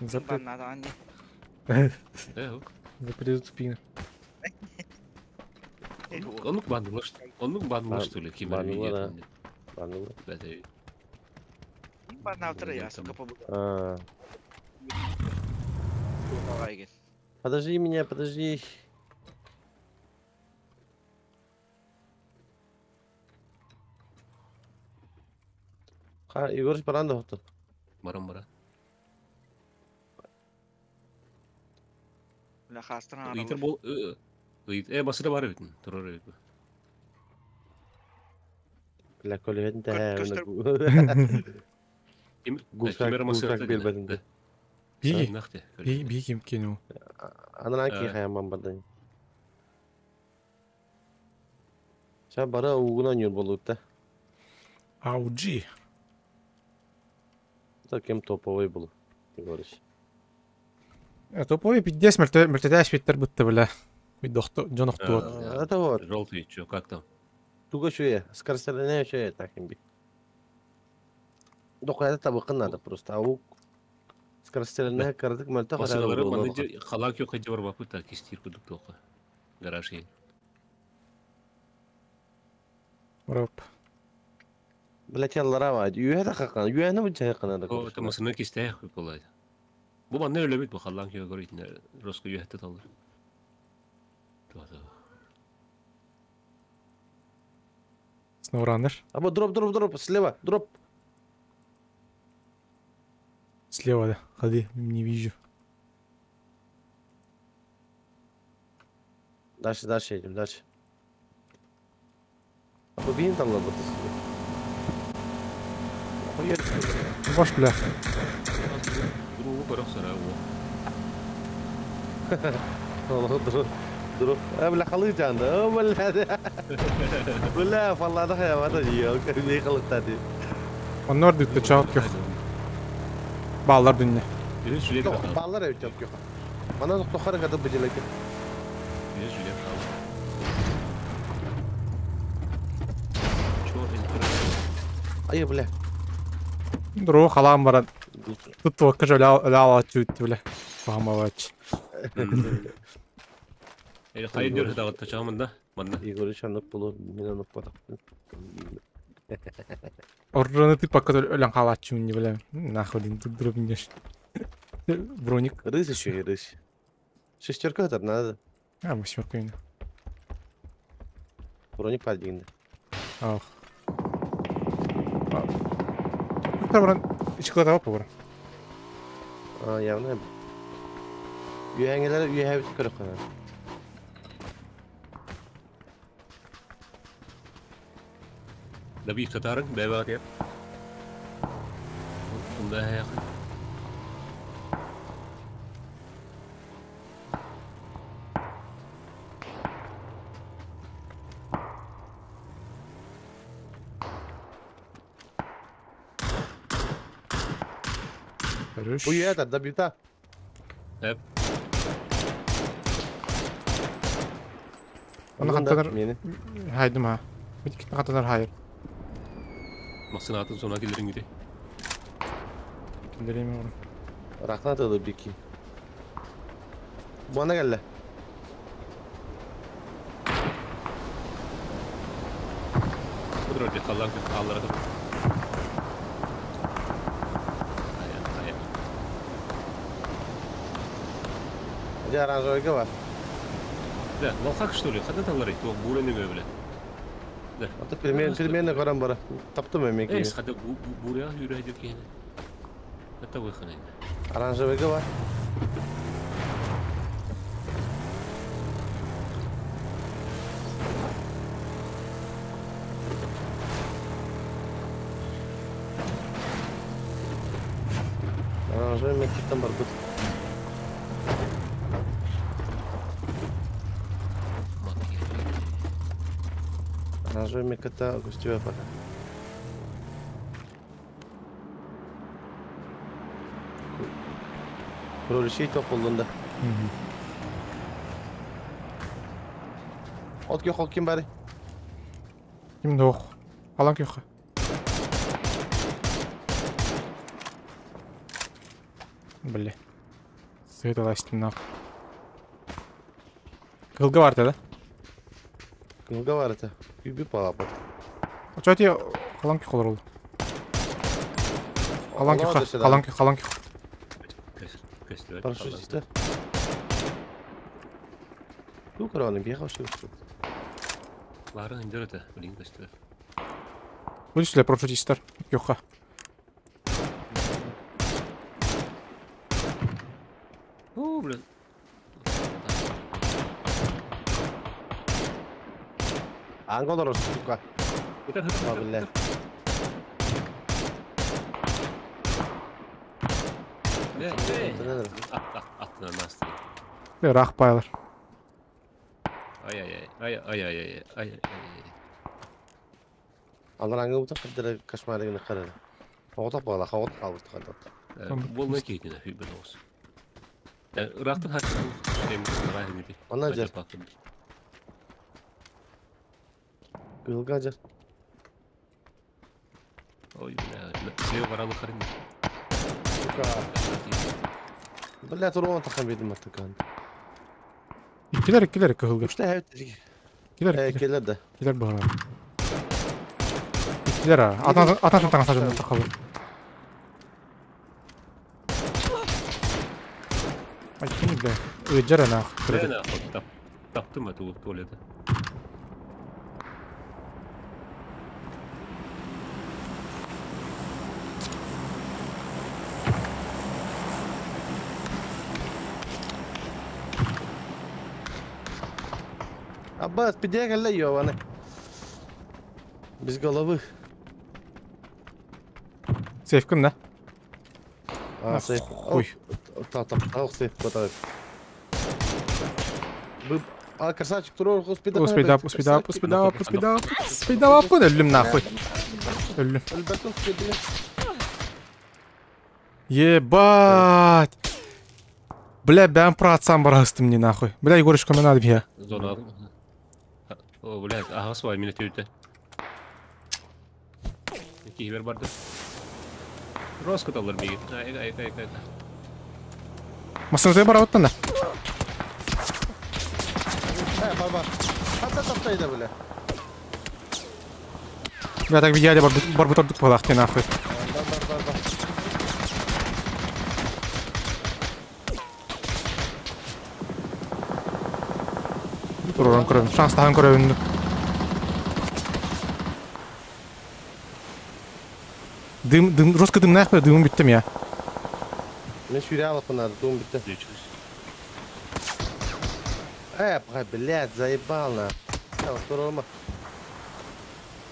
Запрет. Bana da anne. Yok. Запрет спину. Onluk bandımış. Onluk bandımış tuli. Kimin Bandı var ha. video. Bandı mı? Bede. Bana oturuyor ya. Kapı bu. А, Давай gel. подожди меня, подожди. Егорыч баран да отто. Бара. Ulan hastane Uytur aralı. bol. Basıda var bütün. Terör evet. La colenta. Göster. Kimera masırda bilmedin. بيجي Nakti. بيجي يمكنه. Ana ki hayamam badan. Sen bara uğun oynuyor bolukta. AUG. Таким топовый был. Егорыч. Топовый пиздец мертвящий питер будто бля. Видохто Джонохто. Это вот. Желтый, чё, как там? Туго шуя. Скоростреляния шуя таким би. Только это табакан надо просто. Аук. Скоростреляния кардык мөлтө Масылары манынca халак yok hacı var bapı ta kestir kuduk toqa. Garaj yer. Роп. Блять, яллара var. Yüye de kakan. Yüye ne bu çay kanada. O tamasını kiste koyup olay. Bu bana öyle bit bu halak yok görüyün. Rosko yuhette talır. Tuha. Snowrunner. Ama drop. Слева. Drop. Слева, да. Ходи, не вижу. Дальше идем, дальше. Bu bin tam ladı. Hayır. Boş bля. Durumu bırak sana o. Allah dur. Abla khalıcan da. Valla vallahi da hayvata yiyor. Ne kılık tadı. Onlar da çok yok. Bağlar dünya. Bir şuraya kadar. Ballar ev çok yok. Bana da tokhara kadar bıcılık. Bir şuraya kadar. Çok enteresan. Ay bla. Дро халам баран. Тут только же ляла чуть бля. Памавач. Hayır diyor da taşamın da. Bana. Igor şanlık bulur. Minanıp batak. Орраны ты пока өлен халачу не бля. Нахуй тут дробинеш. Броник. Рыс еще и рыс. Шестерка это надо. А, восьмерка именно. Броник падинди. Ах. Табран. İçikla tava pavara. Aa явно. Üyengeler üye hep kırık kadar. Da bir katarın beyvat yap. Bunda ya. Хорош. Bu üye de bir ta. Hep. Onu kantalar Meni. haydım ha. Bir kantalar hayır. Maksinatın sona gelirin gidi. Killereyim oğlum. Rakna da bir ki. Bana gel. Bu da öyle kallar kallara da. Hayır. Hadi aranjoyga var. Da, ne hak что ли? Когда талар ит, o buranın öyle. Da. Hatta primерно karan bara. Taptım emek. Es hadi buraya yürüyecek yani. Hatta bu kanın. Aranjoyga var. Aranjoy mekipten barbut. Aranjoy mekata gustüve para. Kuruluşu topulduğunda. От yok kim bari. Kim de ok. Alan yok. Бля. Свет ластим нахуй. Кылга var dedi. Kılga var ete. Bir palapot. Что тебе Alan yok olur oldu. Alan yok. Festival. Paraşüt ister. Bu kranı bir hoş olsun. Ların indir öte. Bilin festival. Будешь ли парашютистер? Yok. Oo bile. Angolar olsun tuka. Bir tane hırsız. Vallahi. Ne? Nedir? Attın nasıl? Bir rak bayılır. Ay. Allah rangı bu takır direkt kaşmarını karar. Oğutak bağla, oğutak kalır tıkandı. Bol ne keyfine hübben olsun. Yani Irak'tan hakkında şeyimiz rahim idi. Onlar cer. Kılga cer. Oy ne şey karanlık karim. Tuka. Billa turu takım bedim tıkandı. İkiler kılga. Üçte evet dedik. İkiler. Keller de. İkiler bağlı. İkiler ha. Atan sadece takalı. Ay kim bile. Öcer ana. Ne taptım mı tuvalete? Abbas bir diye gel yiyor bana. Biz galavı. Sefkin ne? Aa sef. Oy. Tamam sef kadar. Bu красавчик турор Speed up. Ölüm nahуй. Ölüm. Ебать. Бля, ben проtsam barastım ni nahуй. Бля, Егорушка, мне надо бия. Zona aldım. O блядь, aha свой minute öte. İki hiber vardı. Roskut alır bir git. Ay. Масырзай бар оттан да. Бар. Hatta taptaydı böyle. Бля, так видео бар бутырдык болақ те нахуй. Бар. Тұрған көрем. Шанстаған көрем. Дым, жестко дым нахуй, дымым биттім я. Мен шүрялық надо, дом bitti. Блядь, заебал на. Второго.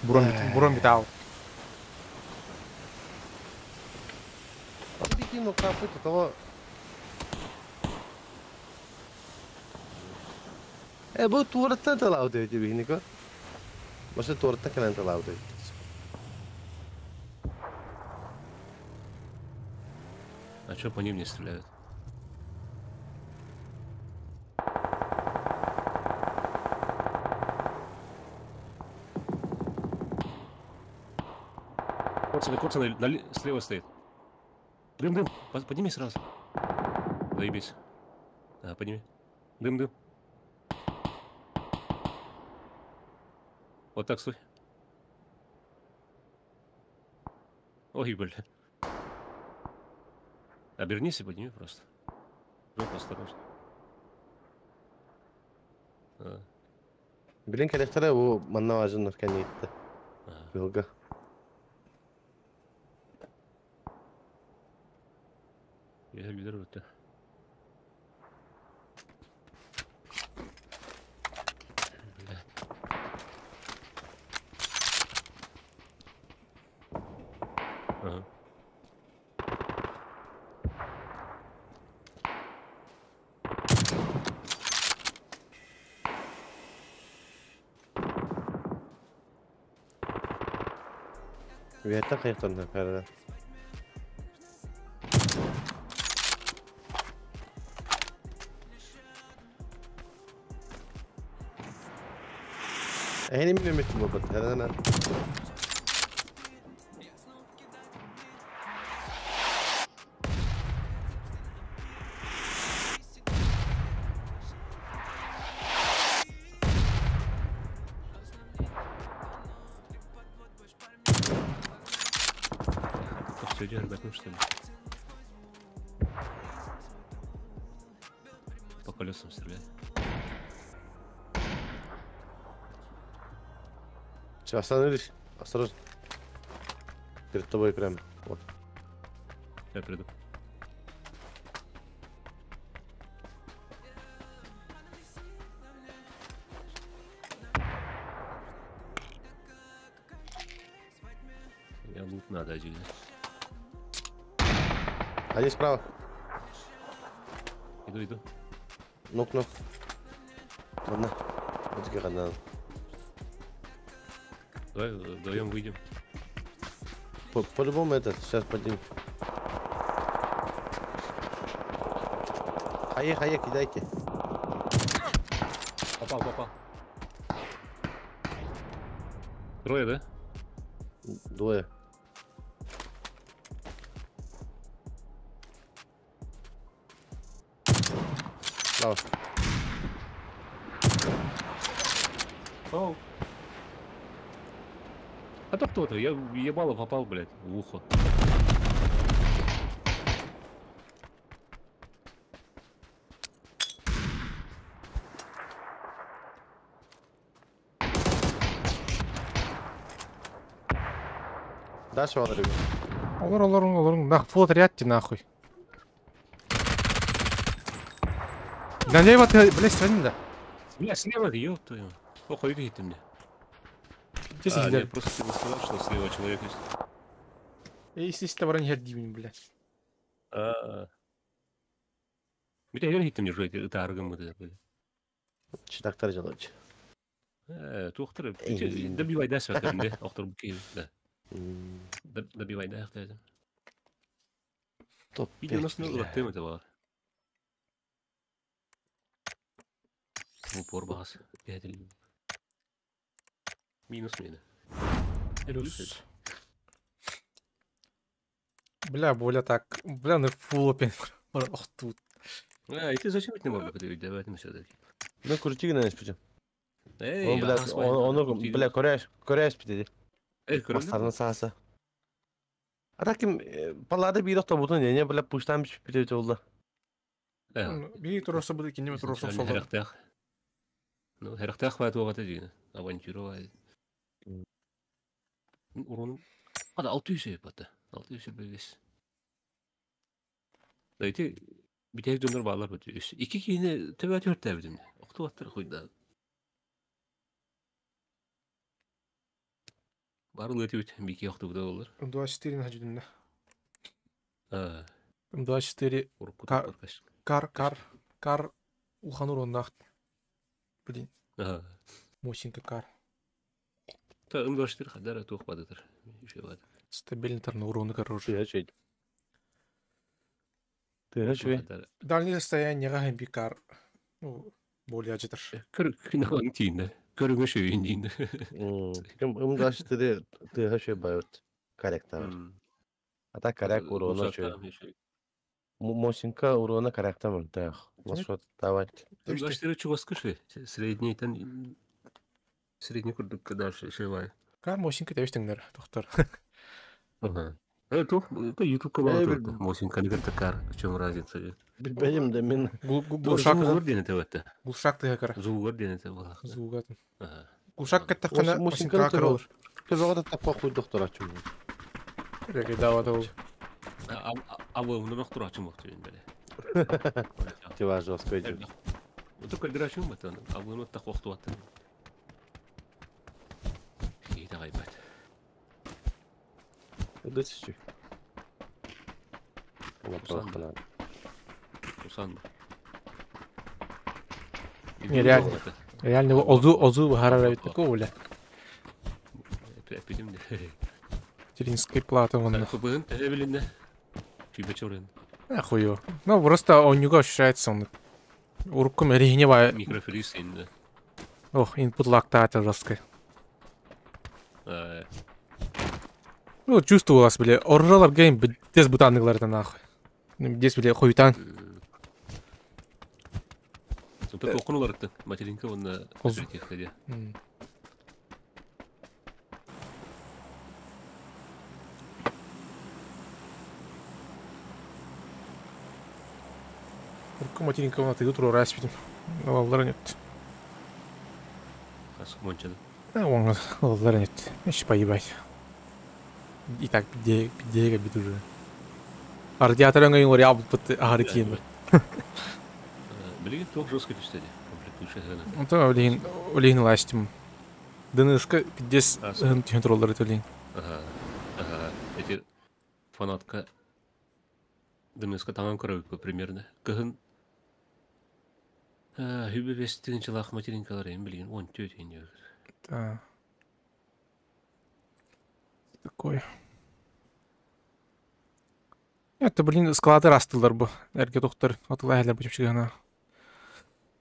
Буром битал. Бикину капыта того. Bu tuvaletten talav diyor gibi Niko. Başka tuvaletten kalan talav diyor. А чё по ним не стреляют? Коцаны, слева стоит. Дым, подними сразу. Заебись. Да, подними. Дым. Вот так стой. Ой, бля. Обернись и подними просто. Жопу осторожно. Bilin kelektere bu manna ağacının ırken gitti. Yolga. Güzel öte. Viyette kayıktan perde. Әйне мен өмет бұл бұд. Әрдана. Все дербатным, что ли? По колесам стреляет. Все, остановились. Осторожно. Перед тобой прям. Вот. Я приду. Я лут надо один. Один справа. Иду. Нок. Ладно. Вот таких одна. Давай вдвоем выйдем. По-любому этот, сейчас поднимем. Хае, кидайте. Попал. Трое, да? Двое. Справа. Оу. А то кто-то, я ебало попал, блядь, в ухо. Дальше вон, ребят. Олар. Нах, флот рядьте нахуй. Налево ты, блядь, стрельни да. Бля, слева, ёб твою. Ох, видите мне. Где сидят? Нет, просто тебе сказал, что слева человек есть. Если с того не дивен, блядь. Mitä jäljittäminen jos ei tarkemmin tätä? Читактар жалать. Tuohtar, добивай tässä tänne, ohtar bukiin. Добивай tässä. Топ. Иди нас на урок этого. Упор бас. Минус мина. Плюс. Бля, боля так. Бля, на фулопен. Ох тут. И ты зачем не мог бы давать ему все-таки? Ну, крути на спите. Эй, он, бля, коряш питеди. коряш. Бастарна сааса. А таким паллада бир автобутун не, бля, пуштан питеди oldu. Бери туроса буде кинеме туроса солда. Herақтақ. Ну, herақтақ бат оғата дейін. Авантюра бат. Уроным. Ада 600 баты. 600 бөлгес. Дайты битек дөнөр балар бат. Iki кейіне төбе 4 тәбідім. Оқты баттыр қойда. Барлы өте өте бике оқты бұда олар. М24 на хажудында. 24 кар уханур оннахт. Блин. Мощенько кар. Та М24 хадара тух бадатыр. Стабильный торный урон, короче. Ты что? Дальнее расстояние гахем кар. Ну, более ажитыр. Кыргын тиінде. Көріңі шөйін дейінде. М24 ты что бают? Корректор. А так коррект урона что? Мощенько урона корректор. Да. Вот что давать. М24 чувашка шөй. Средний тан... Средний күрдік дальше шөйвай. Кар мощенько тәуістіңдер, тоқтар. Это YouTube канал только. Мощенько не говорит, кар. В чем разница? Білбейім де мен... Зулғыр дені тәуәтті. Гулшак тыға кара. Зулғыр дені тәуәтті. Зулғатын. Гулшак кәттіққана мощенько кар olur. Көбеғада тапқа қой доқтор açım. Реке давады ол. Ава оны доқтор açım оқты мен бәлі. Тива жостко өйдім. Это көлдір açым бәтті. Ава оны тақ оқты бәтті. Кейді ғайбәт. Өдетсіз Усан. Не, реально озу харара такого, бля. Эпидем. Теринской платы вон. Хубын, тәжәбелінде. Чүйбе чорын. Охуё. Ну, просто у него ощущается он. Урком регневая. Микрофриз енді. Ох, input лактата жесткая. Ну, чувствовалось, бля, оржалар гейм, тез бутанныгларда нахуй. Дес, бля, хуйтан. Сонта тоқынулар ытты. Материнка онна өтек хади. Урка материнка вона ты туру распитим. Олар нет. Хас мончады. Олар нет. Еще поебать. И так, пидега бит уже. Радиатор он говорит, я буду агритин. Блин, ток жестко түстеді. Комплектующий. Ну то олейн ластим. Дыныска пидес тентроллар это олейн. Ага. Эти фанатка дыныска таңан көрөп примерно. Кыгын хүбе бестігін жылақ материнкалар ең білген 14 ең. Да. Такое. Это, блин, склады растылар бу. Эрге доктор атылай әлер бу чепчигана.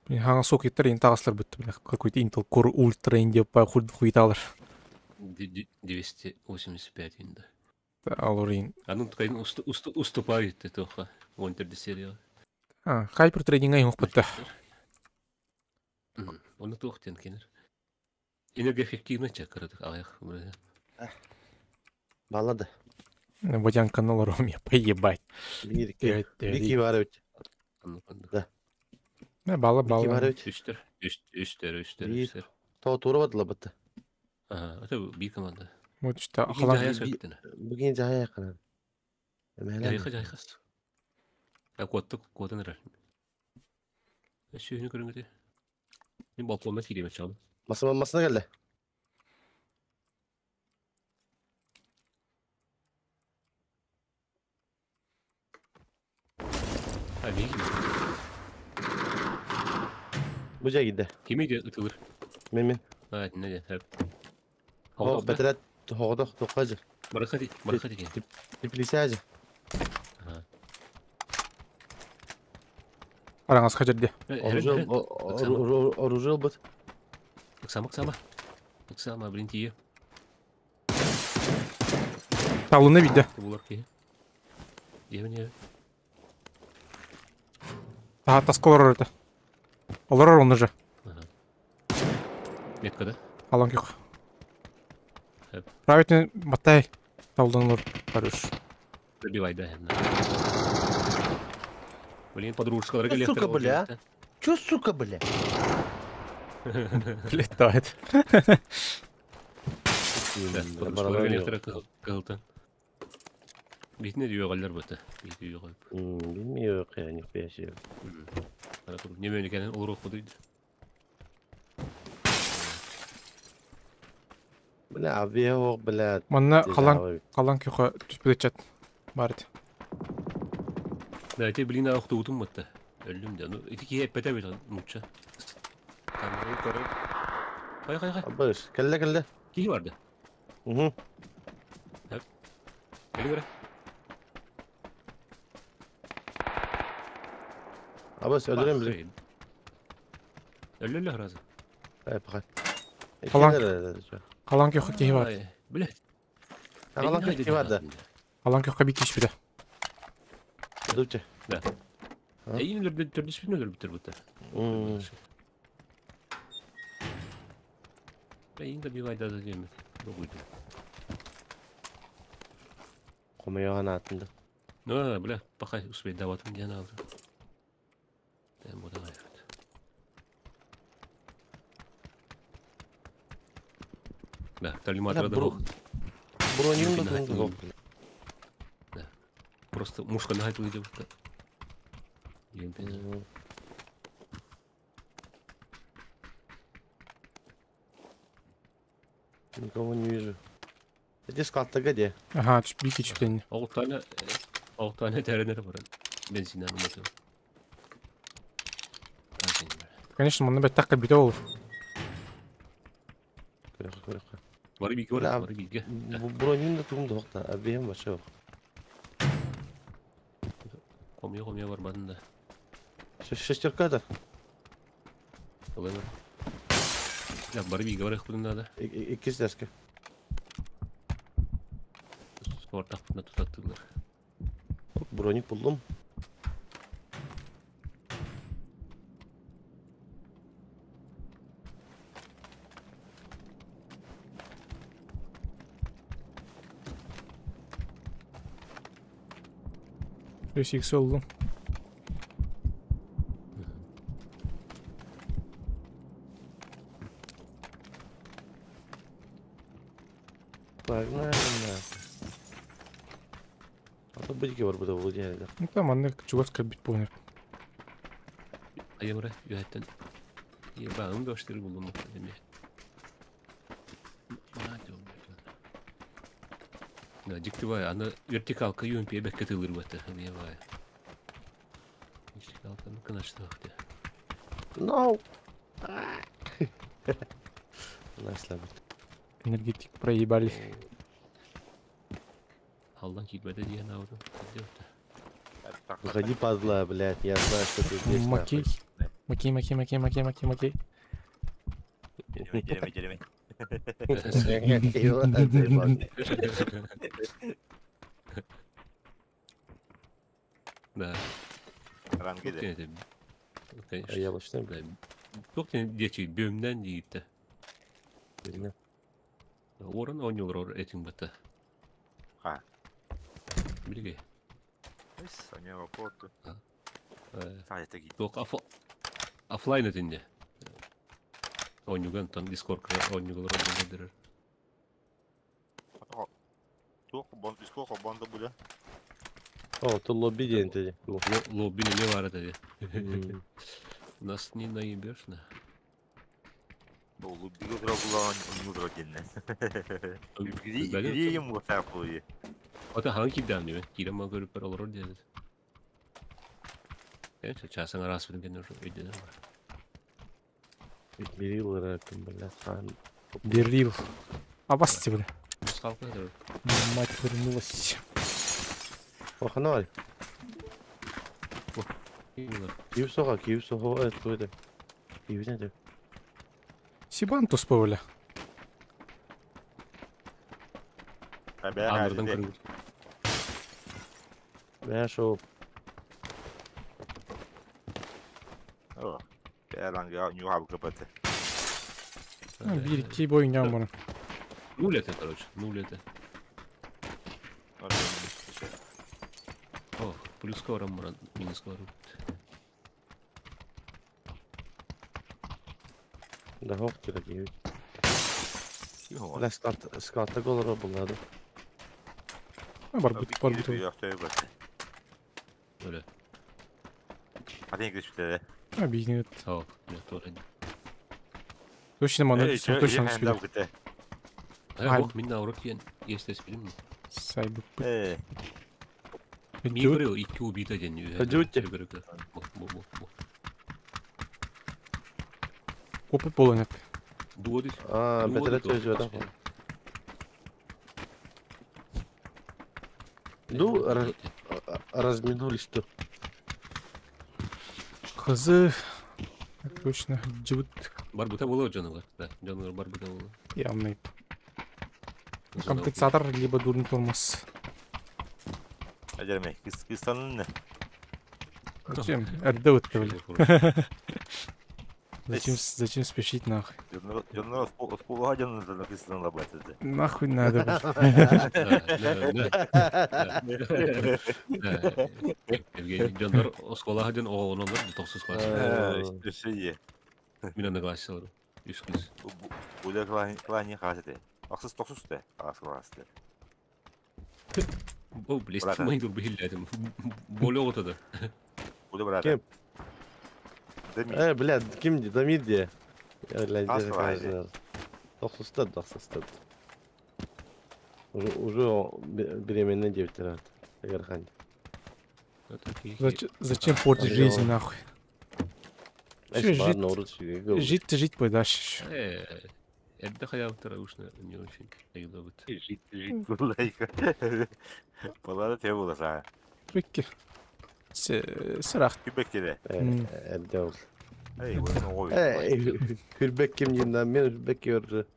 Блин, хаңа сокеттер ен тағыслар бітті, блин. Какой-то Intel Core Ultra инде па хуйталар. 285 енді. Алор ен. Анын ткайын уступает этоха 14 серия. Хайпер трейдинга ен оқпытты. Оны тоқтен кенер. Энергоэффективно чакырдық аяқ. Балады. Водян канал Роме, поебать. Вики варывать. Да. Бала. Үстер. То турвадыла бітті. Это би команда. Вот что, Бүгін жая яқынан. Жайқа. Кодтан әрі. Сүйіні көріңді. Мен балконына тиремет шағым. Масына келді. Bu şekilde. Kimi de ıtılır? Min. Evet, ne de hep. Hoğuk betiret, hoğuduk, toqacı. Barakati ki. Tiplisacı. Араңыз қажерде. Оружил бұд. Максама, блин, тие. Талыны видді. Евне. Тасколар это. Олар он уже. Метка, да? Алан кюк. Правительный батай. Талдынлар. Парюш. Пробивай, да. Блин, подружка, дорогая. Сука, бля. Чё, сука, бля? Летает. Да, подружка, дорогая, кылты. Битіне дүйе қалдар бұты. Білмей өқ, не пеші. Немен екенін ұлыр оқы дейді. Бля, абия оқ, бля. Манна қалан күйқа түспеді чат. Барды. Да, әте білін ағықты ұтым бұтты. Өлім де. Эти ке әппәті бет мұтша. Камерай көріп. Қай. Абыш, кәлі. Кейі барды? Кәлі көрі? Абыш, öldüreyim bizi. Öldürler razı. Bakın. Kalan köyü kehi var. Bile. Kalan köyü var da. Kalan köyü bir kişi bir de. Dövçe. Da. Yine türlüsü bir bitir bu da. Yine bir vayda da diyemem. Bu buydu. Komuyor anatında. Ne bile. Bakay usbey davatım diye aldı. Ben bu da hayat. Да, талиматора дорог. Бронин дорог. Да. Просто мушка на эту идет. Никого не вижу. Эти скалта где? Ага, бики чипление. 6 tane terенер var. Benzin anlatıyor. Конечно, мы набить так обидел. Var bilgi var. Var bilgi. Bronин de turumda okta. Abiyem var şey. Komuyor var bende. Şeştirka da. Olay var. Ya var bilgi var ekbudunda da. İkiz deske. Ortakına tutattılar. Броник buldum. Плюс X oldu. Погнали нахуй. А то бычки var burada bu yerde. Ну там anne çuvaska bit boyunur. Ayamıra yönetten. İyi bağım gösteri buldum. Ciddi var ya, ana vertikal kayıyor bir bekletılır bu da. Niye var ya? Vertikal kanı kınaçtı vakti. No. Nasıl abi? Энергетик проебали. Haldan gitmedi diye ne oldu? Выходи, падла, блядь, я знаю, что ты здесь. Макей. Макей. Geleme. Да. Karanlık gece. Я başlayayım. Çok geçi bölümden değil de. Bilmem. Oran 10 yıl var etin batı. Ha. Bilgi. Саня работу. Sadece git. Yok offline edince. 10 yıldan tam Discord kırar 10 yıllar olabilir. Сколько банда буде? О, то лобби день тоді. Lobby ne var dedi. Нас не наебешь на. Лубига зробила нудро дільне. Грі йому церквою. O da hangi kilden değil mi? Kilden bana görüp olur o diye. Evet, çarsan arası benim kendine ödedi var. Берил раком, блядь, хан. Берлил. Абасти, бля. Скалка da. Мать вернулась. Похнали. Киев соха, это кто это? Киев нет. Сибантус повля. Anırdan kırılır. Ben şu Lan New Hub kapatı. Bir iki boyun yan bana. Нулете, короче, нулете. О, плюс скором, минус скором. da hoppade det ut. Eller skatta går det bunları. Barbut. Öyle. Hadi İngilizce. Объяснит. Tamam, ya doğru. Точно мана, точно спил. Bak, minna avrat yiyen geçtes bilim mi? Сайбы. Mi buraya iki ubita deniyor. Hadi. Опы полонят. Duodis. Betere çocuğu adam. Разминулись тут. Хазы. Точно. Джут. Барбута было canavar. Да, canavar барбута было. Явный. Компенсатор, либо дурный тормоз. Aceleme. Kız tanın ne? Зачем? Отдавать-то, Зачем спешить нахуй? Canına с полугодина написано об этом. Нахуй надо. Canlar oskola hadin oğlunu alır, toksuz kalsın. İşte şey. Minanı kalsın. Üsküz. Bu da klani hazırdı. Aksız toksuz da. Aksız. Bu blestmayı dur billadım. Böyle ortada. Bu da bırak. Kim? Блядь, kimdi? Damid diye. Öyle Тохсустад. Уже беременная девочка. Агархан. Зачем портить жизнь нахуй? Жить подашь. Это hayatı uşna не очень ayılavet. Жить буlayka. Балада те була са. Peki. Sırak. Kübekleri. Eddeol. Ey, bunu oy. Hürbek kim yüzünden ben Hürbek gördü.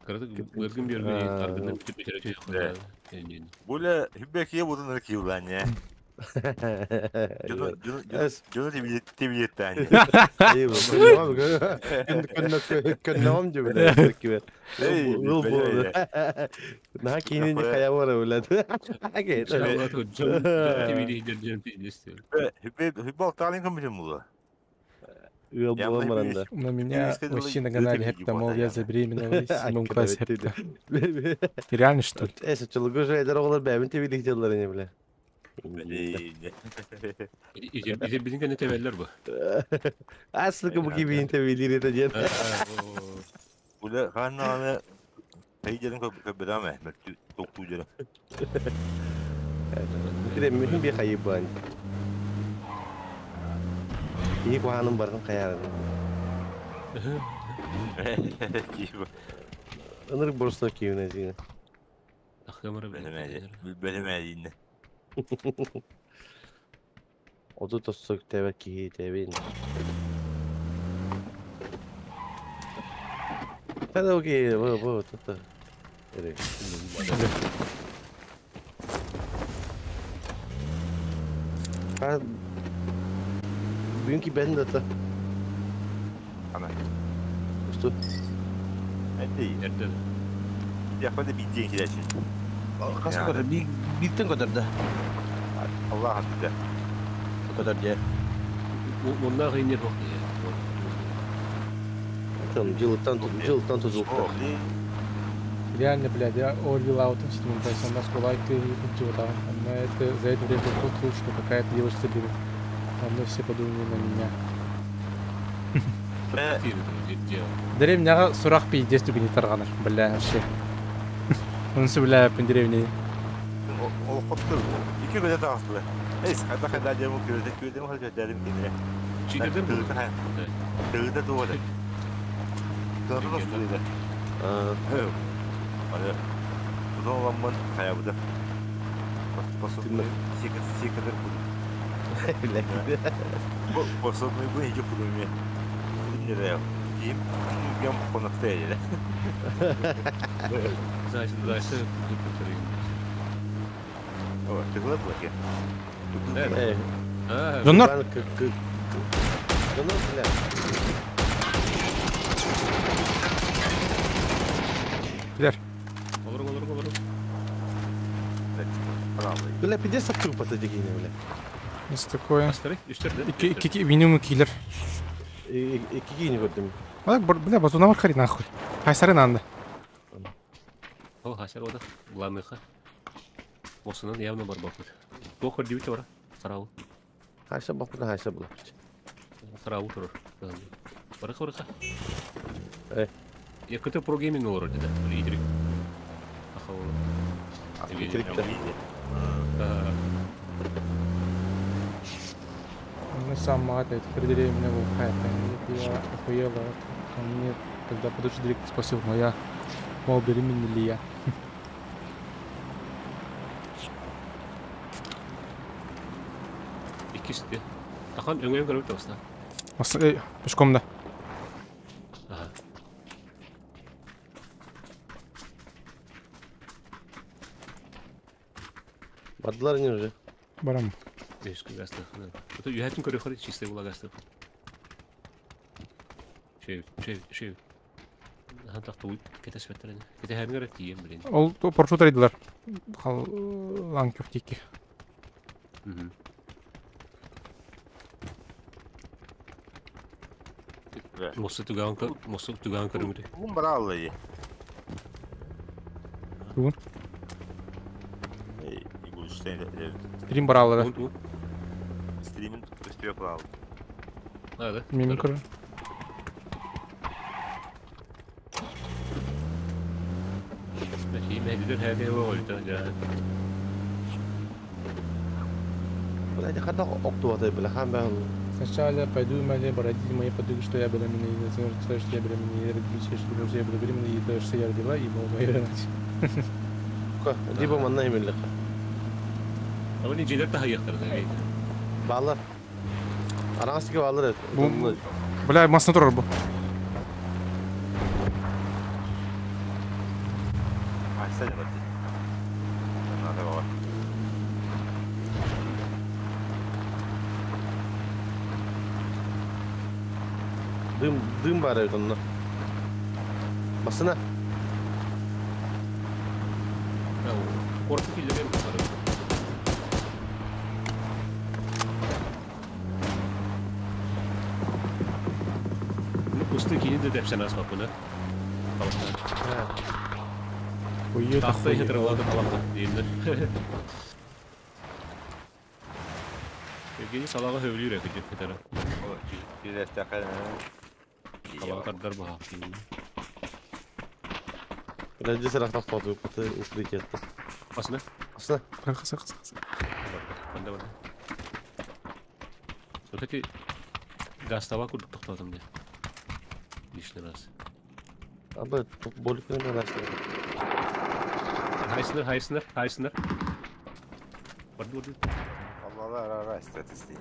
Bölgün bir gün ardından bitirip çocuklar. Böyle hübbekiye budun ırkı ulan ya. Canı tebiyet tane. İyi bu. Könnem gibi. Yıl bu. Nah kini ni kaya var öyle. Hübbe altalın kamışım bu. Yıl bu olmadan. У меня вообще на канале Хепта, мол, я забеременела в 7 классе Хепта. Реально, что ли? Çılgın şeyler olur be. Ben tebilik ediyorlar yine bile. İzle bizim ne teveller bu. Aslında bu gibi intebiliğini edeceğim. Böyle kanalına peycerin köpüden Mehmet. Doktuğucu. Bir de mühim bir kayıp bu. İyi bu hanım barın kayarım. Onları borçlar kiyine zine. Akşamları Belemediğinde. O da tosuk tebek ki tebin. Hadi okey bu tata. Evet. Ben bugünkü ben de ta. Ana. Ustu. Hadi. Nerede? Ya hadi bir diye gidelim. Kaç kadar bir kadar da. Allah hakkı. O kadar diye. Bunlar yine yok ya. Tamam cılıktan tuzulukta. Реально, блядь, я Орвилл аутом, то есть у нас кулайки и там. Но это за это время слышал, что какая-то девушка берет. Мы все подумали на меня. Деревняга сурақ пиздес түгіне тарғаныр, бля, вообще. Онысы, бля, пен деревне. Ол қоптыр. İki göze tağısılı. Neyse, kadar demir gördüm, halka dedim kendine. Çiğdedin mi? Tığda doğru. Tığda da suydu. Evet. Hani, bu zaman lan kaya bu da. Basılmayı, sikatır bu. Basılmayı bu iyice bulunmuyor. Bilmiyorum ya. Diyeyim, çünkü konakta eyle. Zaten kurtarayım. Evet, tıkla bakayım. Evet. Canlar! Canlar bile. Gider. Olur. Böyle pide satıyor patacak yine öyle. Nasıl такое? Üstlerde. İki minimum killer. İki yine gördüm. Бля, базуна вархари нахуй. Хайсары нанды. О, хасар ода. Главныйха. Осынан явно бар бакыр. Тохор дибите бара. Сарау. Haysa bakıda haysa bulur. Сарау турur. Барыха. Эй. Я кто-то про гейминг olur dedi. Лидер. Ахау. Bitirikte. Мы сам молодец, определили меня в хайпе. Я охуела. Мне тогда подожди директор спросил, но я мол, беременна ли я. İkisi de. Takan öngörü görüp dostlar. Пешком да. Ага. Baddılar ne уже? Барам. Бешки гастах. Это you have to go ходить чистый влагастых. Şey. Ага, тақты уйт кете светтерен. Кете хэмгэр тием, блин. Ол поршут рейдилар. Ланков тики. Мосы туган көрүңүрү. Бун брал ли. Бун. Игулштейн. Стрим баралары. Стримин төстүе брал. Да. Менин көрүн. Мехдидер хәбе ойда да. Блядь, хата октуада бля хам. Сначала пойду мои родители мои подумали, что я беременна, и затем сказали, что я беременна, и родители, что я буду беременна, и то, что я родила, и мол, моя родители. دي بمنها من اللقاء. أولي جيدتها هي اختار ذا. بالله. أنا أسكت بالله. بلا ما سنتور ربو. Sen hadi. Hadi baba. Dым var evet onunla. Basına. Korku filleri mi var? Üstteki de depsen asma bunu. Uyuyor da Tahtayı hatırladım Allah'tan değiller. Sevgili salağa hövlüyor yakacak bir taraf. Bir destek edin. Salağa kadar bu hafta. Bence sen hafta fotoğrafı kutu ıslık etti. Basına? Basına. Kısa. Ben de var. Öteki gaz tava kurduk topladım diye. Dişler az. Abi boliklerin arasında. High sınır. Vardı. Allah ara istatistiği.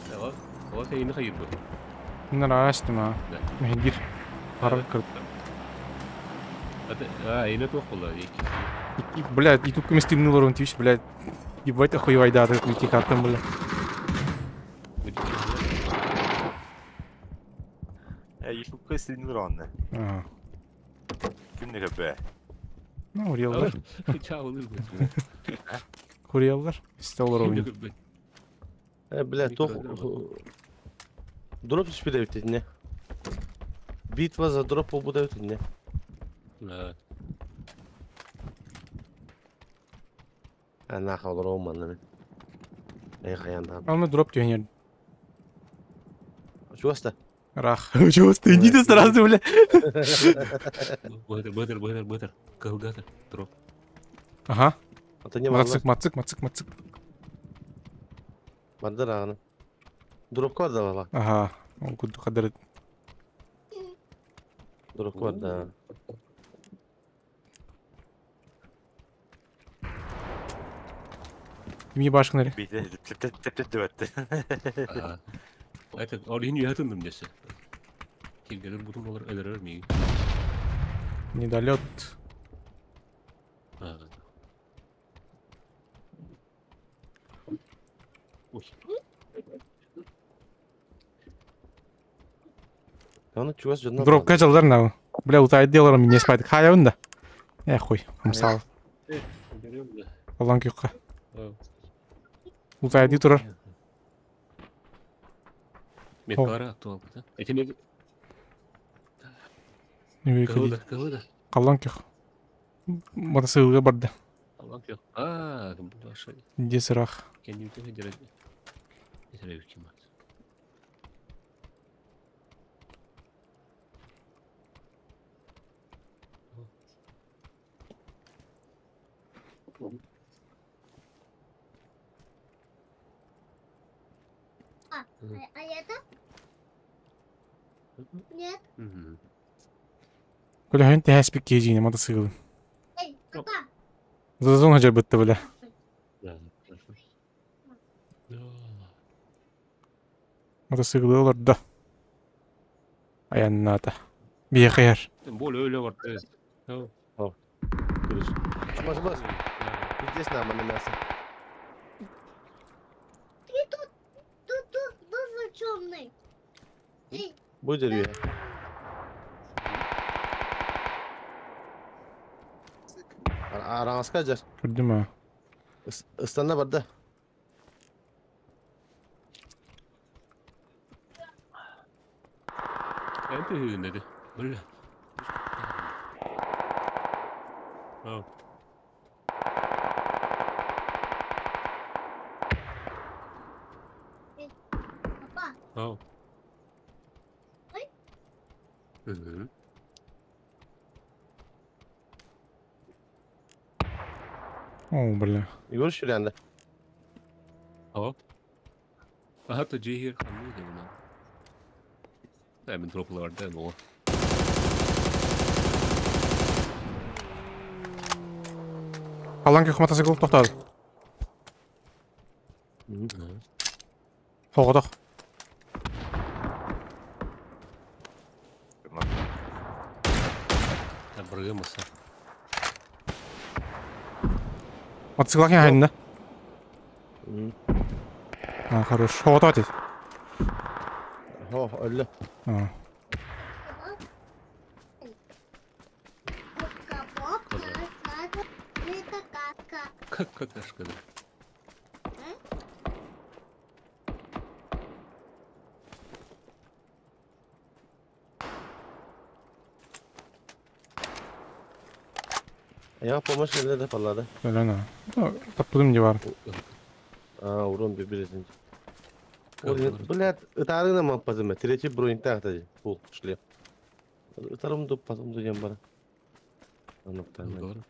Ne var? O teyini hayır bu. Bunlar araçtım ha. Mehdir. Harbi kırdı. Hadi, yine çok kolay. Блядь, и тут коместибный он типа, блядь. Ебать охуевай, да, ты уйти картом, блядь. YouTube kesinlikle anne. Ага. Kimle köpeğe? Ну, урелдар. Çağılır bu. Урелдар. Столар oyunu. Бля, то... Дроп hiçbir de bitti ne? Bitva za drop bu da bitti ne? Evet. Ha nakalar olmadı ne? Ey hayanda. Alma drop diyorsun yani. Şu hasta. Рах. Чего ты? Иди ты сразу, бля. Бытер. Калгатор. Дроп. Ага. Это не Мацик. Vardır ağını. Drop var da valla. Ага. Он куда кадр. Drop var da. Kimi başkanları? Bir de tıttı. Evet, orayı niye hatırladım dese. Kilgeler budum olur, öderer miyim? Недолет. Ой. Onu çuvaz canına. Дроп качалдар на. Бля, утайд деларым не спайдык. Хаябын да. Хуй, мысалы. Балан күйққа. Утайд тұрар. Меткара актуал. Эти не... Калыда. Қалан күйқ. Мотосыйлға барды. Қалан күйқ. Кім бұл аша. Де сырақ. Кендімді ғедер әді. Әтірі өкем ат. А это? Нет. Бля, хән тәспик кейжине мотосыйлы. Эй, папа. Зазон хажар бітті, бля. Мотосыйлы олар да. Аянната. Бие қияр. Бол öyle var. Kırış. Bas. Здесь нам на мясо. Ты тут был зачемный. Эй. Будь рюя. Arağız kacar. Gördüm ha. Istanda barda. Ente hüyün dedi. Böyle. Папа. Ой. О, бля. Igor şuranda. Hatta Cihir anlıyordu bunu. Hemen droplardı ama o. Қалан күйқ мотоцикл тоқтады. Соғыдық. Бұрға мұса. Мотоциклаки хайна. А, хорош. Хо, вот это. Хо, ölü. А. Какашка, да. Ya помощь geldi de palladı. Öyle ne? Tapladım ne var? Aa, urun birbirine. Блядь, ытарына маппазыма. Третий бронь тахтади. Пул, шлем. Ытарымды пазым дегем бар. Анықтан.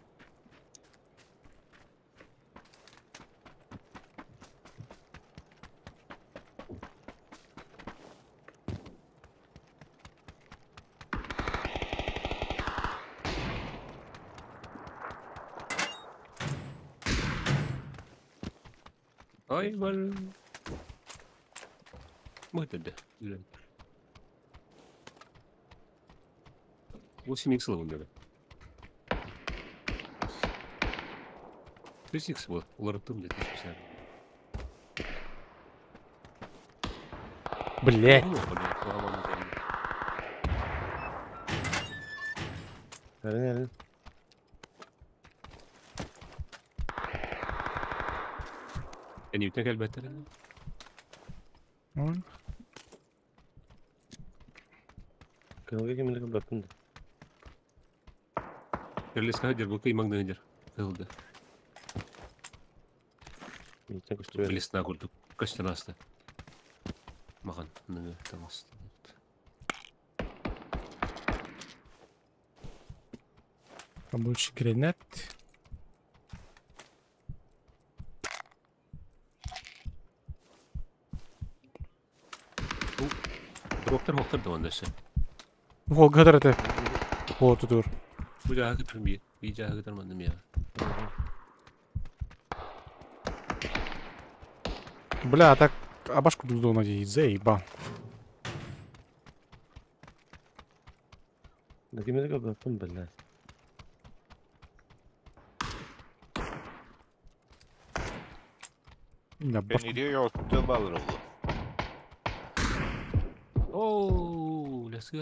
Ay var. Мыйда. Восемь икс ловим надо. 6 икс вот. Лартум где-то специально. Блять. Nerede? Yani yütek elbette. Kılgı kimlik bakın. Yerleşik hadir bu kıymak nedir? Kıldı. Yütek üstü ver. Yerleşik nakurduk. Kaçtan hasta. Mağan. Ne tamam. Побольше гранат. Доктор да вандасы. О, гадар это. О, тут дур. Bu jahı tırmıyor. Bir jahı tırmandım ya. Бля, так абашку буду надеюсь, заеба. Ne kimlik bakın billah. Ben gidiyor yoktu balır oldu. Ooo, let's go.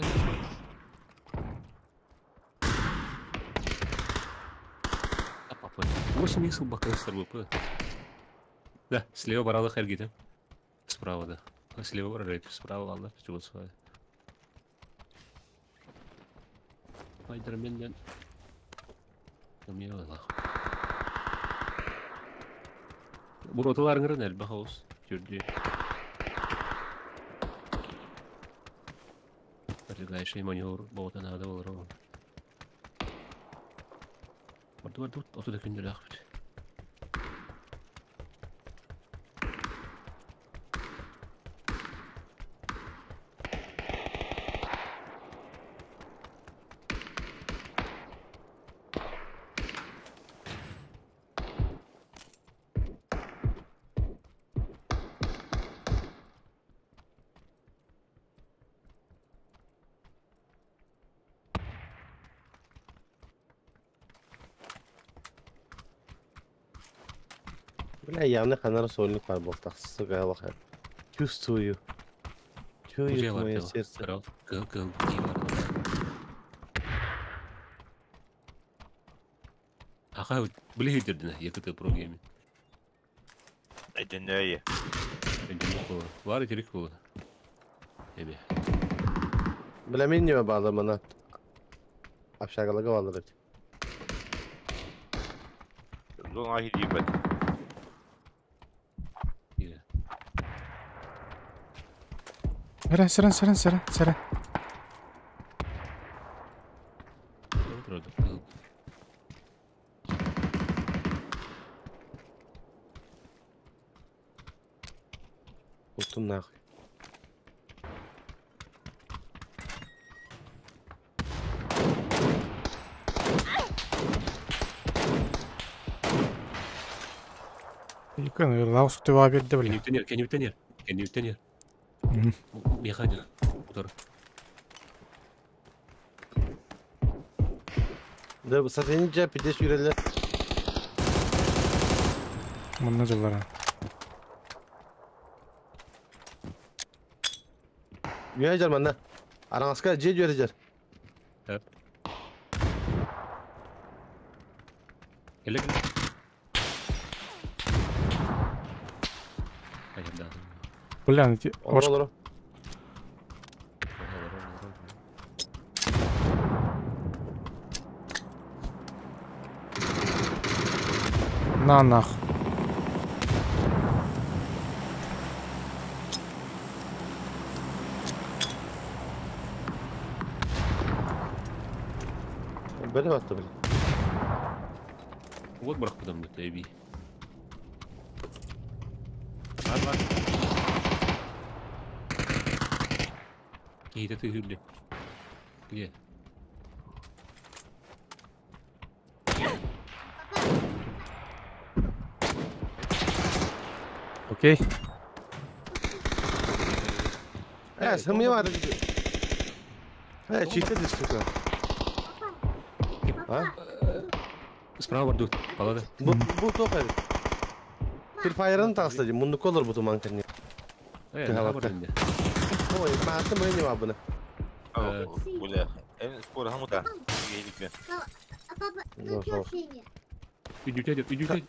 Apa? 8 икс бакастер был. Да, слева баралы хергиде. Справа, да. Слева баралы, справа алды. Чего свай. Спайдерменден. Камилла. Буроталарыңыр нәл бахаус. Жүрді. Ближайший маневр болото надо было. Вот тут оттуда кинули ахвит. Бля, явно ханара сольник var bu taksisi gaya bakar. Чувствую. Чует мое сердце. Аха, блейдердина, якыты программе. Это не я. Var içerik bu. Ebe. Bля, men nime bağlı bana. Apşagalıga bağlıdır. Zon ahi diyeyim ben. Сара. Устум нахуй. Yıkanır. Laos tüva verdi bile. Kenütener. Mekanik. Motor. Да, сатенинча пидеш үйрелер. Мына жылдары. Үйе жарман, араңасқа же жер. Hep. Gel. Hayır daha. Бля, Olur. на нахуй. Böyle baktı böyle. Вот брах подам да эби. Var. İyi de tühürlü. Где? Окей. Сымы var. Читы десь, сука. А? Справа дует. Палада. Bu toka. Bir fire'ın tasladı. Mundu kolor bu tuman kanı. Hava var indi. Oy, maattım öyle mi abone? Böyle en spor hamı da iyilikle. Идёте.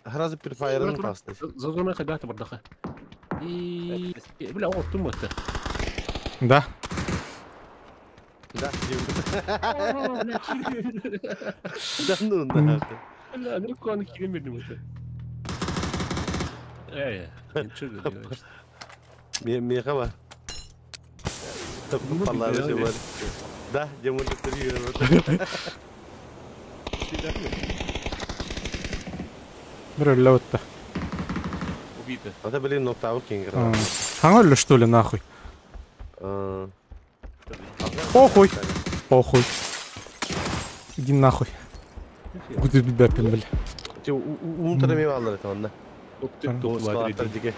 Раз bir fire'ın tasladı. Зазорная хагата бардаха. И бля, вот тут это. Да. Да. Да ну нахуй. Бля, ну кон километров это. Ничего не Меха var. Vallahi şey var. Da, camını tutuyor. Бір өлі өтті. Убито. Это, блин, ноктау кингер. Саңа өлі, что ли, нахуй? Похуй. Похуй. Иди нахуй. Гуды бәппен, бля. Че, умтыры мева алыр это онда. Скалаттар жеке.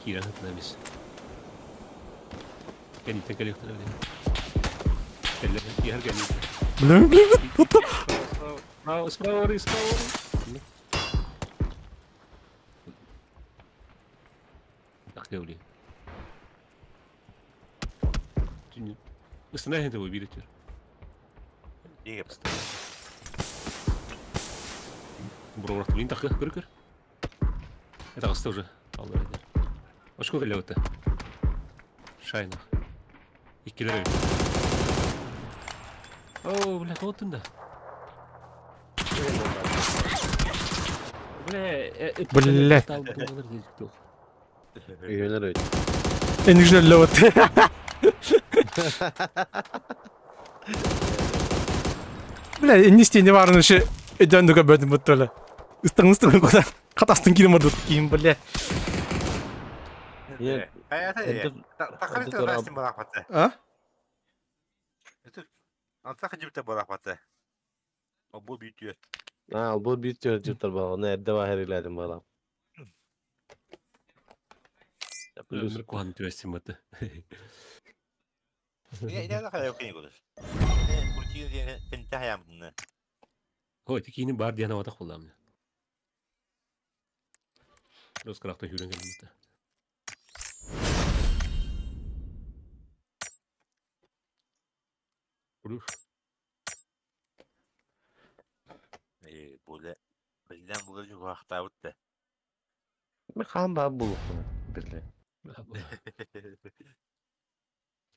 Кира, напис. Гоните коллектор. Я гоните. Бля, Справа. Ах, ты, блин. Останови этого, видите. İyi Бро, блин, так, кыр. Это вас тоже. Очко келеуті. Шайна. Иккелер. О, бля, толтында. Бля. Үйенер өйт. Эни жүр өлі өтті. Бля, не стене барын үші өйдендігі бөдім өтті өлі. Үстің көтен. Қатастың келім ұрды кейін, бля. Takkan itu rasa malah patah. А? Itu antara kerja malah patah. Bu bitiyor. Bu bitiyor cıptır bağı. Nerede var her ilerdim bağı. Ömür kuhan tüvestim batı. Ne kadar yok ini kudus. Kurciye diye pentah ya mı? Hoy, tikini bar diye navata kullanmıyor. Los karakter hüren geldi. Dur. Böyle bizden bulacak vakit avuttu. Ben kan bağı bulup birle.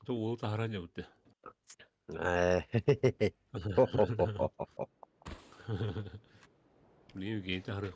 Tu ulu taharannya udah. Ini gitu harus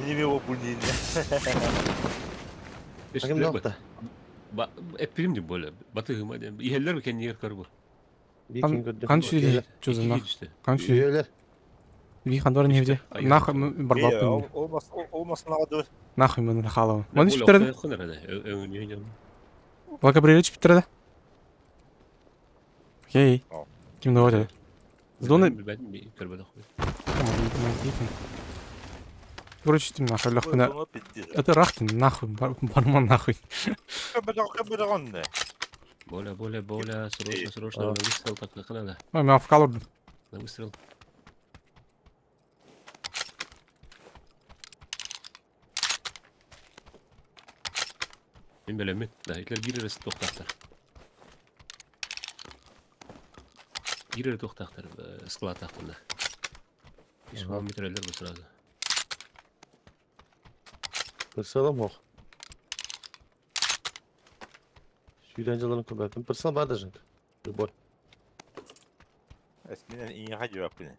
Minimi o bunun. Bakın yok da. Eprim de böyle. Batı hıma dem. İheller mi kendi yer karbu? Kanç dedi çözüm Kanç dedi. Üyeler. Bir kandır nevde. Nah barbapın. Olmasın adı. Nah men halam. Mani bitirdi. Laka брелич bitirdi. Окей. Kim doğru? Зоны. Ben bir karbada koy. Короче, ты нахуй легко. Это рахтин нахуй, барман нахуй. Боля, срочно, на выстрел так надо. Ой, меня вколол. На выстрел. Мен белем, да, итлер гиререс тоқтақтар. Гирер тоқтақтар, склад тақтында. 5 метрлер bu sırada. Pırsalam yok. Şüylencelerin kubbetim. Pırsal var da jant. Любой. Esminen iyi hacı yok beni.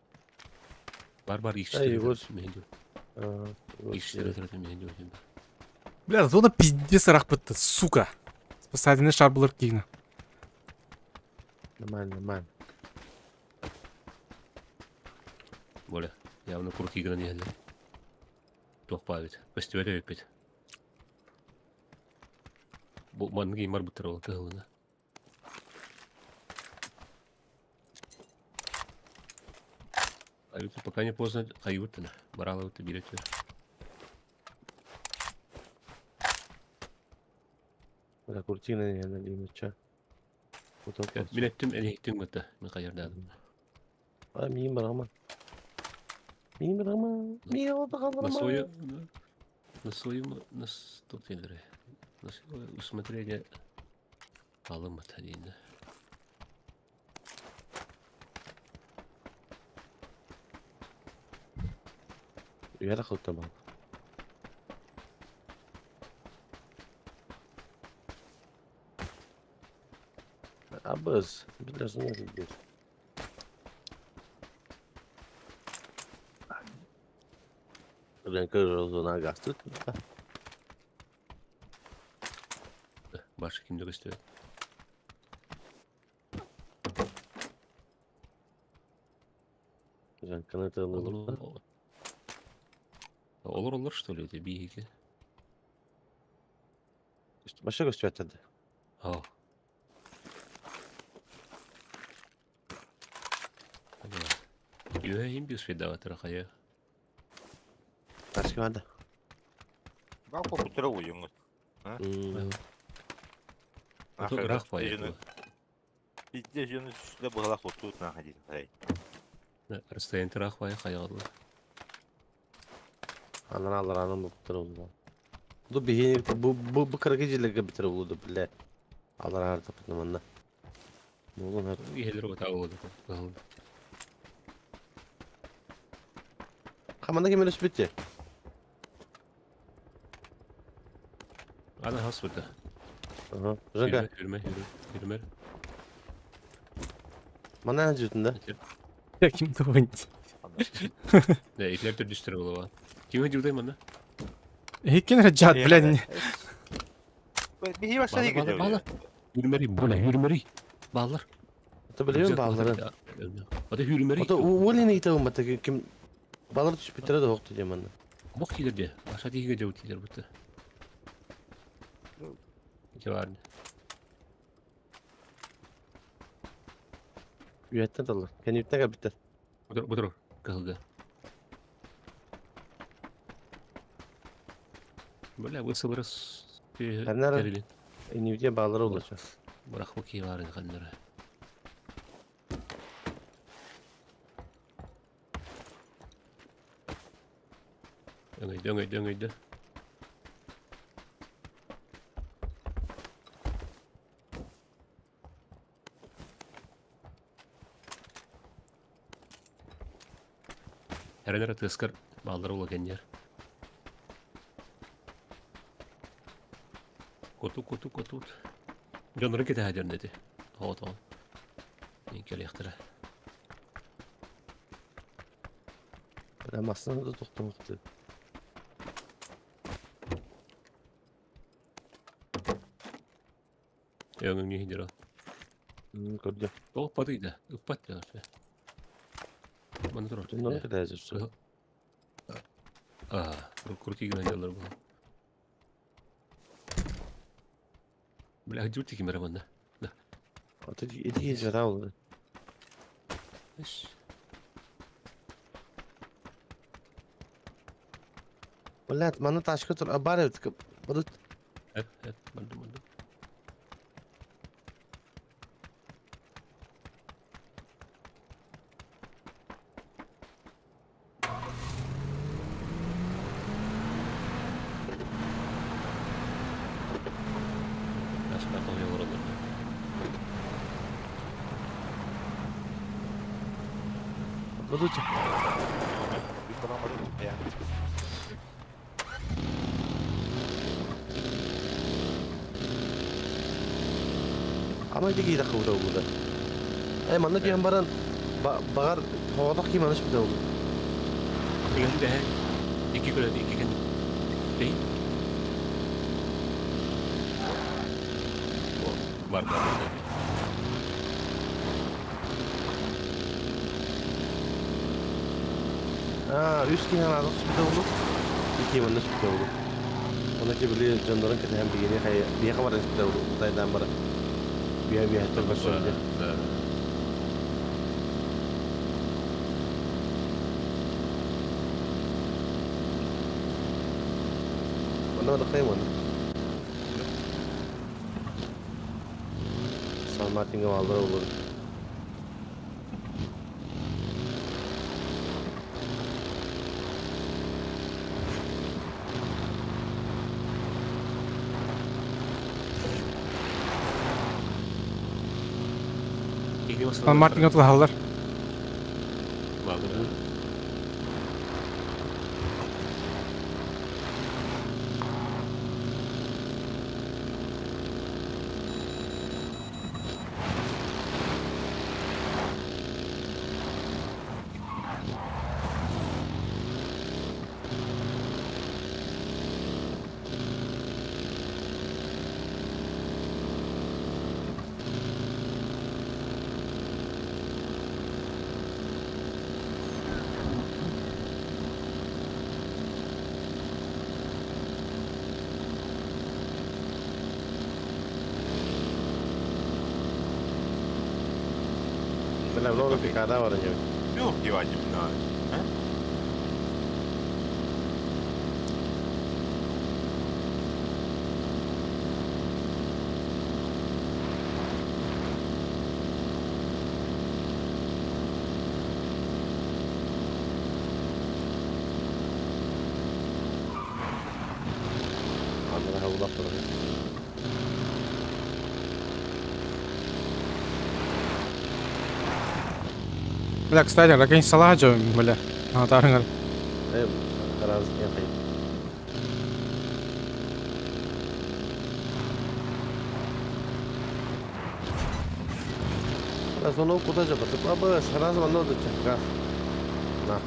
Бар, Эй, вот. Бля, зона пиздец рахбытты, сука. Спасательный шар был активно. Нормально. Боля, явно курки игра не глядел. Тоқпавит. Фестивале опять. Bu mangi mar butral kılına. Ayıp пока не поздно каютына. Баралы вот берете. Bana kurtine yani limitçe. Bilettim en ihtim mutlu. Ne kadar dedim. Ay miyim bırakma. Miyim oldu kalırma. На своем, на 100 тенлere. На свое усмотрение алым атадина. Uyara kalk tamam. Abız, biliyorsun ne gidiyorsun? Renkli rozuna gastı. Başka kimde gösteriyor? Renkli tığlığı. Olur что ли, это биги. Başka gösteriyor tadı. Ha. Yüreğim bir şey daha tarafaya. Başka vardı. Bak bu kutura uyumu. Рахвай. Bizde jönü üstüne bağla kutu nahdin. Расстояние рахвай хаялы. Anam bu kutura oldu. Bu bir bu kırıcılığı bitirir oldu bile. Alır ağır tapıtım onda. Ne olur her... İyiler o tağı oldu. Kamanda kim öyle bitti? Ana has burada. Aha. Rıga. Yürüme. Bana ne cütünde? Ya kimdi oyun? Ne, itler de düştüre ola var. Kime cürdeyim ana? Hekken rajat bilen. Bir iyi başta iyi gidiyor. Bağlar. Yürümeri, bu ne yürümeri? Bağlar. Ata biliyor musun bağları? Hadi yürümeri. Ata o ne ite batı kim bağları düşüp bitire de hoktu diye bana. Bok gider diye. Aşağı diye gece utiler bu. Civarında. Üyetten dalır. Kendi üyetten kal bitter. Budur. Kıldı. Böyle ısılırız. Ben nerede? En iyi bağları olacak. Bırak bakayım var kanları. Döngüydü. Her nere tızkır bağları ola kendiler. Kotut. Canları kete hacer dedi. Tamam. İnkeli yaktırı. Ben aslında da toplamıştı. Yöngün yehidir o. Gördüm. O patıydı. Ufpat ya. Bana dur. Ne kadar hazır? Kurti güvenceler bu. Böyle hacı ki merhaba. Ata edi gece daha oldu. Vallahi bana taşkı tur abar ettik. Bulut. Evet, bandım. Bulut. Bir konamadım ya. Ama bir giydi kıvırda burada. Manlık yan baran bağır havadak kim alış bir de oldu. İki de iki gün değil. Var. Üst kine var bir de oldu. İki yanlış bir de oldu. Ona ki böyle canların kete hem bir yeni bir kavar bir de oldu. Daydan bara. Bir hatta başladı. Ona da kayman. San Martin'e aldılar olur. San Martin atılırlar. Benar lo picada orangnya. Yok wajib nah. Andra hawla Бля, кстати, ракень саладжо, бля. Атарыңар. Қарағыз кен қайын. Соны куда же батып? Абы, сразу ванно да чакас. На.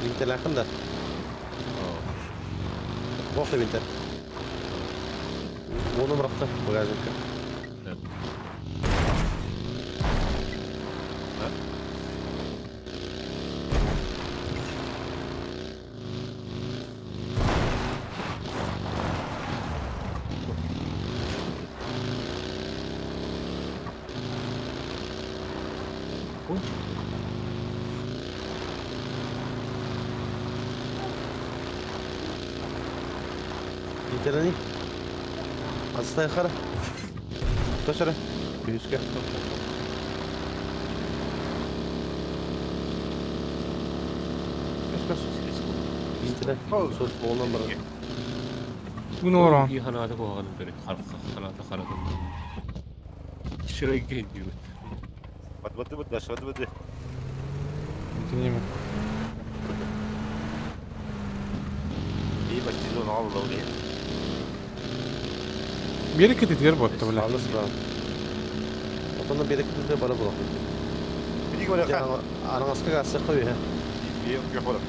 Binter yakında. Bokta binter. Onu bıraktı bagajınka. Binterani. Azıcık yukarı. Koşarı. Bir üstte. Koş. Binterani. Sos oğlan bırak. Bu ne oran? İyi hanada koğanım beri. Hanada karadım. Şuraya gidiyor. Bıdı. Dinleyeyim. İyi başlıydı onu al da oraya. Bir iki dediler bu hatta bля. Sağlı sıra. Otandan bir iki de bana bırak. Bir iki oraya. Ananası gazete koyuyor ha. Yok oğlum.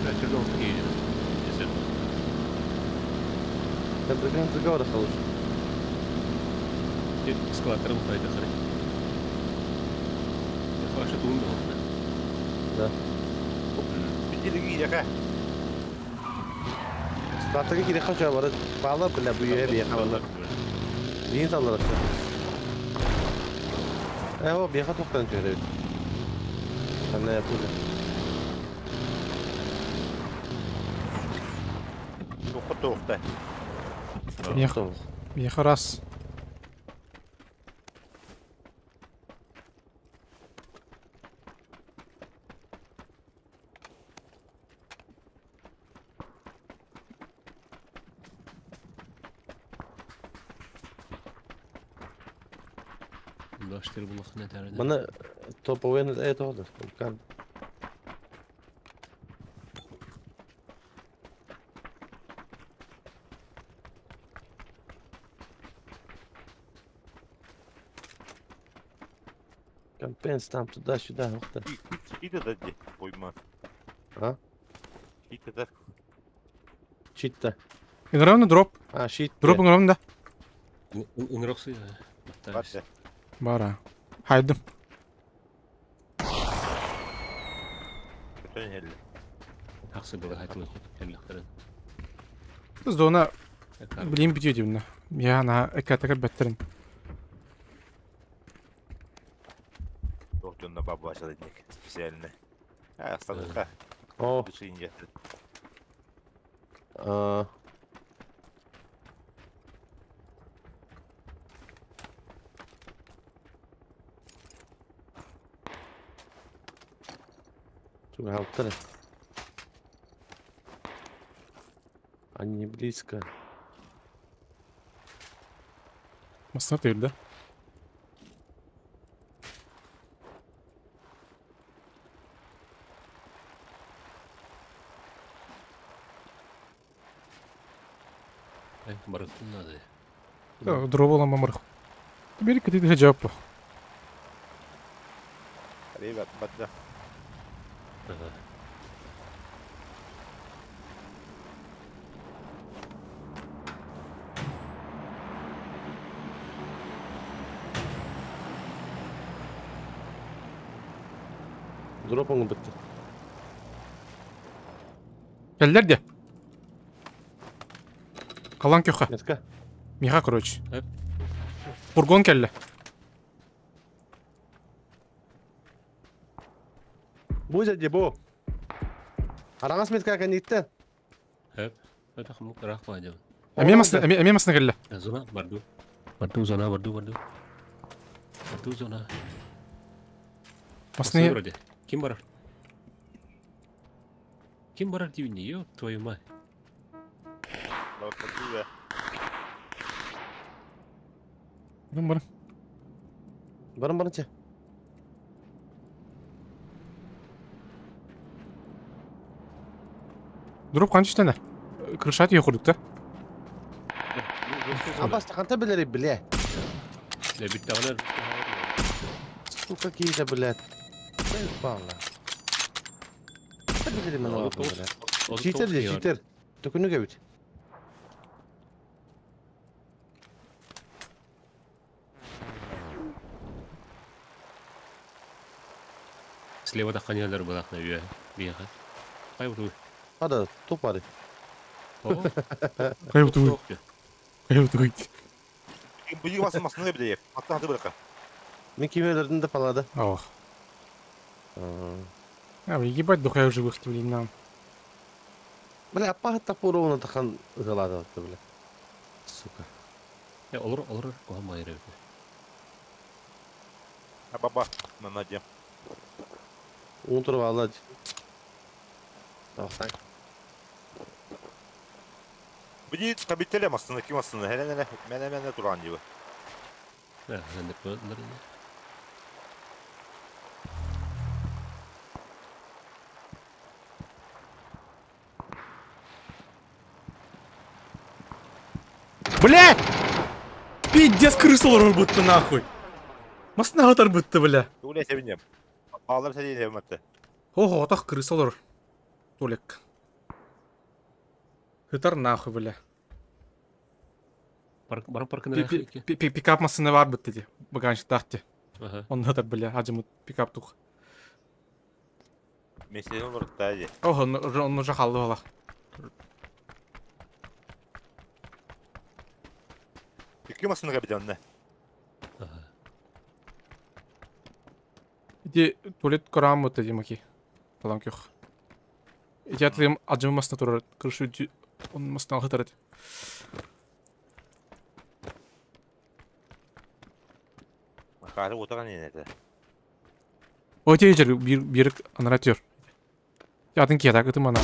Ben türlü oldu geliyor. Hem orada kalır. Eskalator'ı mutaydı kare. Yaşı tuğun da oldu. Da. Bir iki yaka. Start'a gire kaçıyor var. Bağlar bile büyüye bir yakalanlar. Neyin sallar işte. O bir yaka toktan şöyle. Ben ne yapayım? Tokta. Ехал раз. Laştır bu lafı ne derdi? Bana top oyunu evet oldu. Kan. Компенс там туда-сюда. Чита да где? Пойма. А? Чита да. Чита. Играем на дроп. А, щит. Дроп играем, да. Инроксы ya. Бача. Бара. Haydım. Bütün elle. Haksı böyle haytlı. Elliklerin. Biz de ona bileyim bitiyor diyeyim ne. Ya na ekataka betterin. Doktoruna baba başladı diye. Spesialine. Ha, hastalıkta. Oh. Düşünce. Aa. Чего автора? Они близко. Masraf değil de. Барыктın adı. Дроп olan mamırık. Bir iki dedi cevap bu. Ребят, бача. Drop'un bitti. Geldiler de. Kalan köke. Netka. Miha короче. Hep. Furgon kelle. Bu jadi bu. Arangas met kakak nitte. Hep. Hep takımlık bırakma acaba. Эмемасына келді. Зона барду. Барду зона, барду. Барду зона. Масына вроде. Ким барар? Ким барар дивне, ё, твою мать. Вот такие. Барым те. Дұрып қанша тәні? Крышат ие құрдық та? Абаста қанта білері біле. Биттағалар. Сука кейді білет. Бәл бала. Қанта білері мен оғып білет. Житер. Түкіні көбіт. Слева таққанялар балақна бияға. Қай бұты? Ада, топ бары. Қай бұты? Бұйы басылмасын не білейіп. Аттан аты біріқі. Мен кемелердің де палады. Ох. Ебать духая уже выхти, блин, нам. Бля, аппағы тапы ровно таққан ғалады, бля. Сука. Олар, оған майыр өте. Баба, на наде. Он тұрып алады. Тақсан. Бұйы қабиттелем астыны, кем астыны. Мәне тұрған дейбі. Әндіп бөлділер. Блядь! Пиздец, крысалар бұтты нахуй. Масына қатар бұтты, бля. Өлі әсебінем. Балар сәдейін әбімәтті. Ого, атақ крысалар. Толек. Хытар нахуй, бля. Барым паркына рәхеке. Пикап масына бар бұтты де. Бұғаншы тақты. Он хытар, бля, ажымыт пикап тұқ. Меселен ұрықта әде. Ого, он уже қалды бала. Кем астыны қабиттен, не? Иди туалет көрам бұтты де, маки. Талам кеқ. Иди атылым ажымы масына тұрар. Күрші он масына хытар әді. Қары отырған ең әді. Өте ежер берік анаратер. Ятын кеда күтім ана.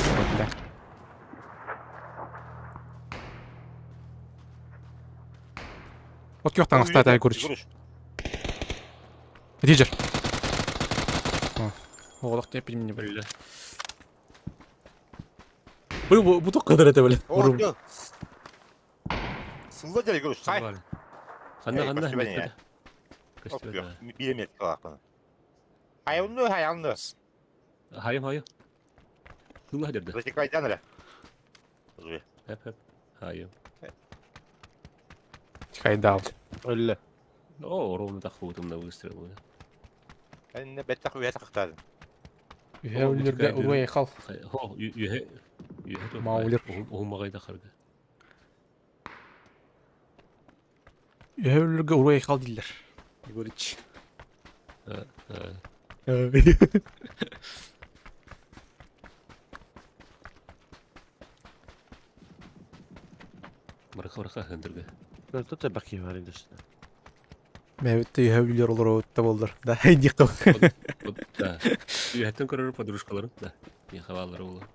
Вот кеқтан астайт ай көріш. Ежер. Оғылық не пілміне білі. Бұл тоқ қыдыр әті білі. Сылда дәл көріш. Қанда. Биремет қалақпаны. Хайымды. Хайым. Сылда дәрді. Затекайдан әлі. Әп. Хайым. Тихайдал. Өлі. Ровно тақы өтімді выстрел. Әнне бәттақ өйә тақықтадым. Үйе өлерге ұрвай қал. Үйе Маулер. Оғымағайда қарды. Үйе өлерге ұрвай қал дейлер. Егорич. Барқа өндірге. Көрді те бәкей бар едісі. Мәуітті үйе өлер олар өтті болдыр. Да, не қау. Үйеттен көрір подружкаларын. Да, не қавалары олар.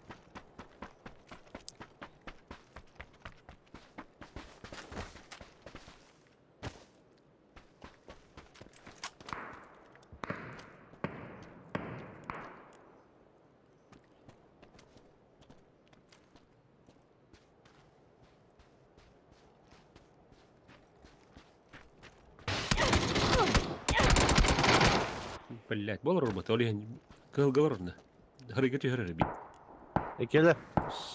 Блять, болар ұрбат, олеген кығылғалар ұрны. Харекет үйірі бейт. Екелі.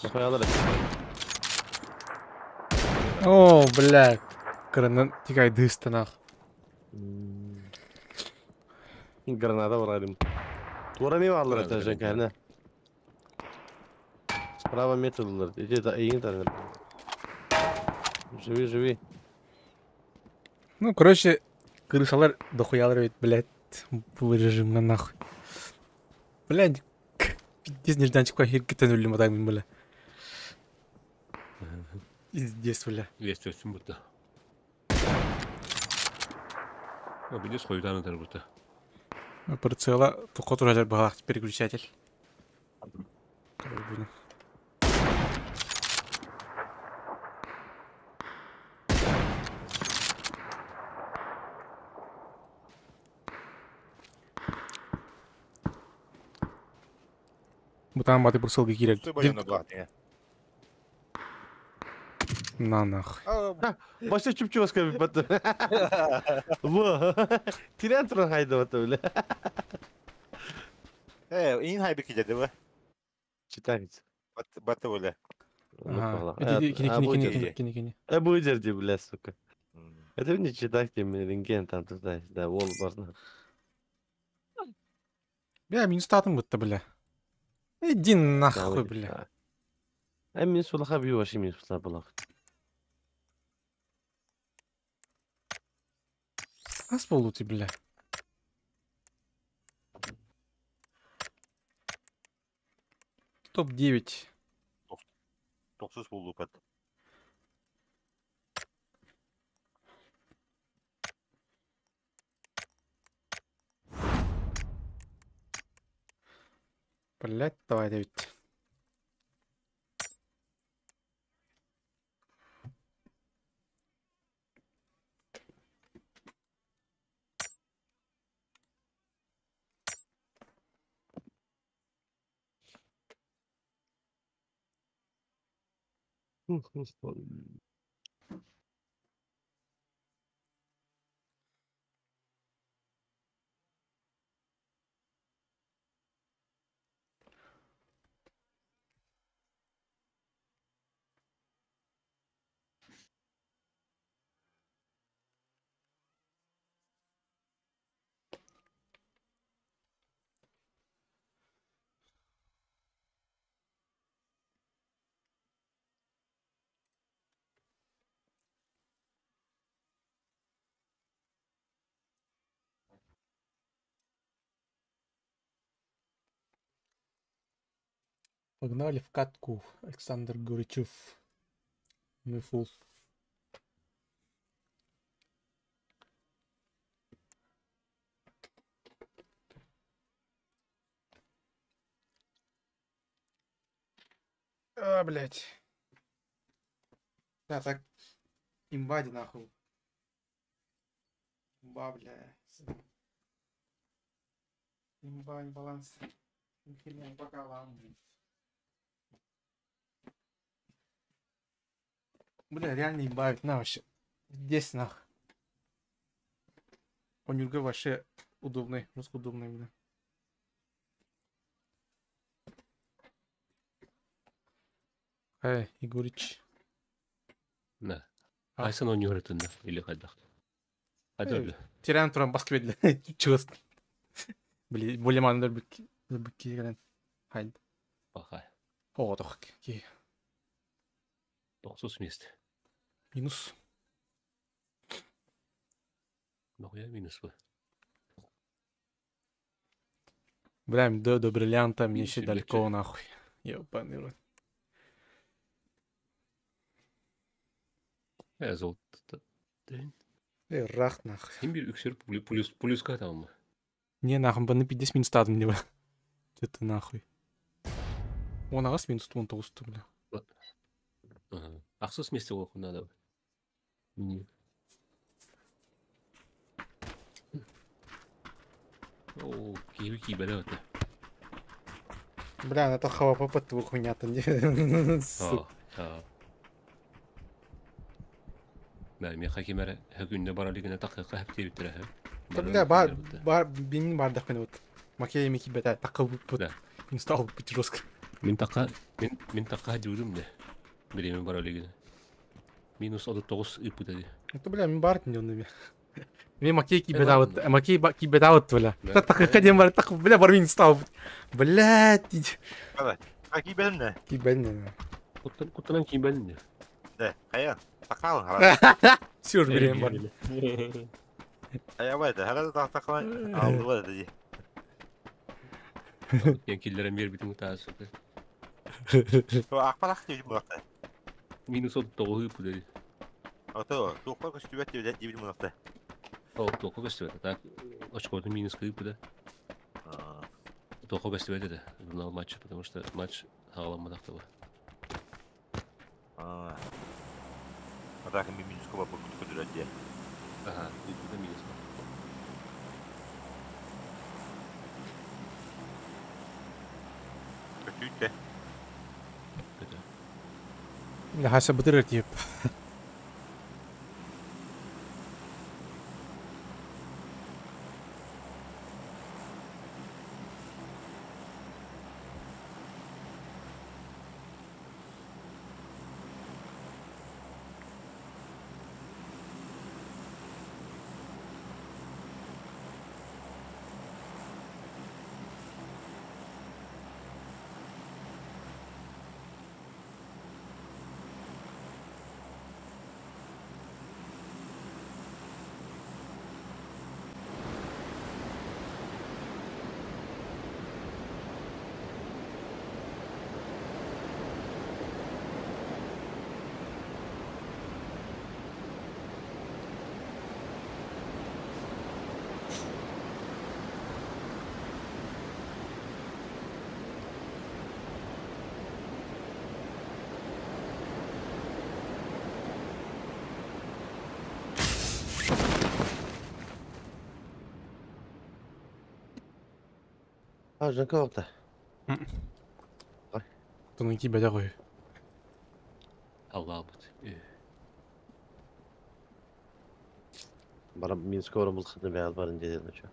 Қоялар. О, блядь. Кырынан тикай дыстан ақ. Гранада бар арим. Туара ме барлар әті жән кәріне. Справа метрдылар. Еде ең тарғыр. Живи. Ну, короче, крысалар дохуялар ведь, блядь. Бұл режимға нахуй. Блядь, пиздец нежданчик қой, еркеттен өлім атаймен, бля. Пиздец, бля. Вести очень будто. А видишь, хуй там это будто. Прицела только тоже был переключатель. Бутан баты бросил гирек. На нахуй. Başta çüpçü başka bir batı. Bu. Tren tren haydi batı öyle. İn haydi ki dedi bu. Çıtayız. Batı öyle. Кини. Bu жерде білес сука. Это не читать тебе рентген там туда, да, вол можно. Бля, минус статым будто, бля. Иди нахуй, бля. А минус улаха бью, вообще минус улаха. Аз полути, бля. Топ-9. Топсыз болу пат. Блять, давай, 9. Погнали в катку. Александр Горячев. Мы фул. А, блять. Да, так. Имбади нахуй. Имба, бля. Имба, баланс. Херня бокалам, блин. Бля, реально имбавит, на вообще. Здесь нах. Онюрга вообще удобный, жестко удобный, бля. Егорич. Да. Айсан он не говорит, да, или хайдах. Тиран туран баскет, бля. Чёст. Бля, более мандер бики гелен. Хайд. Пахай. О, тох. Ки. 9 месте. Минус. Нахуя минус бы. Бля, до бриллианта мне еще далеко нахуй. Ёбаный рот. Золото. Рах нахуй. Имбир үксер плюска там мı? Не нахуй, бana 50 минус стадым не было. Это нахуй. Он ағас минус 19, бля. Ақсыз месте оқу надо. О, кейбі бәлі өтті. Бля, это хава под твою хуйня-то не. Мен хакимәрі хүгінді баралығына тақиққа әпте біттірі. Бля, бенің бардық мен өт. Макея меки бәді тақы бұт. Мен стал бұт жестко. Мен таққа жүрдім де. Біремен баралығына. Минус 19 үп бұтады. Это, бля, мен барды не онымен. Мен макей кибедавыт, макей кибедавыт, бля. Так ходим, бар, так, бля, бар минус стал. Блядь. Кибелін не? Кибелін не. Құттынан кибелін не? Да, қая. Тақалың, hala. Все ж берем, бар. Қая байды, hala да тақалың. Алды байды де. Янкелерін бер бітің ұтасы. Ақпарақ дейін бұлақтай. Минус от того и пудели. А то, сколько с тебя тебе 9 минут? О, только гостевать. Так, очко-то минус кыпы, да. Только гостевать это журнал матча, потому что матч Хала Мадахтова. А так ми минус кого бы куда где? Ага, это минус. Какие-то. لا حسب الترتيب. J'en compte. Ton équipe a l'air Allah but. Bana Minsk oramız kadar beyaz var ince dedim şu.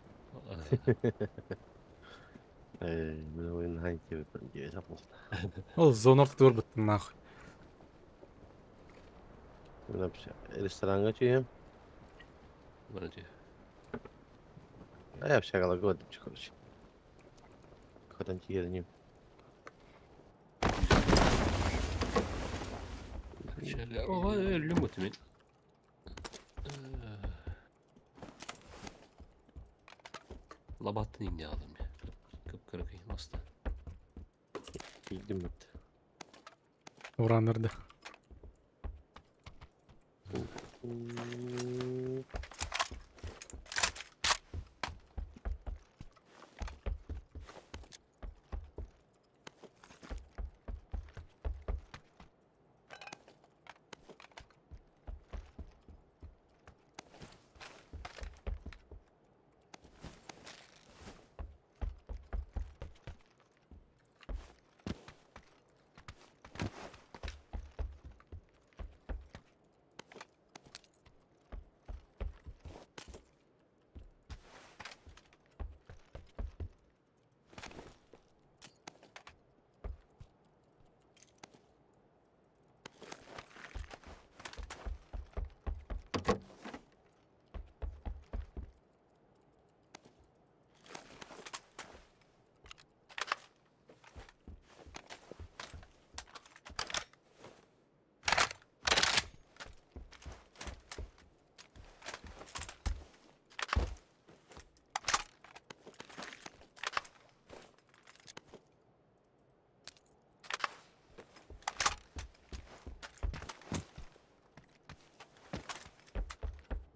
Ben oyunun hangi gibi ince yapmasın. O zonor tutur bittin nahı. Ne yapacağım? Restorana çıkayım. Bana diyor. Ne yapacak Allah gördüm çıkıyor. Kadın çıkarayım. Şöyle, o ölüm muhtemelen. Labattın indi aldım ya. Kıpkırık nasıl? Bildim bitti. Uğranırdı.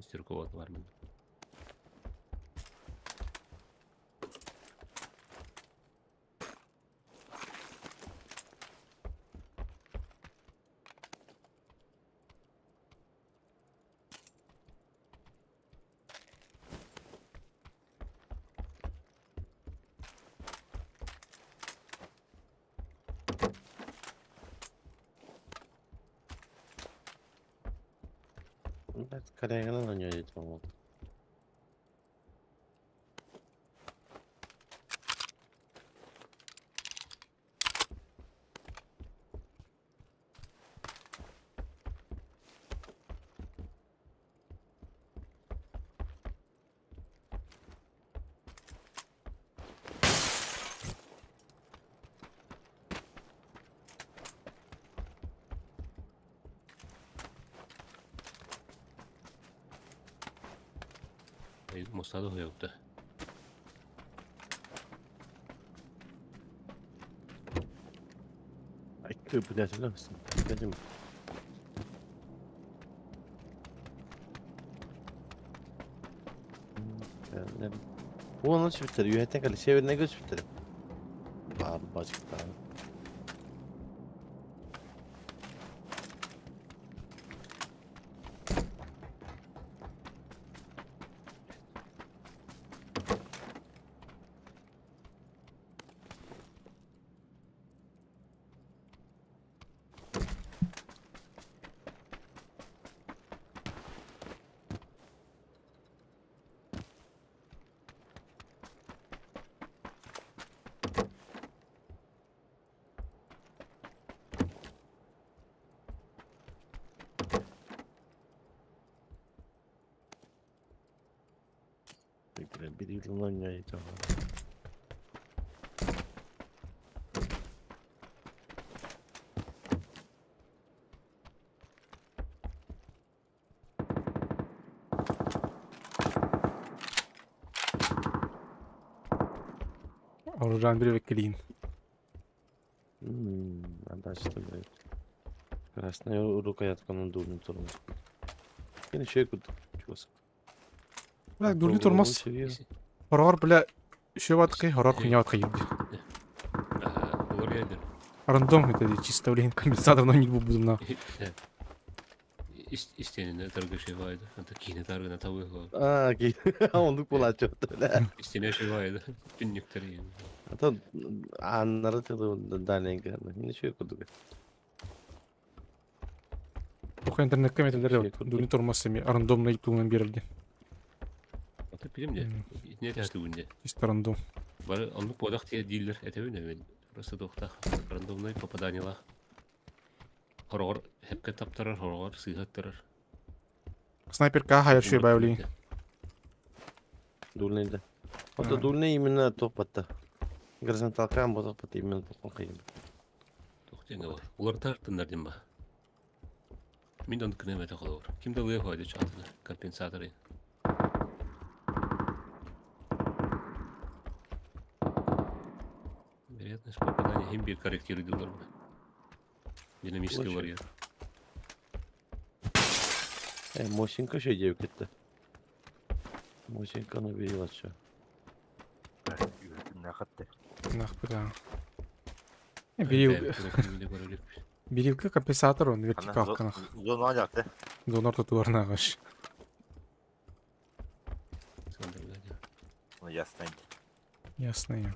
Стиркова var mı? Karaya gelen oynuyor tamam. Mostrado yoktu. Ay köpü ne söyler misin? Dedim. Onu çiftler. Yüheten kalı çevirine göz çiftler. Bağır bacıklar. Bir yılından yayacağım. Oradan bir bekleyin. Ben de açtım. Красная рукоятка на дульном тормозе. Yine şey kurduk. Çuvası. Bırak durdu durmaz. Horor bile şey var ki horor хуйня вот ходит. Рандом это чисто, блин, компенсатор, но не буду на. İsteyeninde targı şey vardı. Hatta kine targına tavuğu var. Ki onluk bulaşıyordu öyle. İsteyene şey vardı. Günlükleri yani. Hatta anları tadı danen geldi. Yine şey kurduk. Только интернет металлеры durdu durmasemi рандомно итумен берилди. Hatta bilim de. Ne taştı bunda? Чисто рандом. Bari anlık bodak diye değiller. Etevine ben. Просто dokta. Randомный попаданиялар. Хорор hep kitaptarar, horor sığattarar. Снайперка hayır şey bayavli. Дульнейде. Hatta дульней именно топатта. Горизонталкан bu topatта именно топатта. Тоқтенге бар. Олар тартындардан ба. Мен оны кінемете қалауыр. Кімді лыйы қойды чатыны, компенсаторы. Вероятность попадания им bir корректируйдылар ба. Динамический var ya. Moşinka şey diye gitti. Moşinka'nı bir yıl açıyor. Ne kattı? Нахуй. Берилка компенсатор он вертикалка. Zonu alacaktı. Донор tutuvarına ağaç. Ясненько. Ясно я.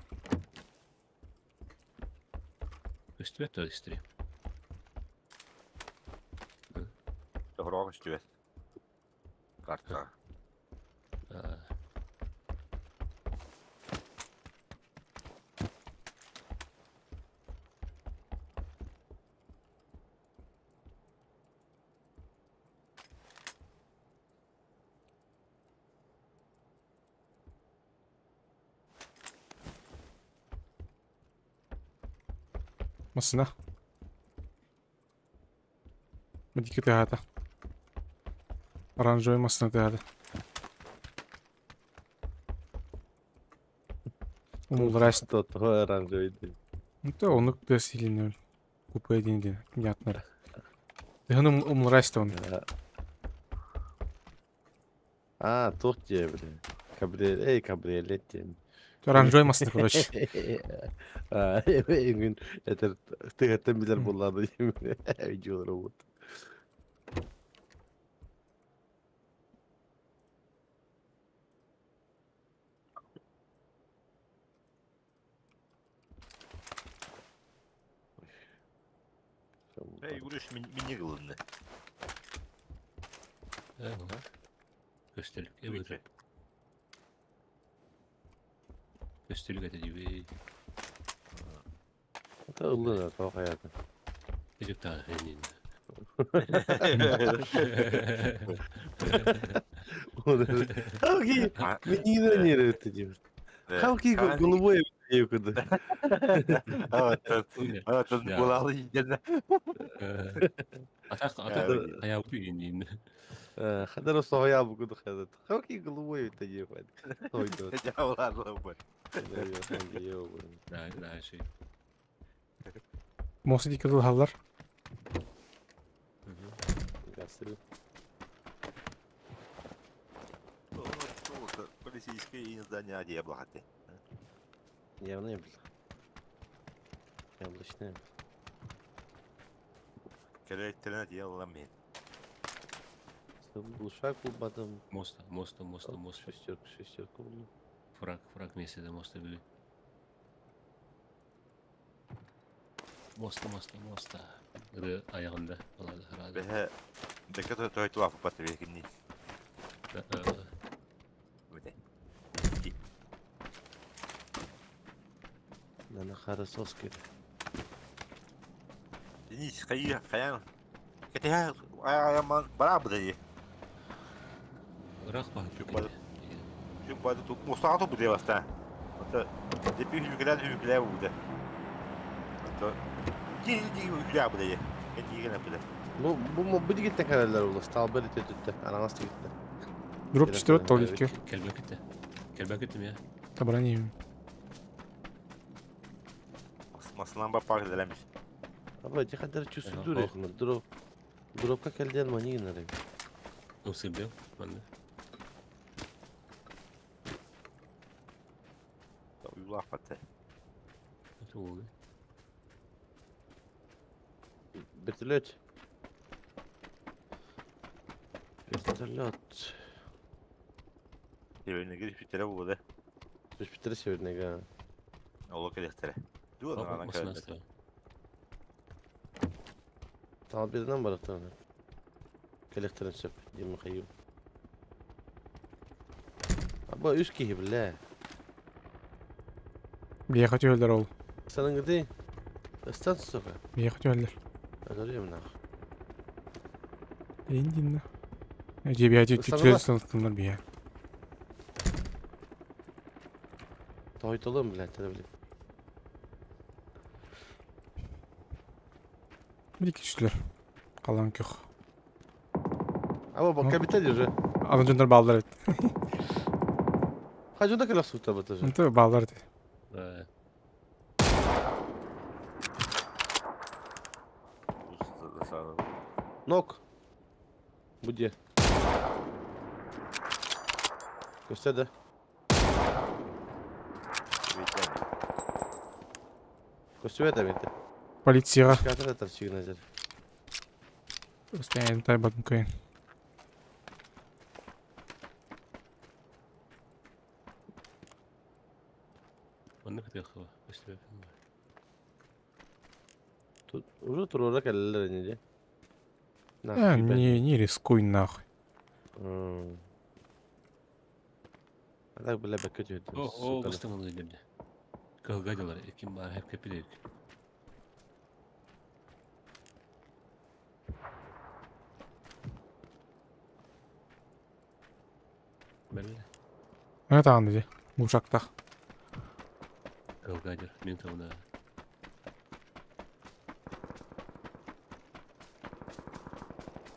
Üstüme de istireyim. Doğru işte. Kartta. Masına. Medikit hada. Оранжевый масына hada. Умулраст. Тот оранжевый. Это он кто сильный. Купе деньги. Понятно. Ты он умулраст он. Тот diye bile. Kabriyolet diye. Оранжевый масына, короче. Gün yeter. Tıkattan bilir bunlardı. Videoları oldu. Yürüyüş mini kılındı. Gösterlik. Evet. Gösterlik edeceğim. Hatta ıllılar tavuk hayatı. Ecek daha henüz. Kalki menüden yere öteceğim. Kalki голубой yukarıda. Evet, kulağını yiyeceğiz. Atak ayağı büyüyün. Kadar o soğuya bu kadar kadar. Kalki голубой öteceğim. Oydu. Cevaplar bu. Daha şey. Мосы дикий hallar. политическое здание Адия Блахаты. Явно не был. Яблочная. Коллекторно делала мен. Глушак был потом. Моста. Шестерка был. Фраг вместе до моста били. Моста. Гыды аяғында болады һәр Бәһә дәкәтә тойтылап батырыгынны. Үтә. Нана харасос кир. Денис, хаян. Кетә аяман барабыды. Рахма. Şu bazı tut mustafa bu devasta. Hatta depi hüküler burada. Hatta ciddi hüküler burada. Kendi gene burada. Bu bir gitti karalar oldu. Stalber ite. Ananas gitti. Дроп 4 толики. Келбек еттім я. Собрание. Masalan bak park edilemiş. Ama ne kadar çözüm duruyor. Drop kakel değil mani yine. Usib diyor. Ben de. Uyulah patı. Kötü oldu. Betülöt. Severine girip bir tane bu da. Şüpheli severine ga. Oğlum kadar. Dur lan lan kadar. Tamam birden balıktan. Kelektörün söp. Yemin kayıyor. Ama üst ki billah. Бьехать öldür ol. Senin gidi. Istan soka. Бьехать öldür. Öldürüyorum nak. Индина. Тебя тютюльсınlar bir ya. Toytolum bile tabii. Bir iki üstler. Kalan yok. Ama bak kapital yürü. Az önce bağlar et. Hacı da kıla suta batacak. Tabii bağlar et. Nok. Bu diye. Göster de. Göster de bitti. Полицияға. Çıkartır atar çıkınacak. Просто тай bakın kayın. Onu kadar hava. Göster. Тут уже турора келлер инде. Не рискуй нахуй. Ада бile bekliyor. O Mustafan'ın önünde. Kavgacılar kim var hep kepilir. Belli. Ne tağın dedi? Bu uçakta. Kavgacı. Benim tavına.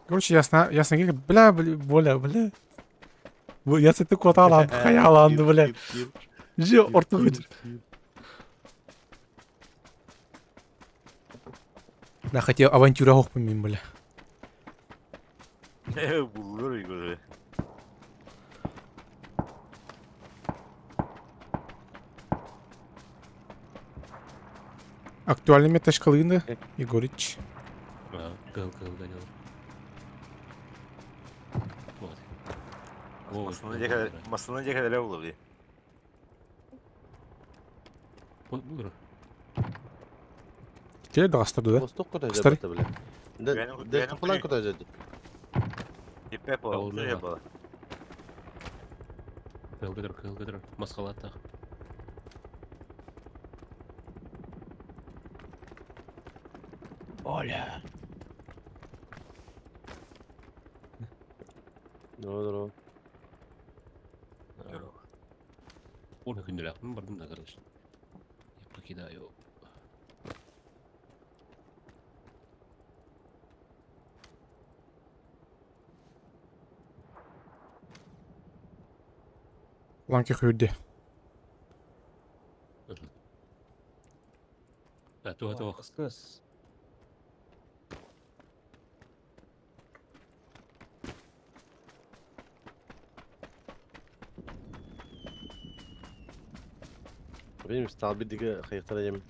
Короче, ясно говоря, бля. Я це котала, хаяланды, блядь. Же, орту götür. Да, хотел авантюра оқпаймын, бля. Bulur Igor'u. Актуальный метаж кылынды, Егорыч. Kavgacılar. Masalına ne kadar oldu diye. Bulur. Gel de astırdı da. Vostok kadar Astır. yaptı bile. De kapılan kadar yaptı. Hep oldu ya baba. Kavgacılar. Maskalat. Оля. Doğru. Он күндер ақпын бардым да короче. Я покидаю. Ланки хүйді. Туа қысқыз. Benim stal bir dige kayıklara yemin.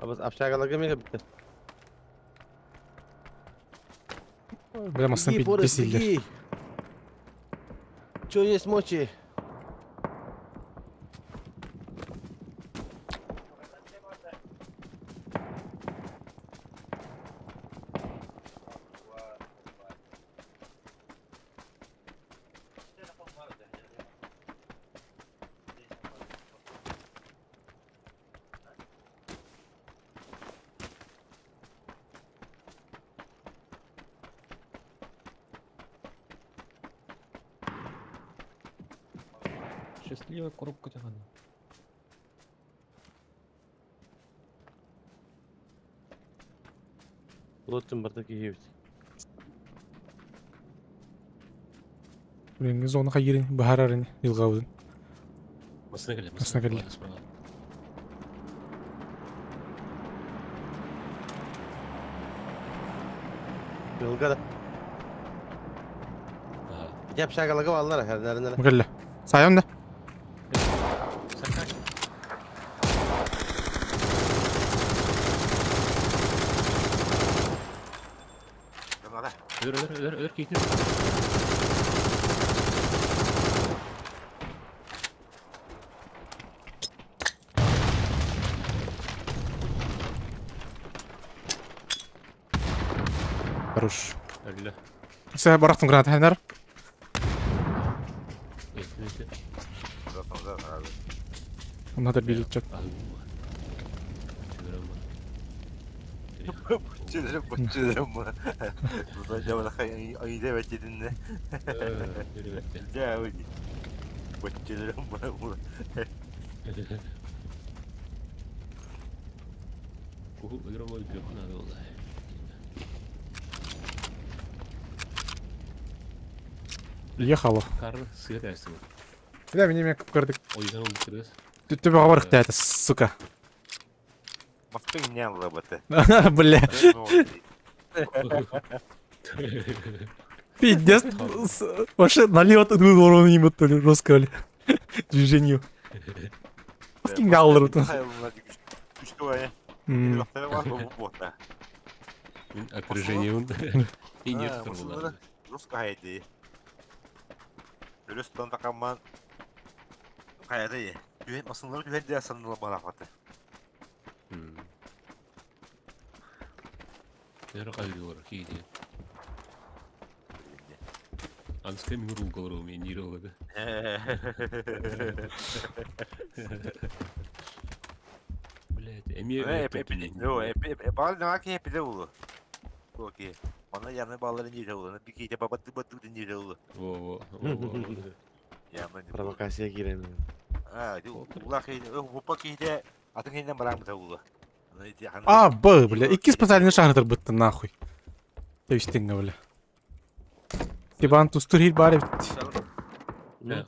Ama apşagalar gelmeye bitti. Бля, масын бесилдер. Чё есть мочи? Счастливая коробка тягана. Лоттен бар такие есть. Блин, зона хайрин, бахарарин, илгаудын. Масына келе. Масына келе. Yılgada. Yap şakalığı vallahi her nereden. Mugalla. Sayonda. Sen kaç? Ölür keyifli. Хорош. Öyle. Sen bıraktın granatı Hener. Onlar da bir gidecek. Bıçırım mı? Burada cevap ayı devet dedin de. Cevap. Bıçırım mı? Bu ölür ama yok ne vallahi. Ехало. Кар сыграть dersin. Бля, мне меня кырдык. O yüzden onu bitiririz. Ты говоришь, ты это, сука. Москва не было бы ты. Бля. Пиздец. Вообще налево урон ему то ли рассказали. Движению. Fucking alırdı. Üçlü var ya. Noktaları var bu botta. Опережение он. И нет формула. Rus gayet iyi. Böyle standa kalman gayet iyi. Güven masınları güven diye sanırım bana fatı. Нера кайдылар кейде. Анскай мирул говору мен ниролады. Блядь, Bal ne ki hep de olur. Okey. Bana yanı balların değil olur. Bir kere batı değil olur. Во. Yanı. Provokasiya girelim. Ha, ulan ki bu pakete atın elinden bırakmıyor olur. А, Б, бля, и специальный шахтер бытты нахуй. То есть ты, бля. Тибан тустурить баре.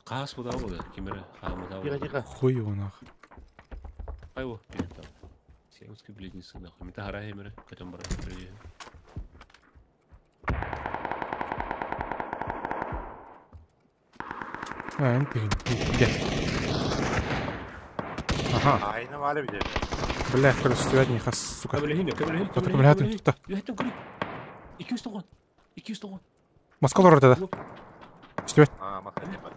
Қас бұда болды, кемері қамыда болды. Тихо. Хуй его нахуй. Ай о, берем. Семский бледницы нахуй. Мета хара емері, катам бара бірге. Ага. Aynen var bir de. Бля, стоять не хас, сука. Кабелехин. Бля, тут. Яттың көрі. 200 Москва орada. Стоять. Ha, makine var.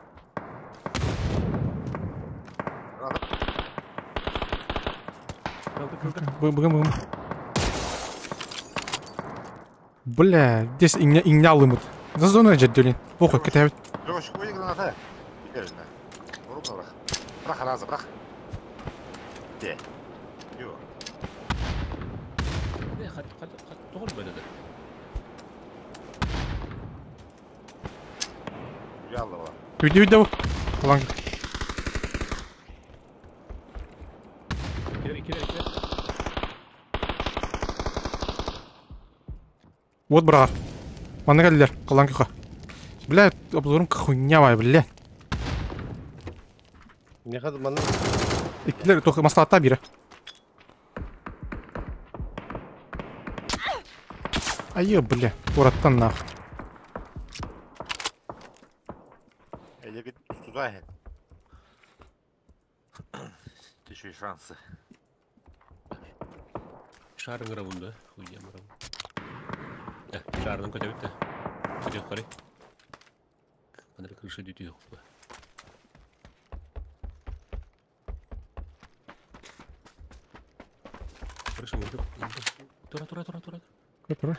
Быгым. Бля, здесь игнял ему. За зоной жаддёлин. Похуй, катавит. Yok şu koyu granata. Bir yerine. Vurma bırak. Bırak razı bırak. De. Yok. Ne hadi doğru böyle de. Yallah var. Видео. Lan. İkiler. Вот, брат. Мана geldiler. Kalan kıha. Бля, обзорым хуйня var, бля. Ne kadar bana? İkiler только маслата biri. Ayı, bля. Uğrattan nahı. Ele bir tuzağı. еще и шансы. Шарын гравында, хуйня мырам. Шарының көтебітті. Көтеп қарай. Қаныр крыша деті жоқ па. Крыша мұрды. Тұра. Который?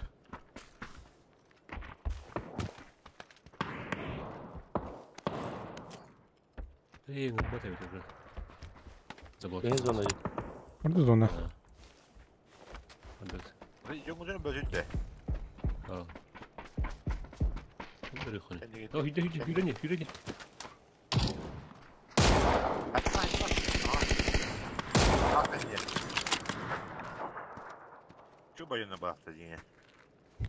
Работает уже. Заблокировал. Есть зона. Orada zona. Идем уже бежите. Nereye koyayım? Oh, yürü. Şu bayına bastı yine.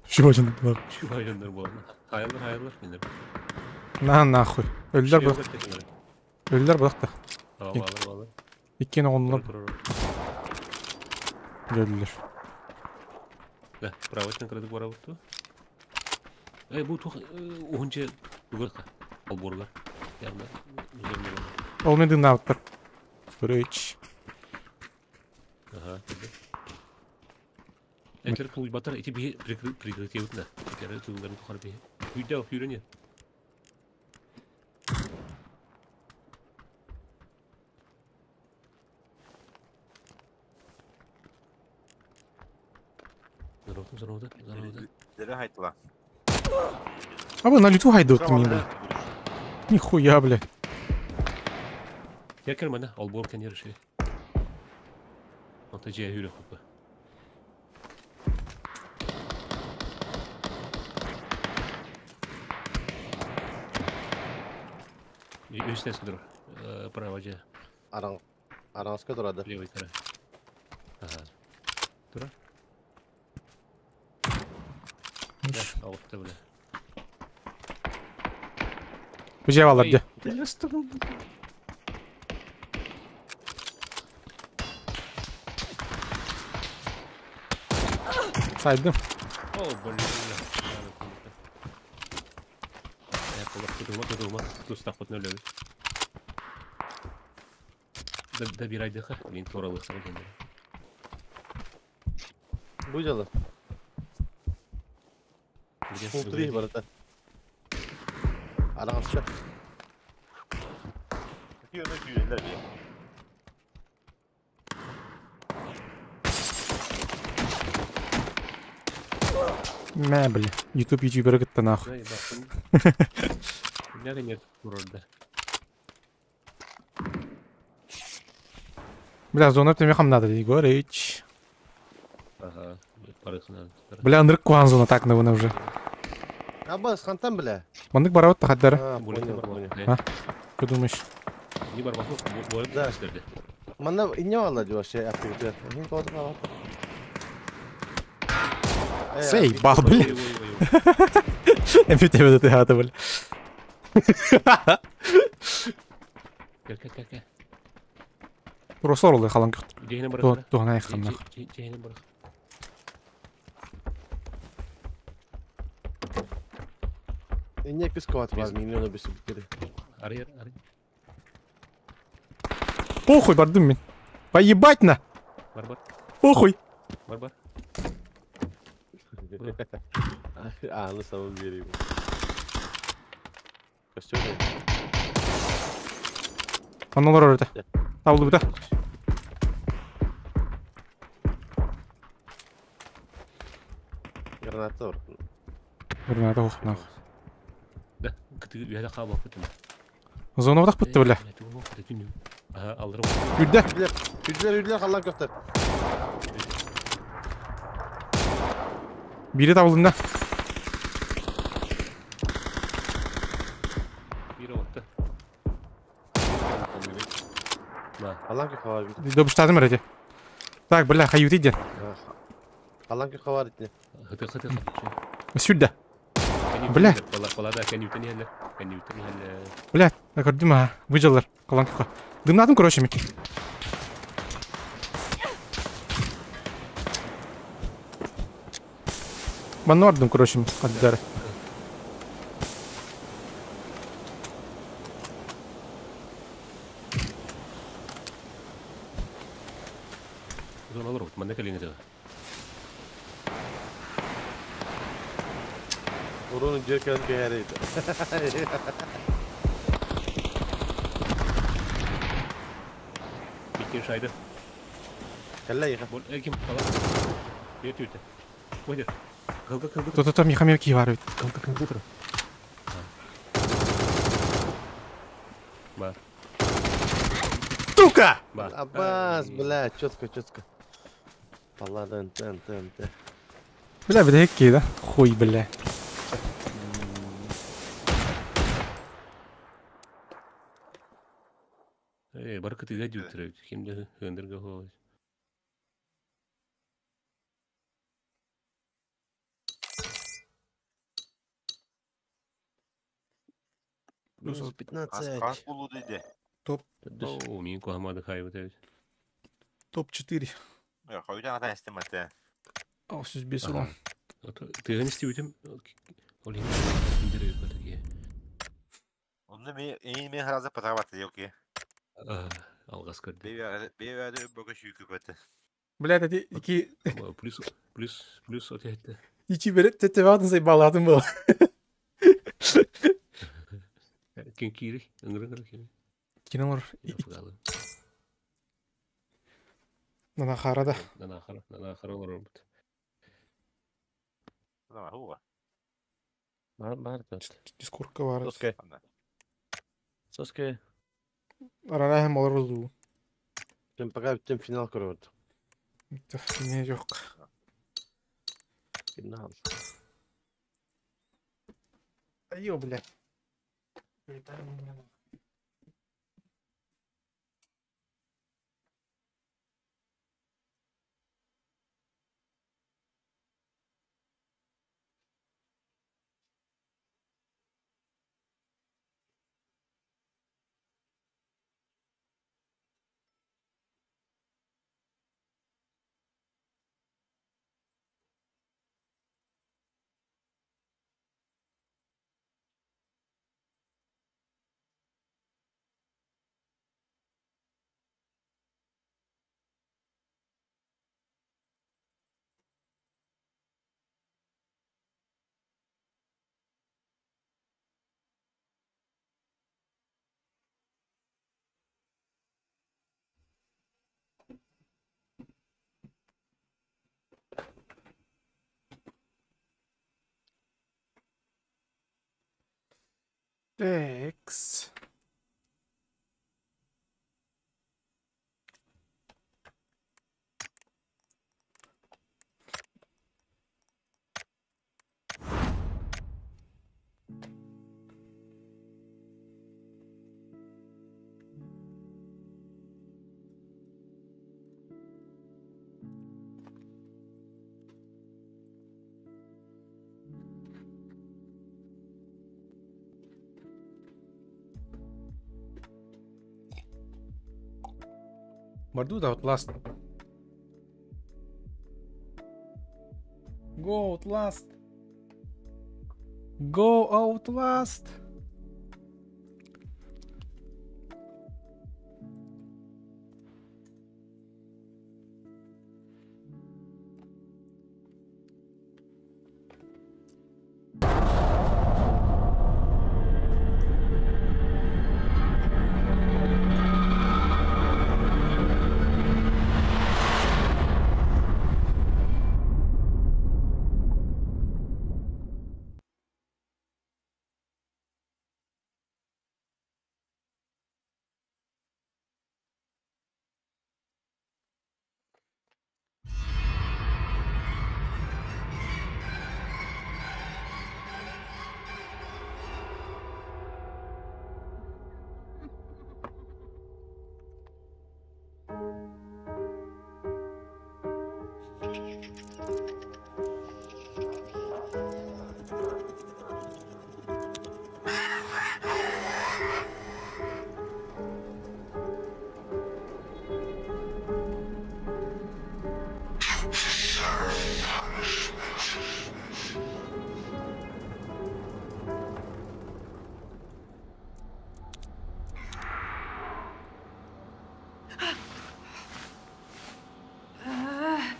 Şu bacını bak. Şu hayırlar bu arada. Hayırlar. Neler? Nahуй. Öldüler bırak. Öldüler bırak da. Bağlar. İkkini onunla öldüler. Да, правотный кредит бара бутtu. Bu tuh onca dugar alborlar. Yani üzerinde. Olmadı ne yaptı? Bridge. Aha. Etler pul batar iti bir prikritiyut da. Tekrar tuğların tukar bir. Yürü ne? Здорово. Дерэ хайтла. А вы на лету хайдут мне, бля. Нихуя, бля. Я кермана, албор kan yarışı. Antaciye hüle kupa. Üstüne sıkıdır. Pravacı. Aranska durada. Levay taraf. Aha. Dura. Alıptı bile. Bu cevalar diye. Saydım. Durma. Dostak kutunu öyle. Da bir ayda ha. Benim toralık sana kendine. Bu calı. Pultri barata. Aranska. Yürüler ya. Не, бля. YouTuber gitti nahуй. Nerede нет burada? Бля, зона тебе хам надо, Егорыч. Ага, парых надо. Бля, андырык куан зона так на уже. Аббас хантан бля. Мандык барават тахаддары. Понял. Что думаешь? Не бар баху, болит Да. истерди. Мана не вала вообще активитет. Не кого-то. Сей, бал, бля. Эмпи тебе это хата, бля. Gel. Просто орулды халан көхт. Cehine bırak. Туғана айққан нах. Cehine bırak. Не писковать вас, миллиона без битери. Arayır. Похуй, бардым мен. Поебать на. Бар. Похуй. Бар. А, на самом деле. Костюм. Аналар орда. Табылды бұта. Граната бар. Граната оқып нах. Да, күтігі үйәді қабыл күтімі. Зона бұтақ бұтты, бля. Ага, алдырым. Үйділер қалан көптер. Бири табылдым да. Biri отты. Қалан көп хава бейді. Добыштадым әрәде. Так, бля, хай өтейден. Қалан көп хава бейді. Хыты. Сюда. Бля. Балада кәнеутен елі. Бля, көрдім ха. Выжалар. Қалан көпқа. Дымнадым, короче, мен. Банну ардым, короче, қаддары. Zona lor, mana kali ini tuh? Orang jerkan ke hari itu. Bikin sayda. Kalla ya. Bol, kim? Kalau. Dia tuh. Wajar. Kau. と見かみき悪い Компьютер. Ба. Сука! Аббас, бля, четко. Ладно, НТ. Бля, бля, кида. Хуй, бля. Барка ты дадут, кем-то хендерговать. Плюс 15. Kas buldu dedi. Топ О, минку Ахмада Хаева. топ-4. Ya koyudan atan istemedi. О, сүз бес урон. Ты не стивитим? Олин, индирей потаги. Onu мен раза потраваты, yoki. Алгас кырды. Бевerde bakış yükü kötü. Бля, это Плюс от это. iki verip tetevadın say bağladın bu. Кен кири, ыңгырыңгыр кен. Кинолар Яфгалы. нана харада. Нана харалар робот. Tamam, huwa. Бар. Дискордка бар. Соска. Арана hem olur oldu. Тем пока тем финал корот. Не yok. Финал. Ayyo bля. X. Мордуда Outlast. Go Outlast. Go Outlast.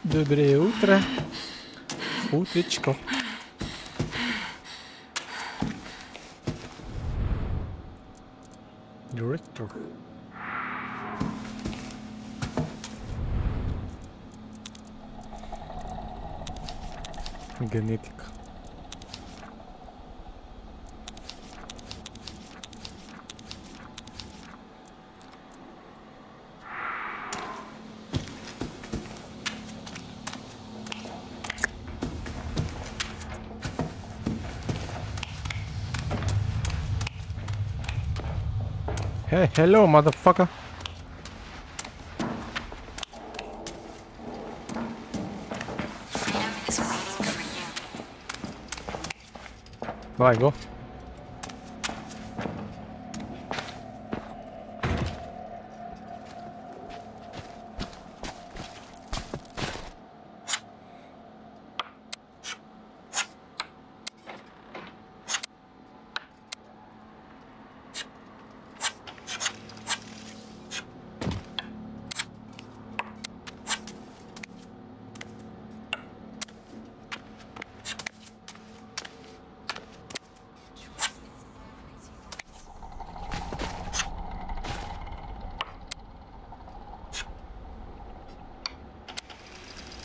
Доброе утро. Утречко. Директор. Генетика. Hey, hello, motherfucker. Давай, го.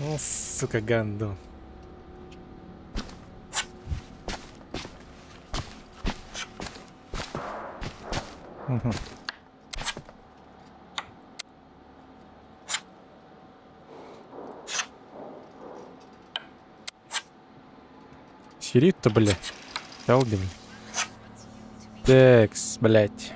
О, сука, гандон. Угу. Сирит-то, бля. Талдин. Текс, блять.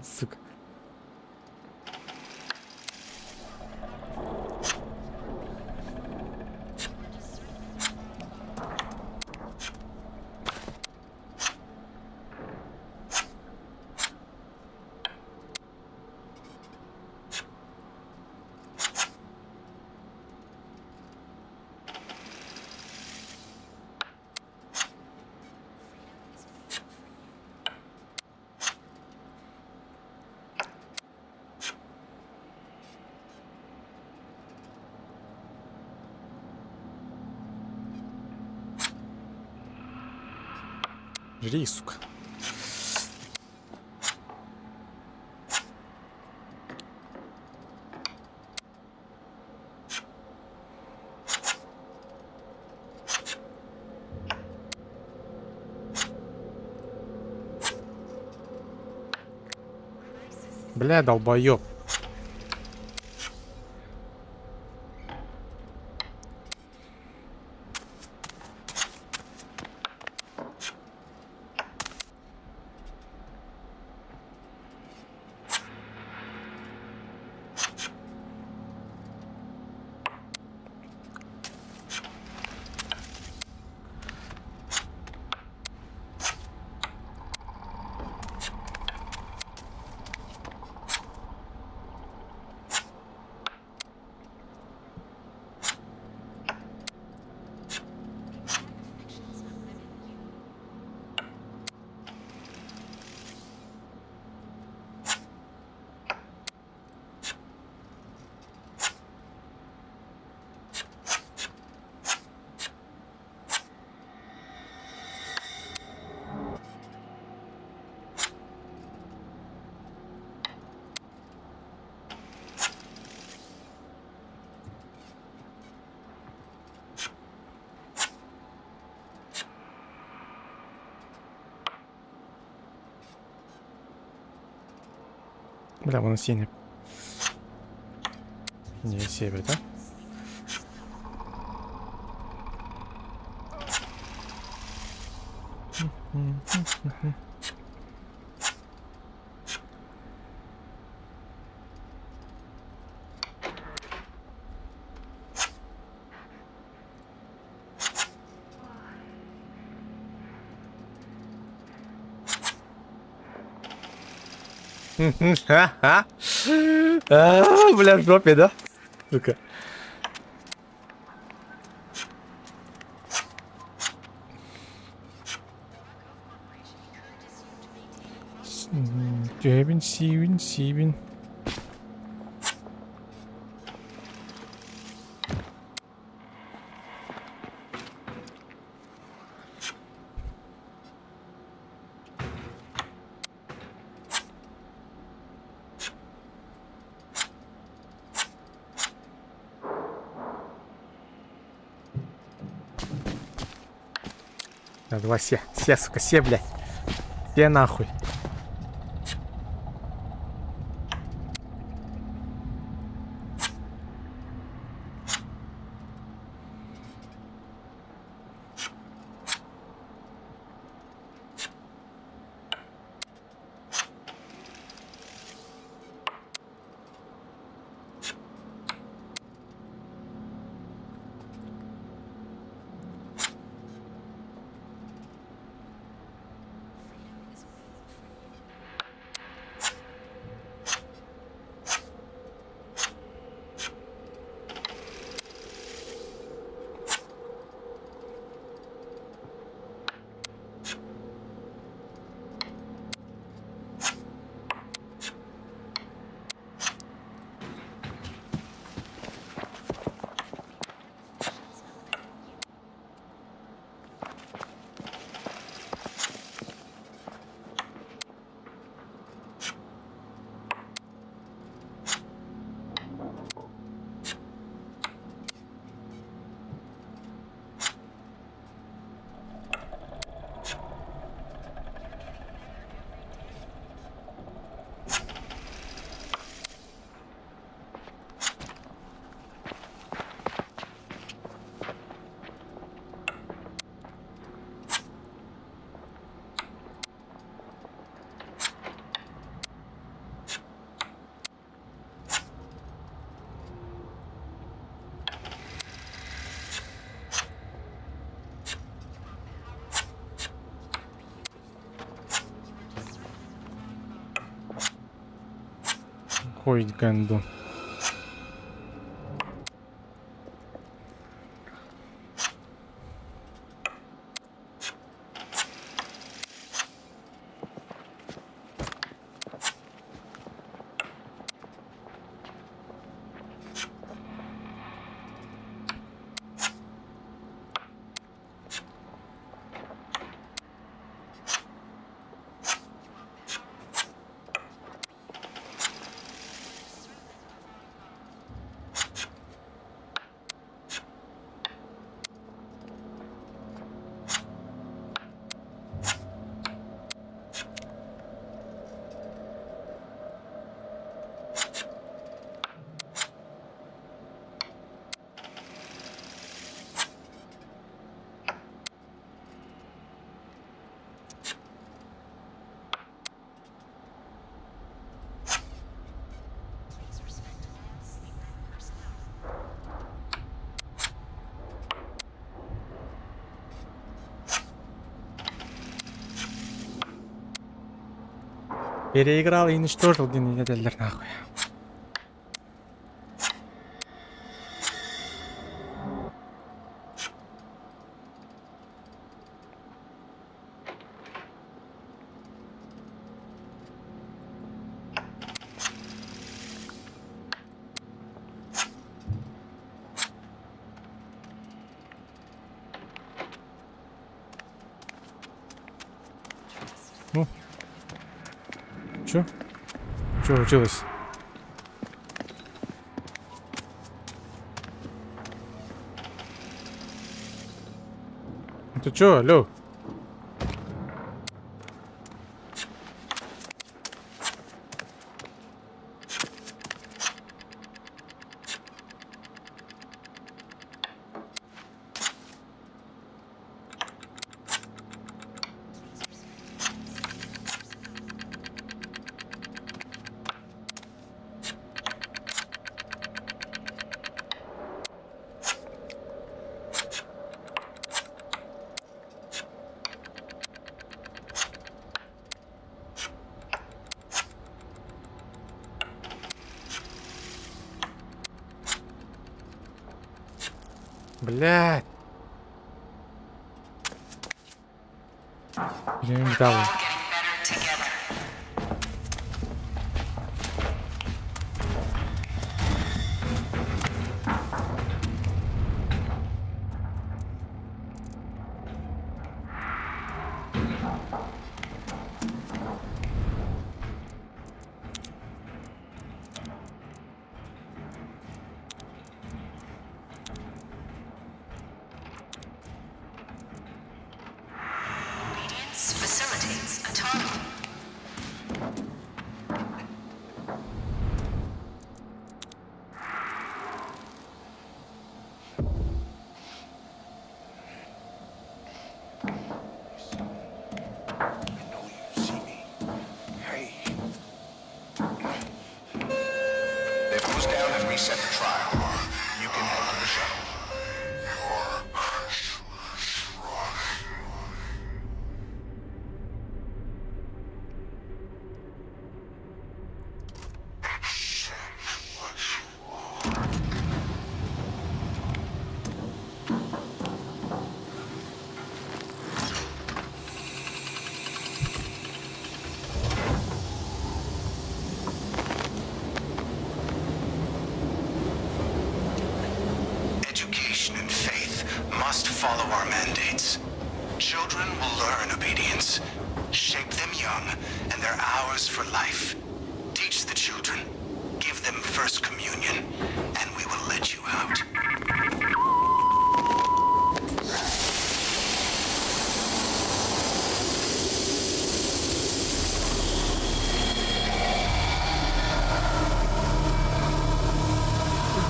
Сука. Жри, сука. Бля, долбоёб. Бля, вон синий. Не, север, да? Бля, в жопе, да? Ну-ка. Сивин. Давай все, сука, все, блядь. Все нахуй. Ой, гандон. Переиграл и уничтожил генератор нахуй. Ну, чё случилось? Это чё, алло? Блядь. Блин, там. Facilitates autonomy. They've closed down and reset the trial. You can head to the shuttle. Education and faith must follow our mandates. Children will learn obedience. Shape them young, and they're ours for life. Teach the children. Give them First Communion, and we will let you out.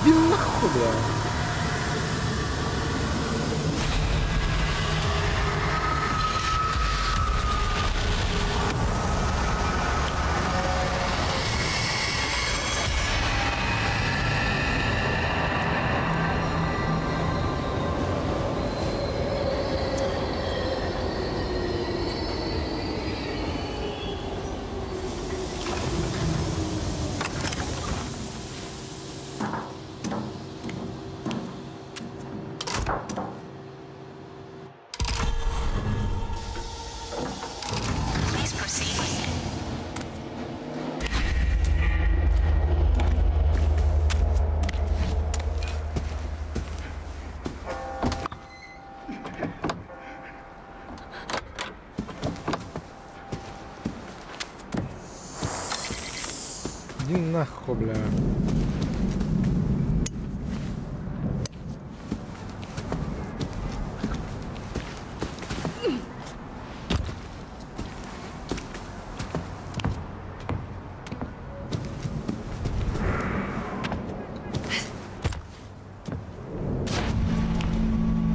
Иди нахуй, бля. Please proceed. Иди нахуй, бля.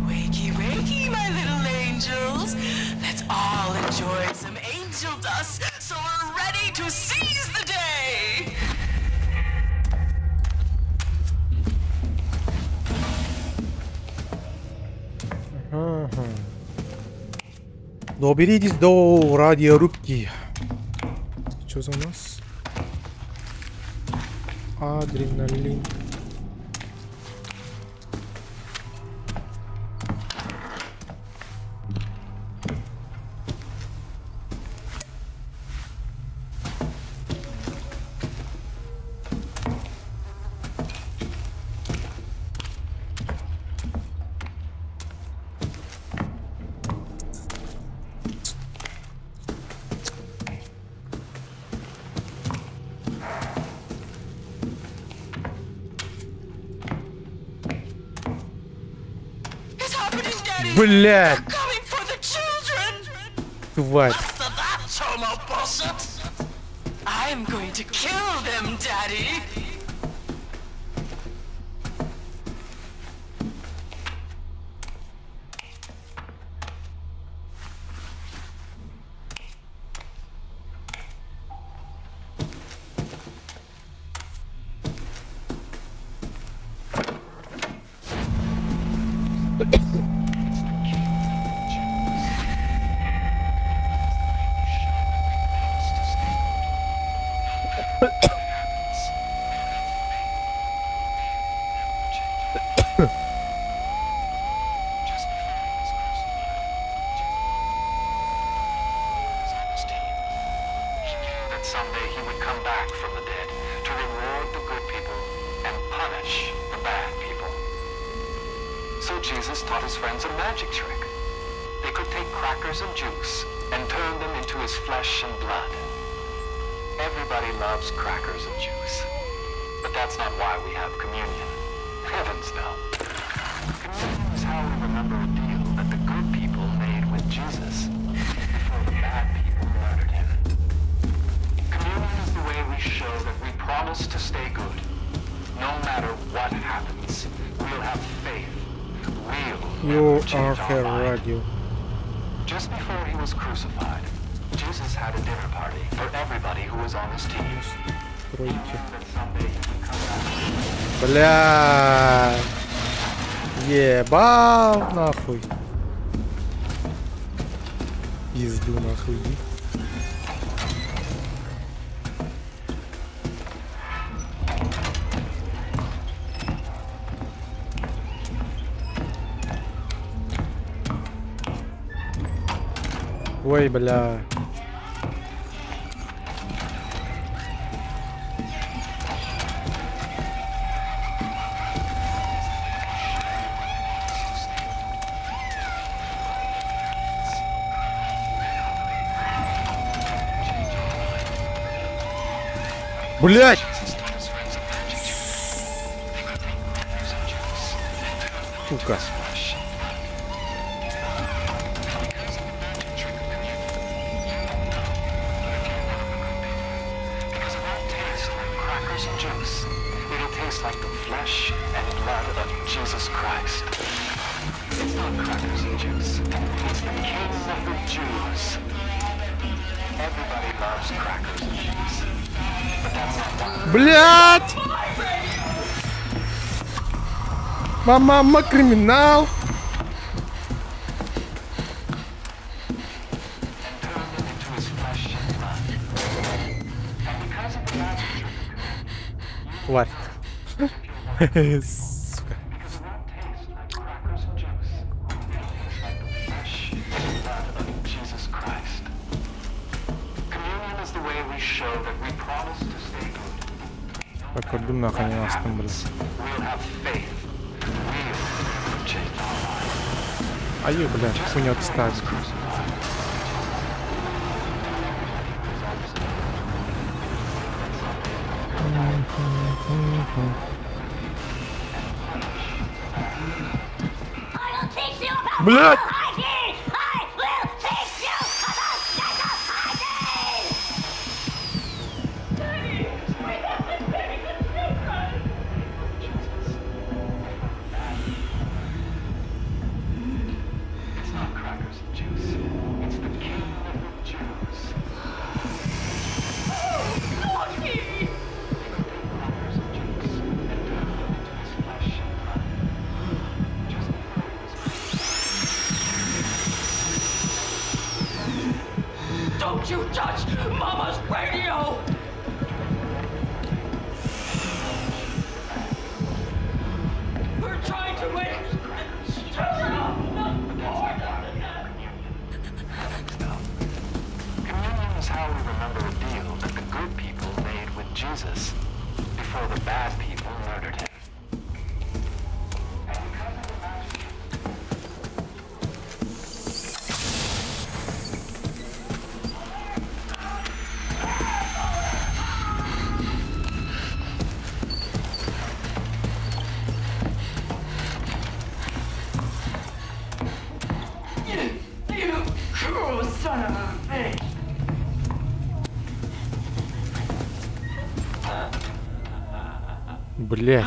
Wakey, wakey, my little angels. Let's all enjoy some angel dust so we're ready to seize the day. Ага. Доберитесь до радиорубки. Что за у нас? Адреналин. It's happening, Daddy. Блядь, They're coming for the children. тварь. After that, Chomo bullshit. I'm going to kill them, Daddy. someday he would come back from the dead to reward the good people and punish the bad people. So Jesus taught his friends a magic trick. They could take crackers and juice and turn them into his flesh and blood. Everybody loves crackers and juice. But that's not why we have communion. Heavens no. Communion is how we remember a deal that the good people made with Jesus before the bad people murdered him. Communion is the way we show that we promise to stay good. No matter what happens, we'll have faith. You are her radio. Just before he was crucified, Jesus had a dinner party for everybody who was on his team. Бля, ебал нахуй. Пизду нахуй. Ой, бля. Блять! Сука. Like the flesh and blood of Jesus Christ. It's not crackers and juice. It's the King of the Jews. Everybody loves crackers and juice. But that's not why. Блять! Мама, криминал! Тварь. Сука. Покордум нахуй не нас там, блин. А ё, блядь, хуйня отставит. Блядь! Don't you touch Mama's radio! We're trying to win! Communion is how we remember a deal that the good people made with Jesus before the bad people murdered him. Бля.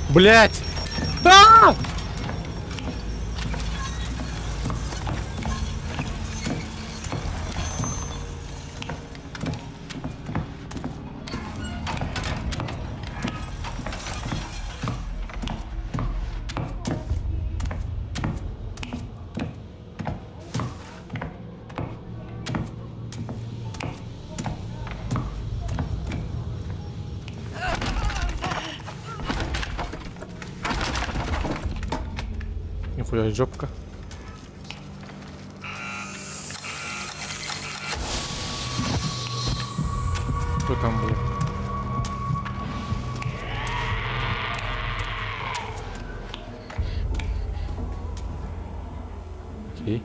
Блять! А! Нихуя жопка. Кто там был? Окей.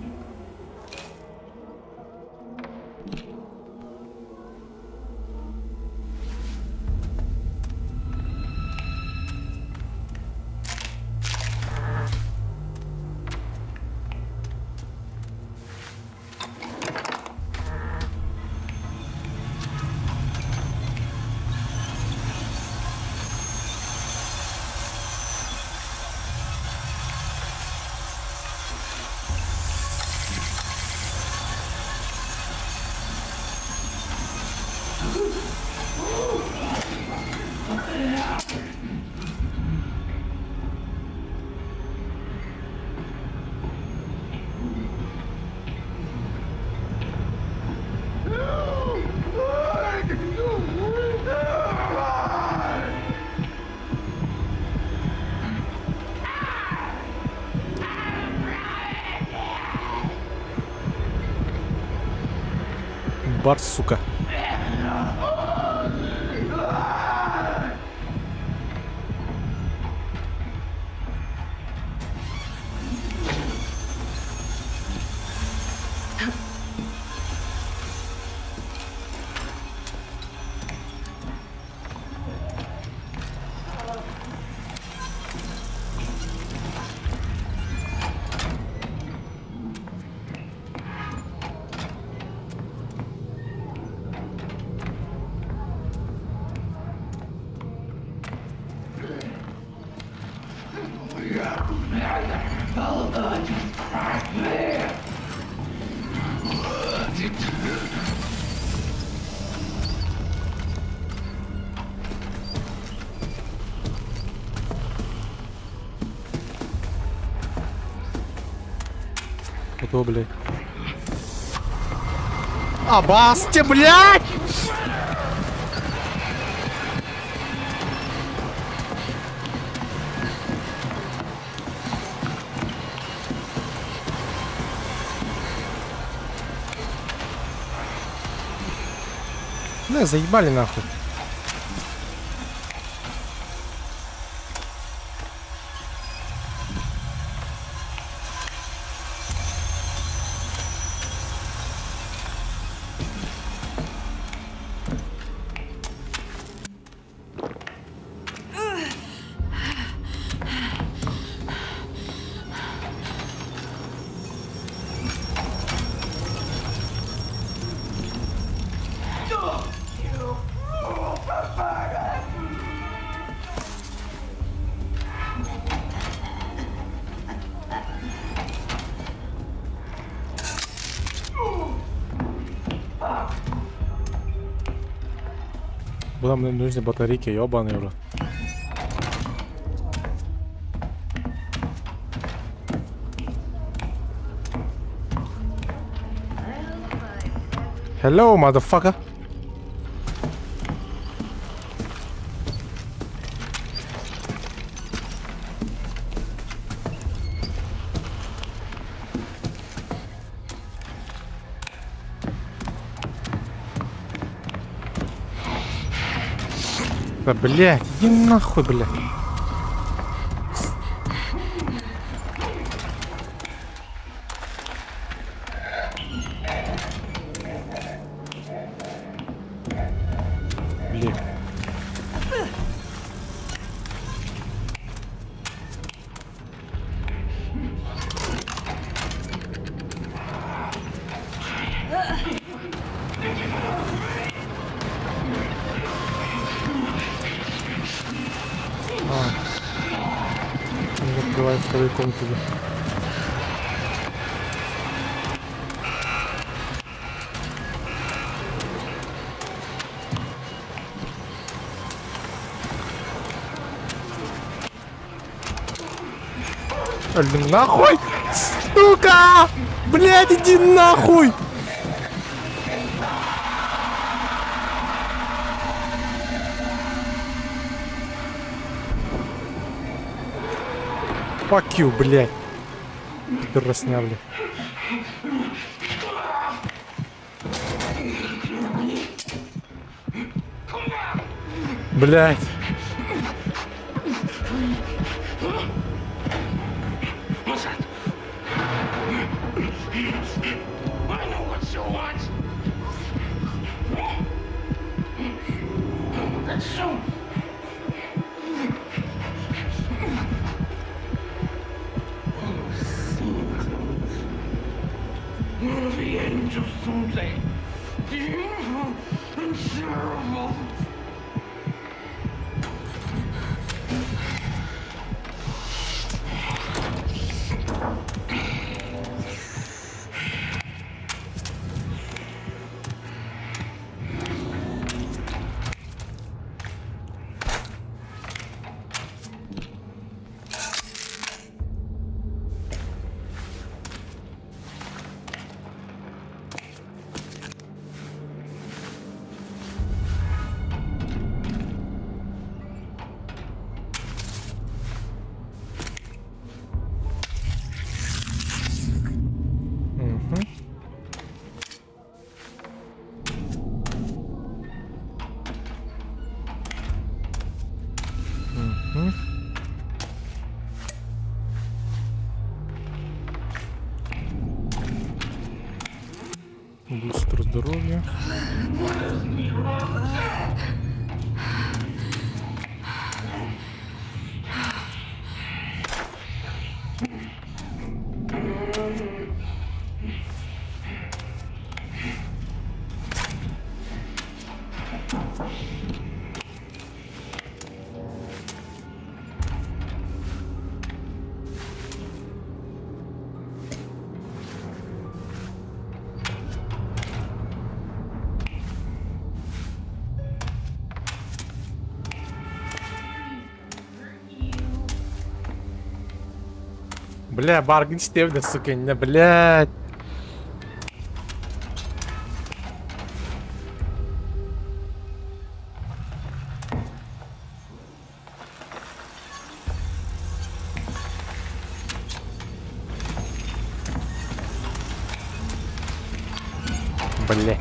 Бар, сука. Кто, блядь? Басти, блядь! Да, заебали нахуй. Куда мне нужны батарейки, ёбаный уже. Hello, motherfucker. Да, блядь, иди нахуй, блядь. Блядь. Давай вторую комнату. Нахуй! Сука! Блядь, иди нахуй! Fuck you, блядь. Пидоросня, блядь. Блядь. The angels someday. Evil and terrible. Бустер здоровья. Бля, баргин стебля, сука, не, блядь. Бля.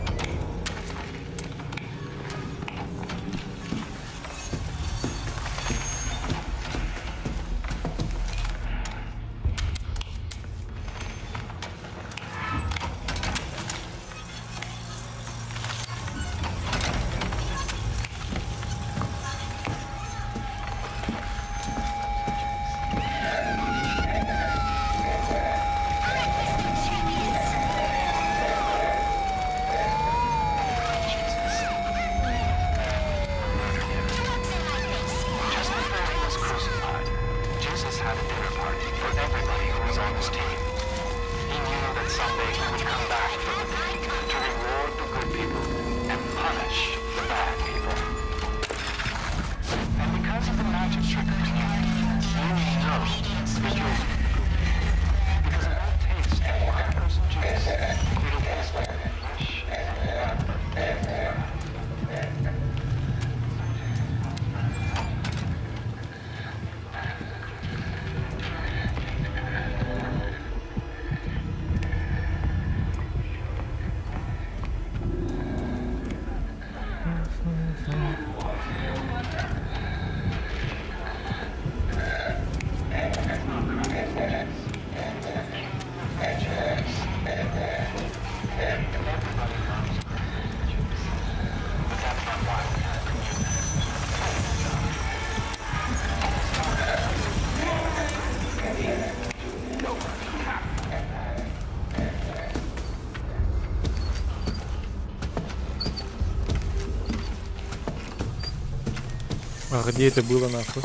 А где это было, нахуй?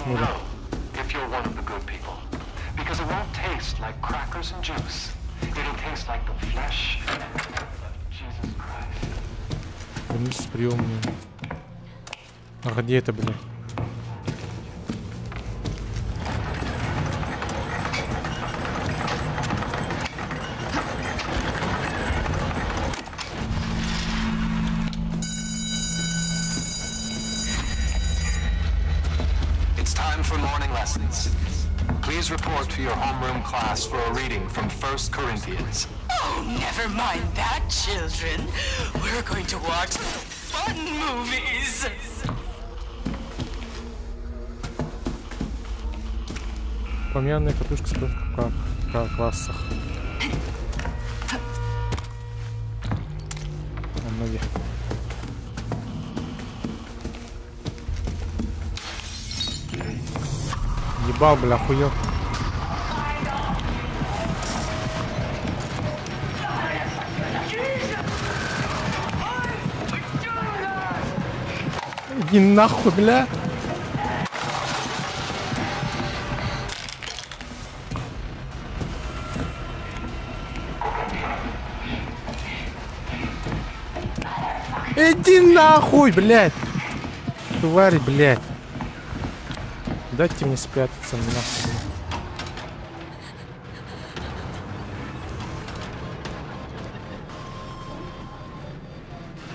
вздохнули. If you're one of the good people, because it won't taste like crackers and juice. It'll taste like the flesh of Jesus Christ. Вернись в приемную. А где это, блин? It's time for morning lessons. Please report to your homeroom class for a reading from 1 Corinthians. Oh, never mind that, children. We're going to watch fun movies. Помянная катушка в классах. Ноги. Ебал, бля, охуел. Иди нахуй, бля. Иди нахуй, блядь. Тварь, блядь. Дайте мне спрятаться нахуй.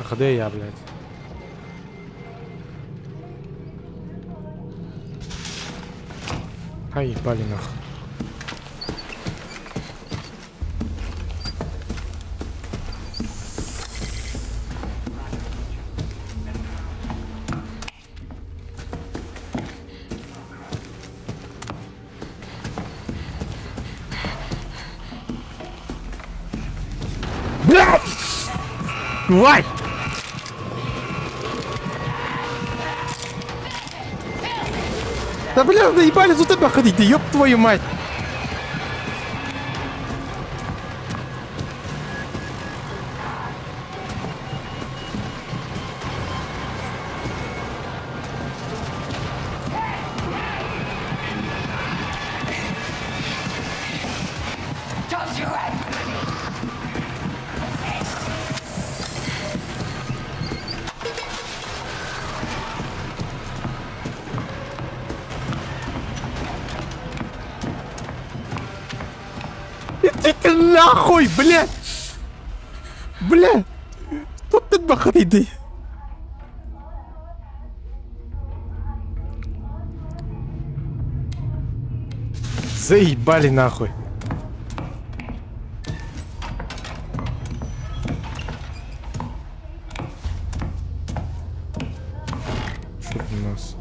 А где я, блядь? Ай, ебали нахуй. Блядь! Тварь! Да бля, наебали за тебя ходить, да ёб твою мать! Иди нахуй, блядь! Блядь! Тут ты бахриды! Заебали нахуй! Что у нас?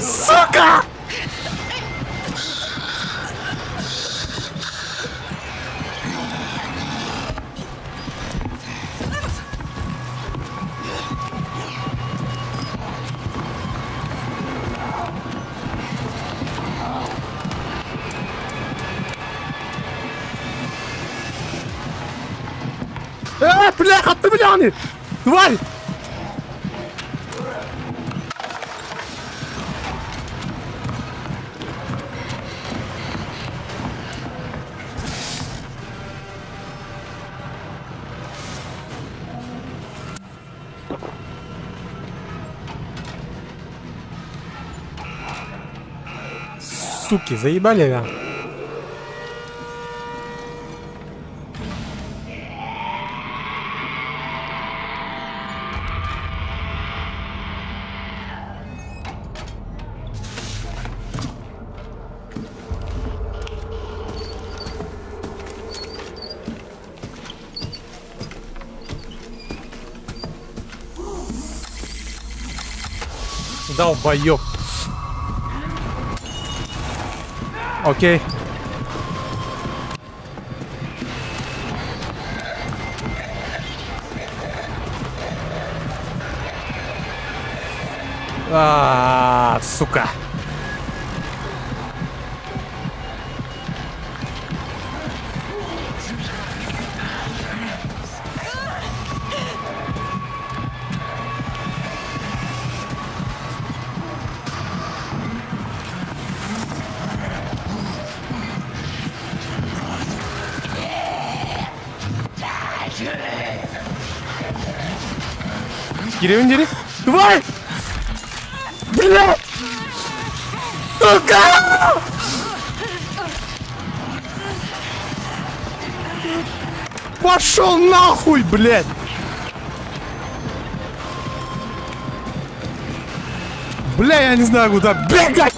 Сука! Бляха, ты бляны! Тварь! Суки, заебали, да? Долбоёб. Окей. Сука. Деревень. Тварь! Блядь! Сука! Пошел нахуй, блядь! Бля, я не знаю, куда бегать!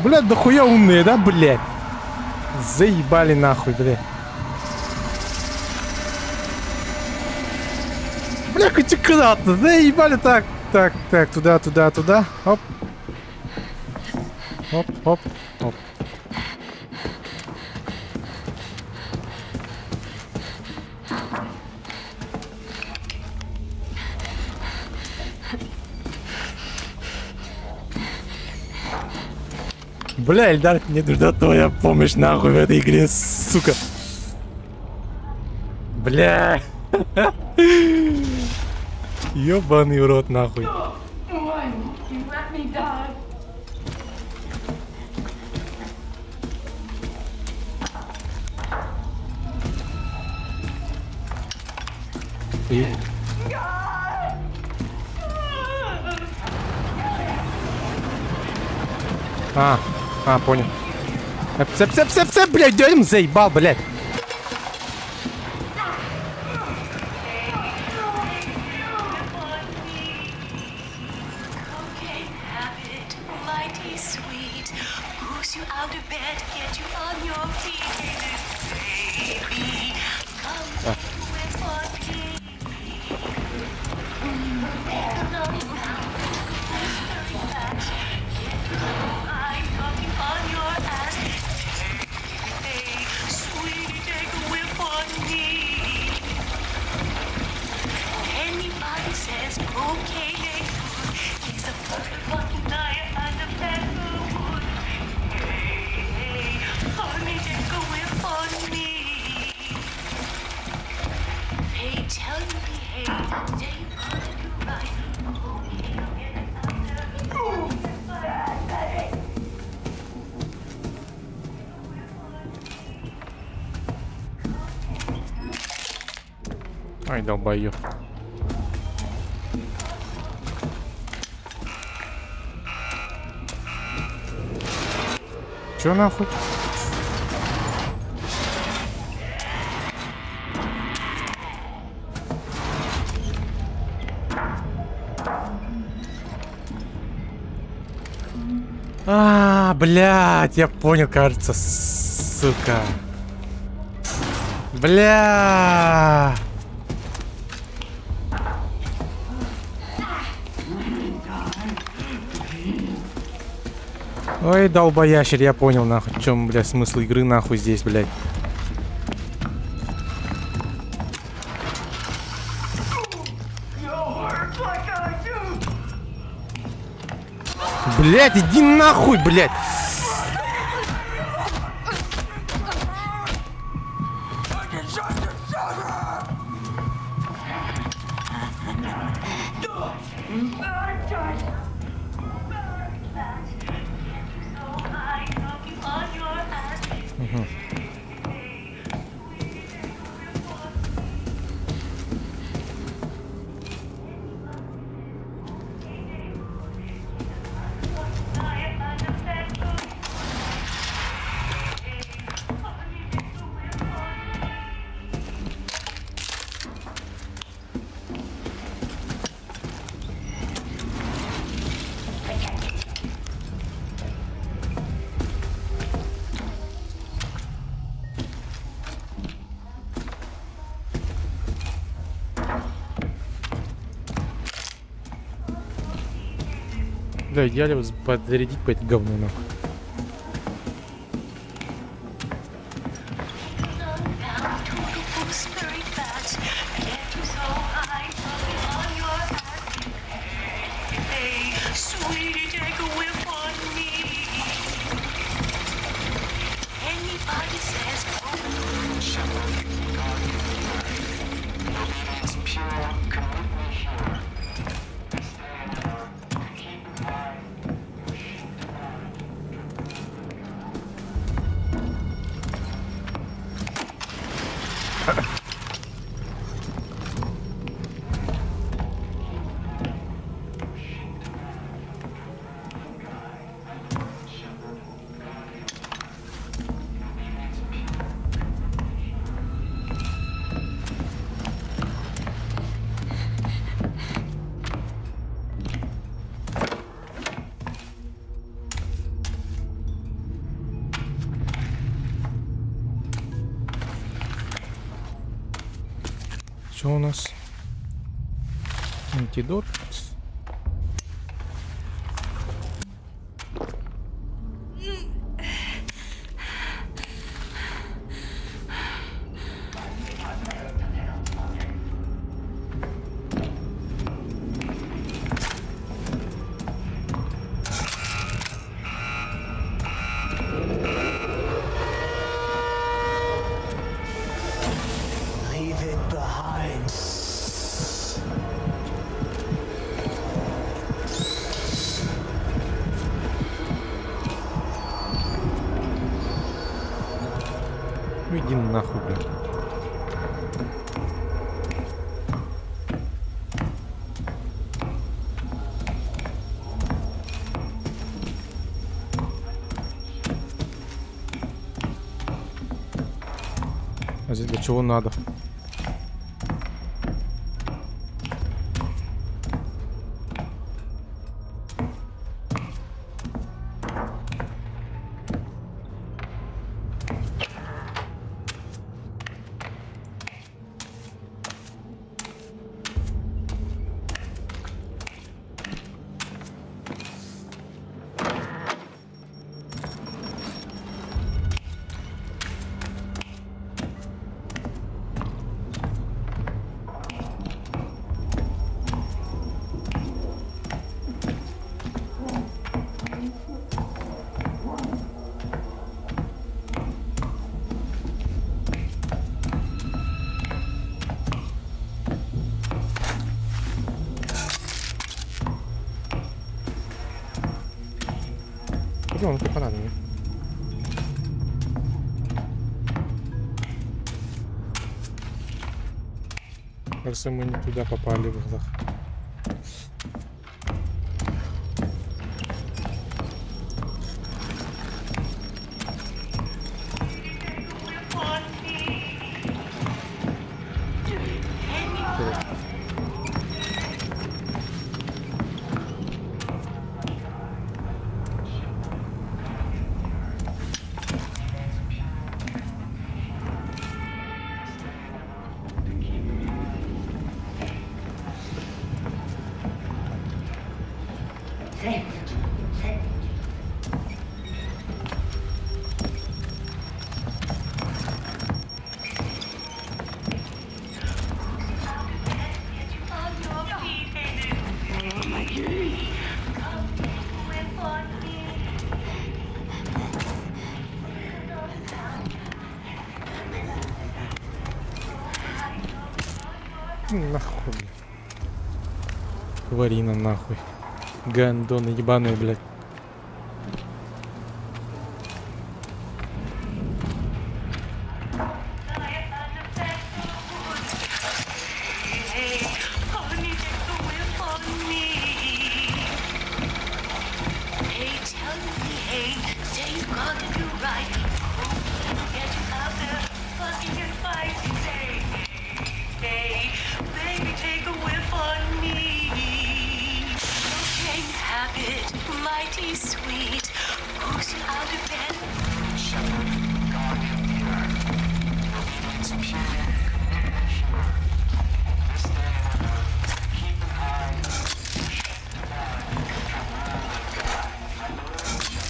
Блядь, дохуя умные, да, блядь? Заебали нахуй, блядь. Бля, хоть куда-то, заебали так. Так, туда. Оп. Оп. Бля, Эльдар, мне нужна твоя помощь нахуй в этой игре, сука. Бля. Ёбаный урод нахуй. И? Понял. Цеп, блядь, дерем заебал, блядь. Ай, долбоёб. Чё нахуй? Блядь, я понял, кажется, сука. Бля. Ой, долбоящер, я понял, нахуй, в чем, блядь, смысл игры, нахуй, здесь, блядь. Блядь, иди нахуй, блядь. Да, идеально подзарядить по этому говну, нахуй. very fat. Get you so high, fucking on your ass. Hey, sweetie, take a whiff on me. Anybody says, Shepherd, God, obedience pure, commit me here. Stay in her, keep in mind. Что у нас? Антидот. leave it behind. Ну иди нахуй, блядь. А здесь для чего надо? Пойдем, ты пора мне. Кажется, мы не туда попали в глазах. Нахуй, блядь. Тварина, нахуй. Гандоны ебаные, блядь. Mighty sweet, goes out of bed. Shepherd, God, here. Obedience pure, commitment sure. This day and earth, keep in mind. Divine, rule the guide. My Lord, Shepherd,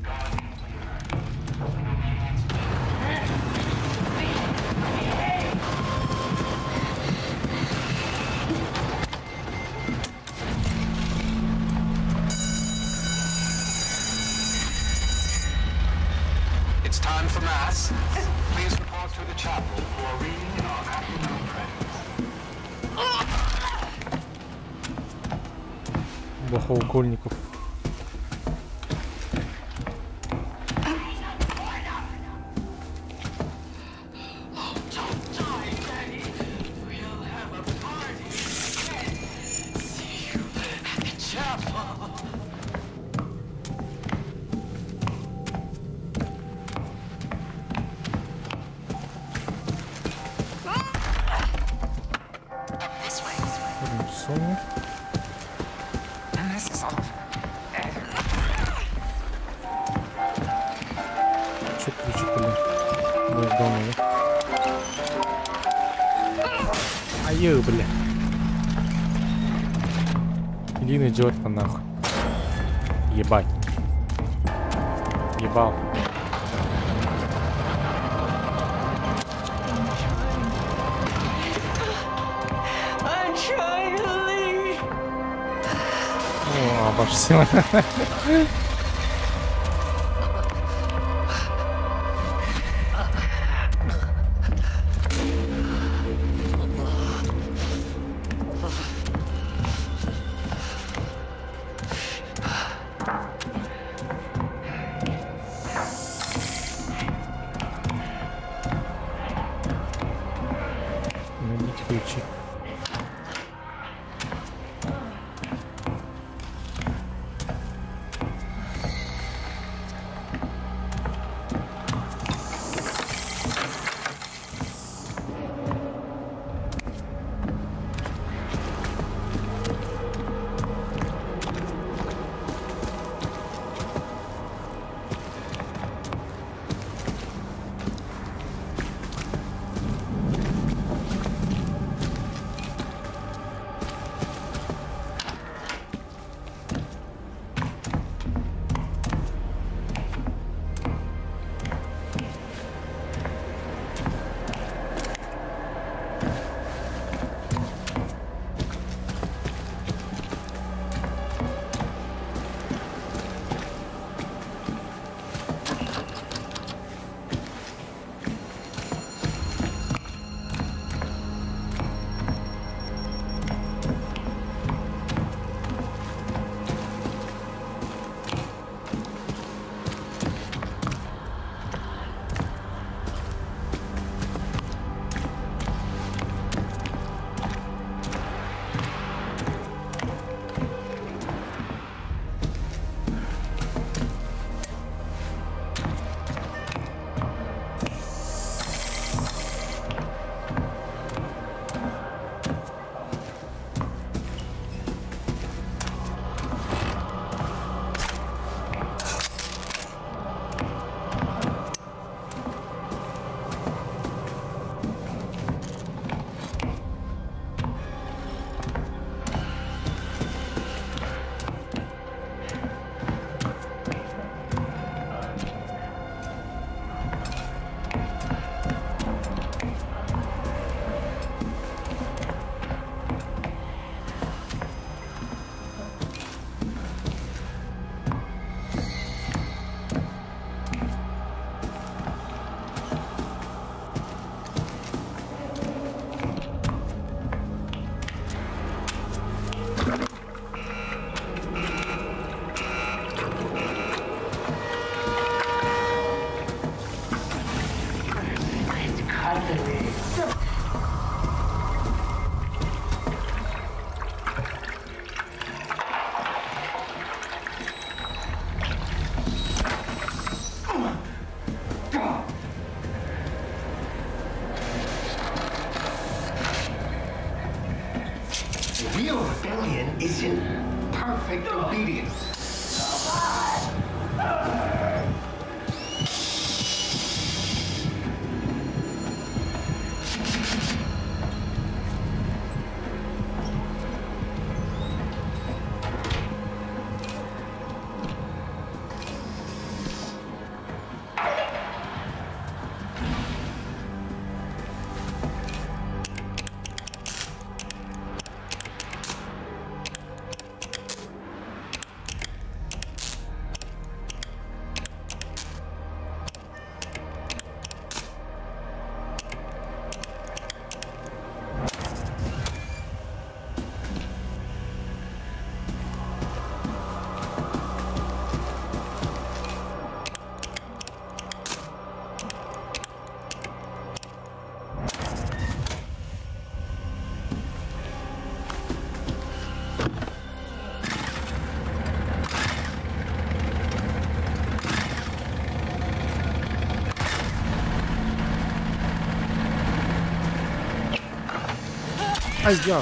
God, here. Obedience pure. It's time for Mass. Please report to the chapel for reading our afternoon prayers. Бахоукольников. Че ключик, блин? Будет дома, да? Ай-ё, бля. Лин идет по нахуй. Ебать. Ебал. I'm trying to leave. О, обожсила. Найдите ключи. Real rebellion isn't perfect obedience. Ай, я.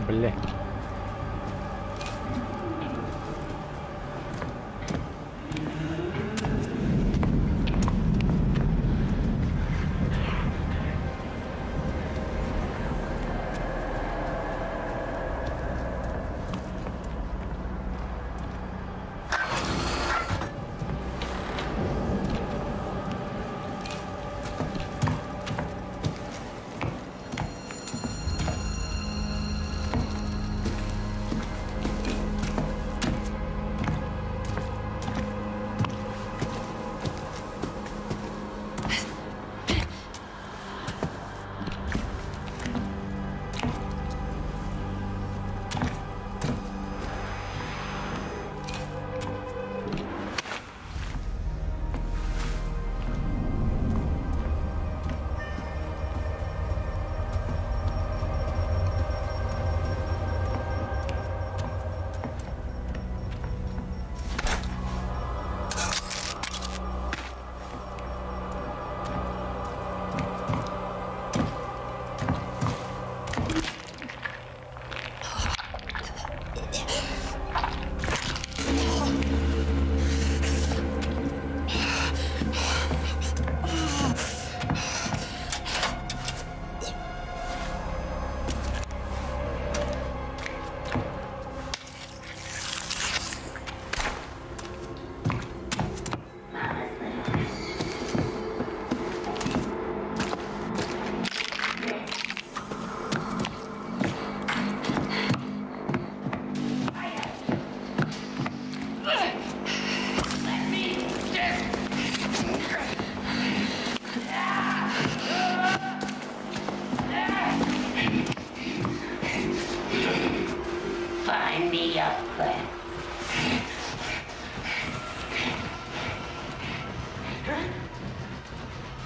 Бля.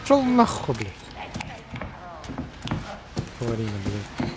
Пошел нахуй, блядь. Тварина, блядь.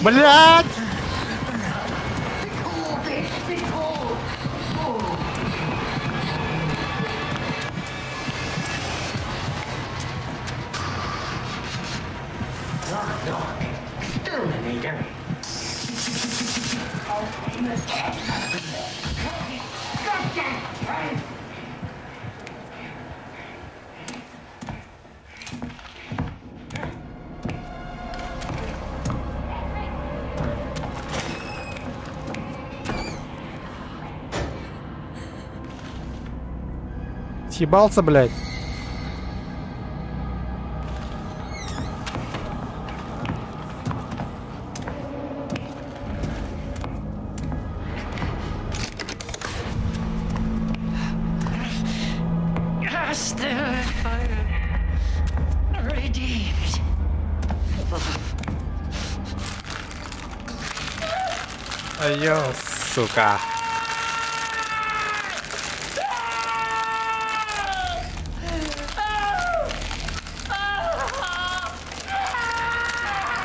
Блядь! Съебался, блядь. Redeemed. Ай-ё, сука.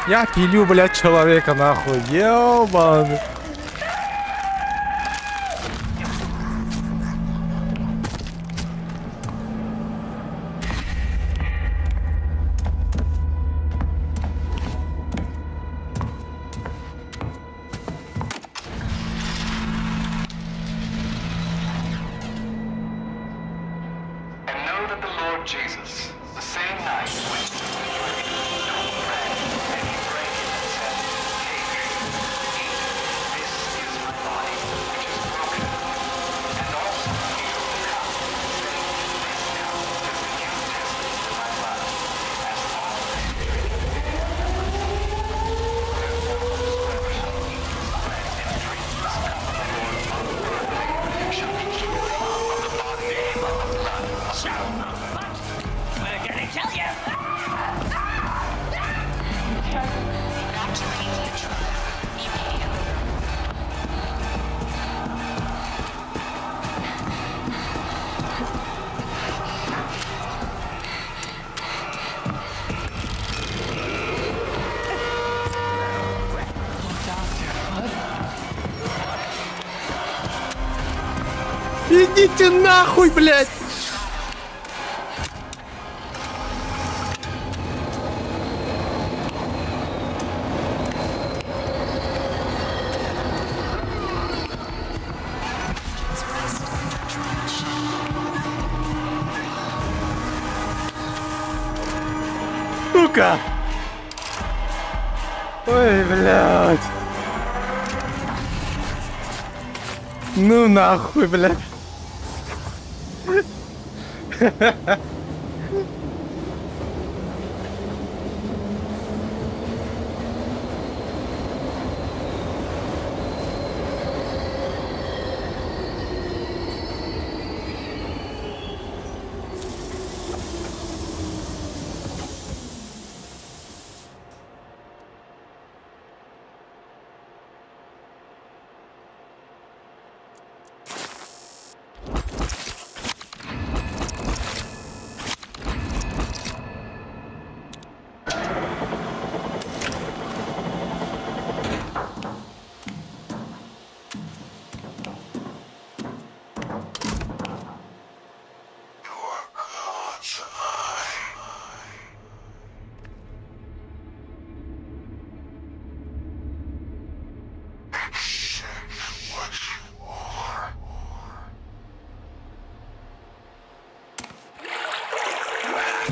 Я пилю, блядь, человека, нахуй. Ёбаный. And know that the Lord Jesus, the same night when took bread and he brake it and said, "Take, eat, this is my body, which is broken." And also he took the cup, saying, "This cup is the New Testament in my blood, as often as you drink it." Therefore, whosoever shall eat this bread and drink this cup of the Lord unworthily shall be guilty of the body and of the blood of God. We're gonna kill you! Evacuate the truck immediately. Идите нахуй, блядь! Сука! Ой, блядь! Ну нахуй, блядь!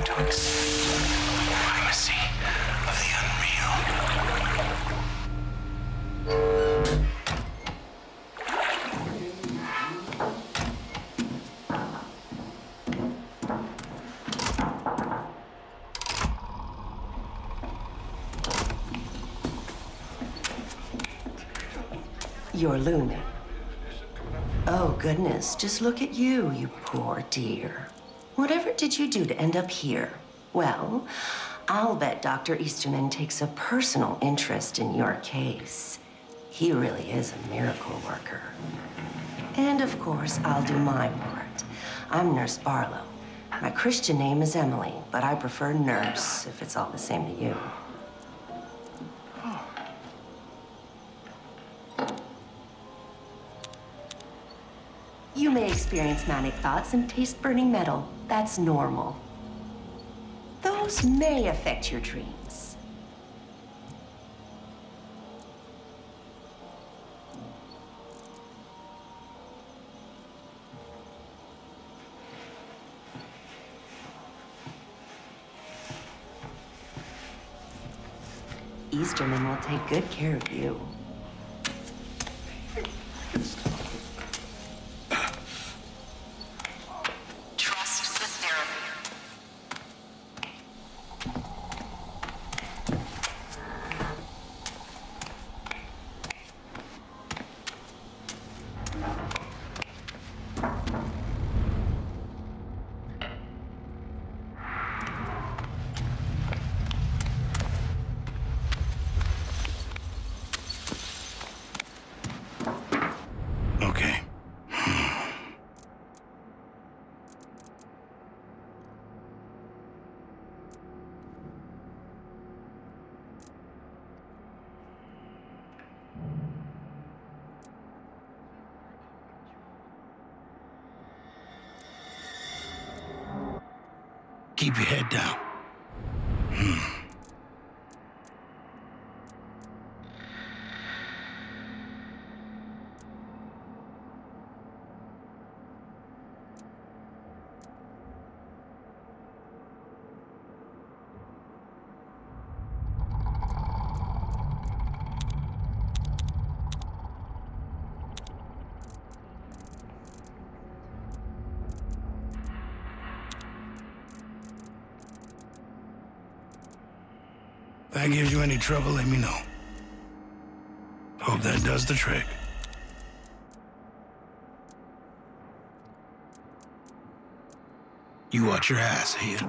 To accept the primacy of the unreal. You're looming. Oh, goodness, just look at you, you poor dear. Whatever did you do to end up here? Well, I'll bet Dr. Easterman takes a personal interest in your case. He really is a miracle worker. And of course, I'll do my part. I'm Nurse Barlow. My Christian name is Emily, but I prefer Nurse, if it's all the same to you. may experience manic thoughts and taste burning metal. That's normal. Those may affect your dreams. Easterman will take good care of you. Trust the therapy. Okay. Keep your head down. If that gives you any trouble, let me know. Hope that does the trick. You watch your ass here.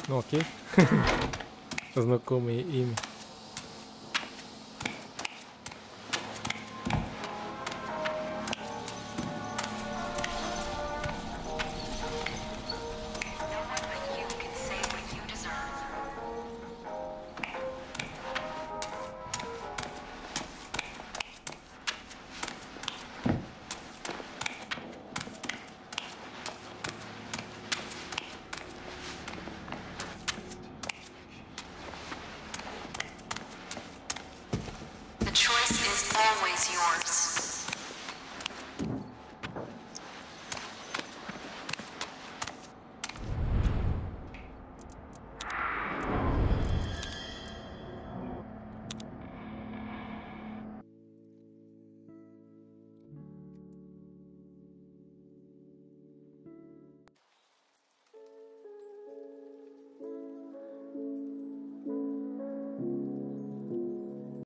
Ну окей. Знакомые имя. The choice is always yours.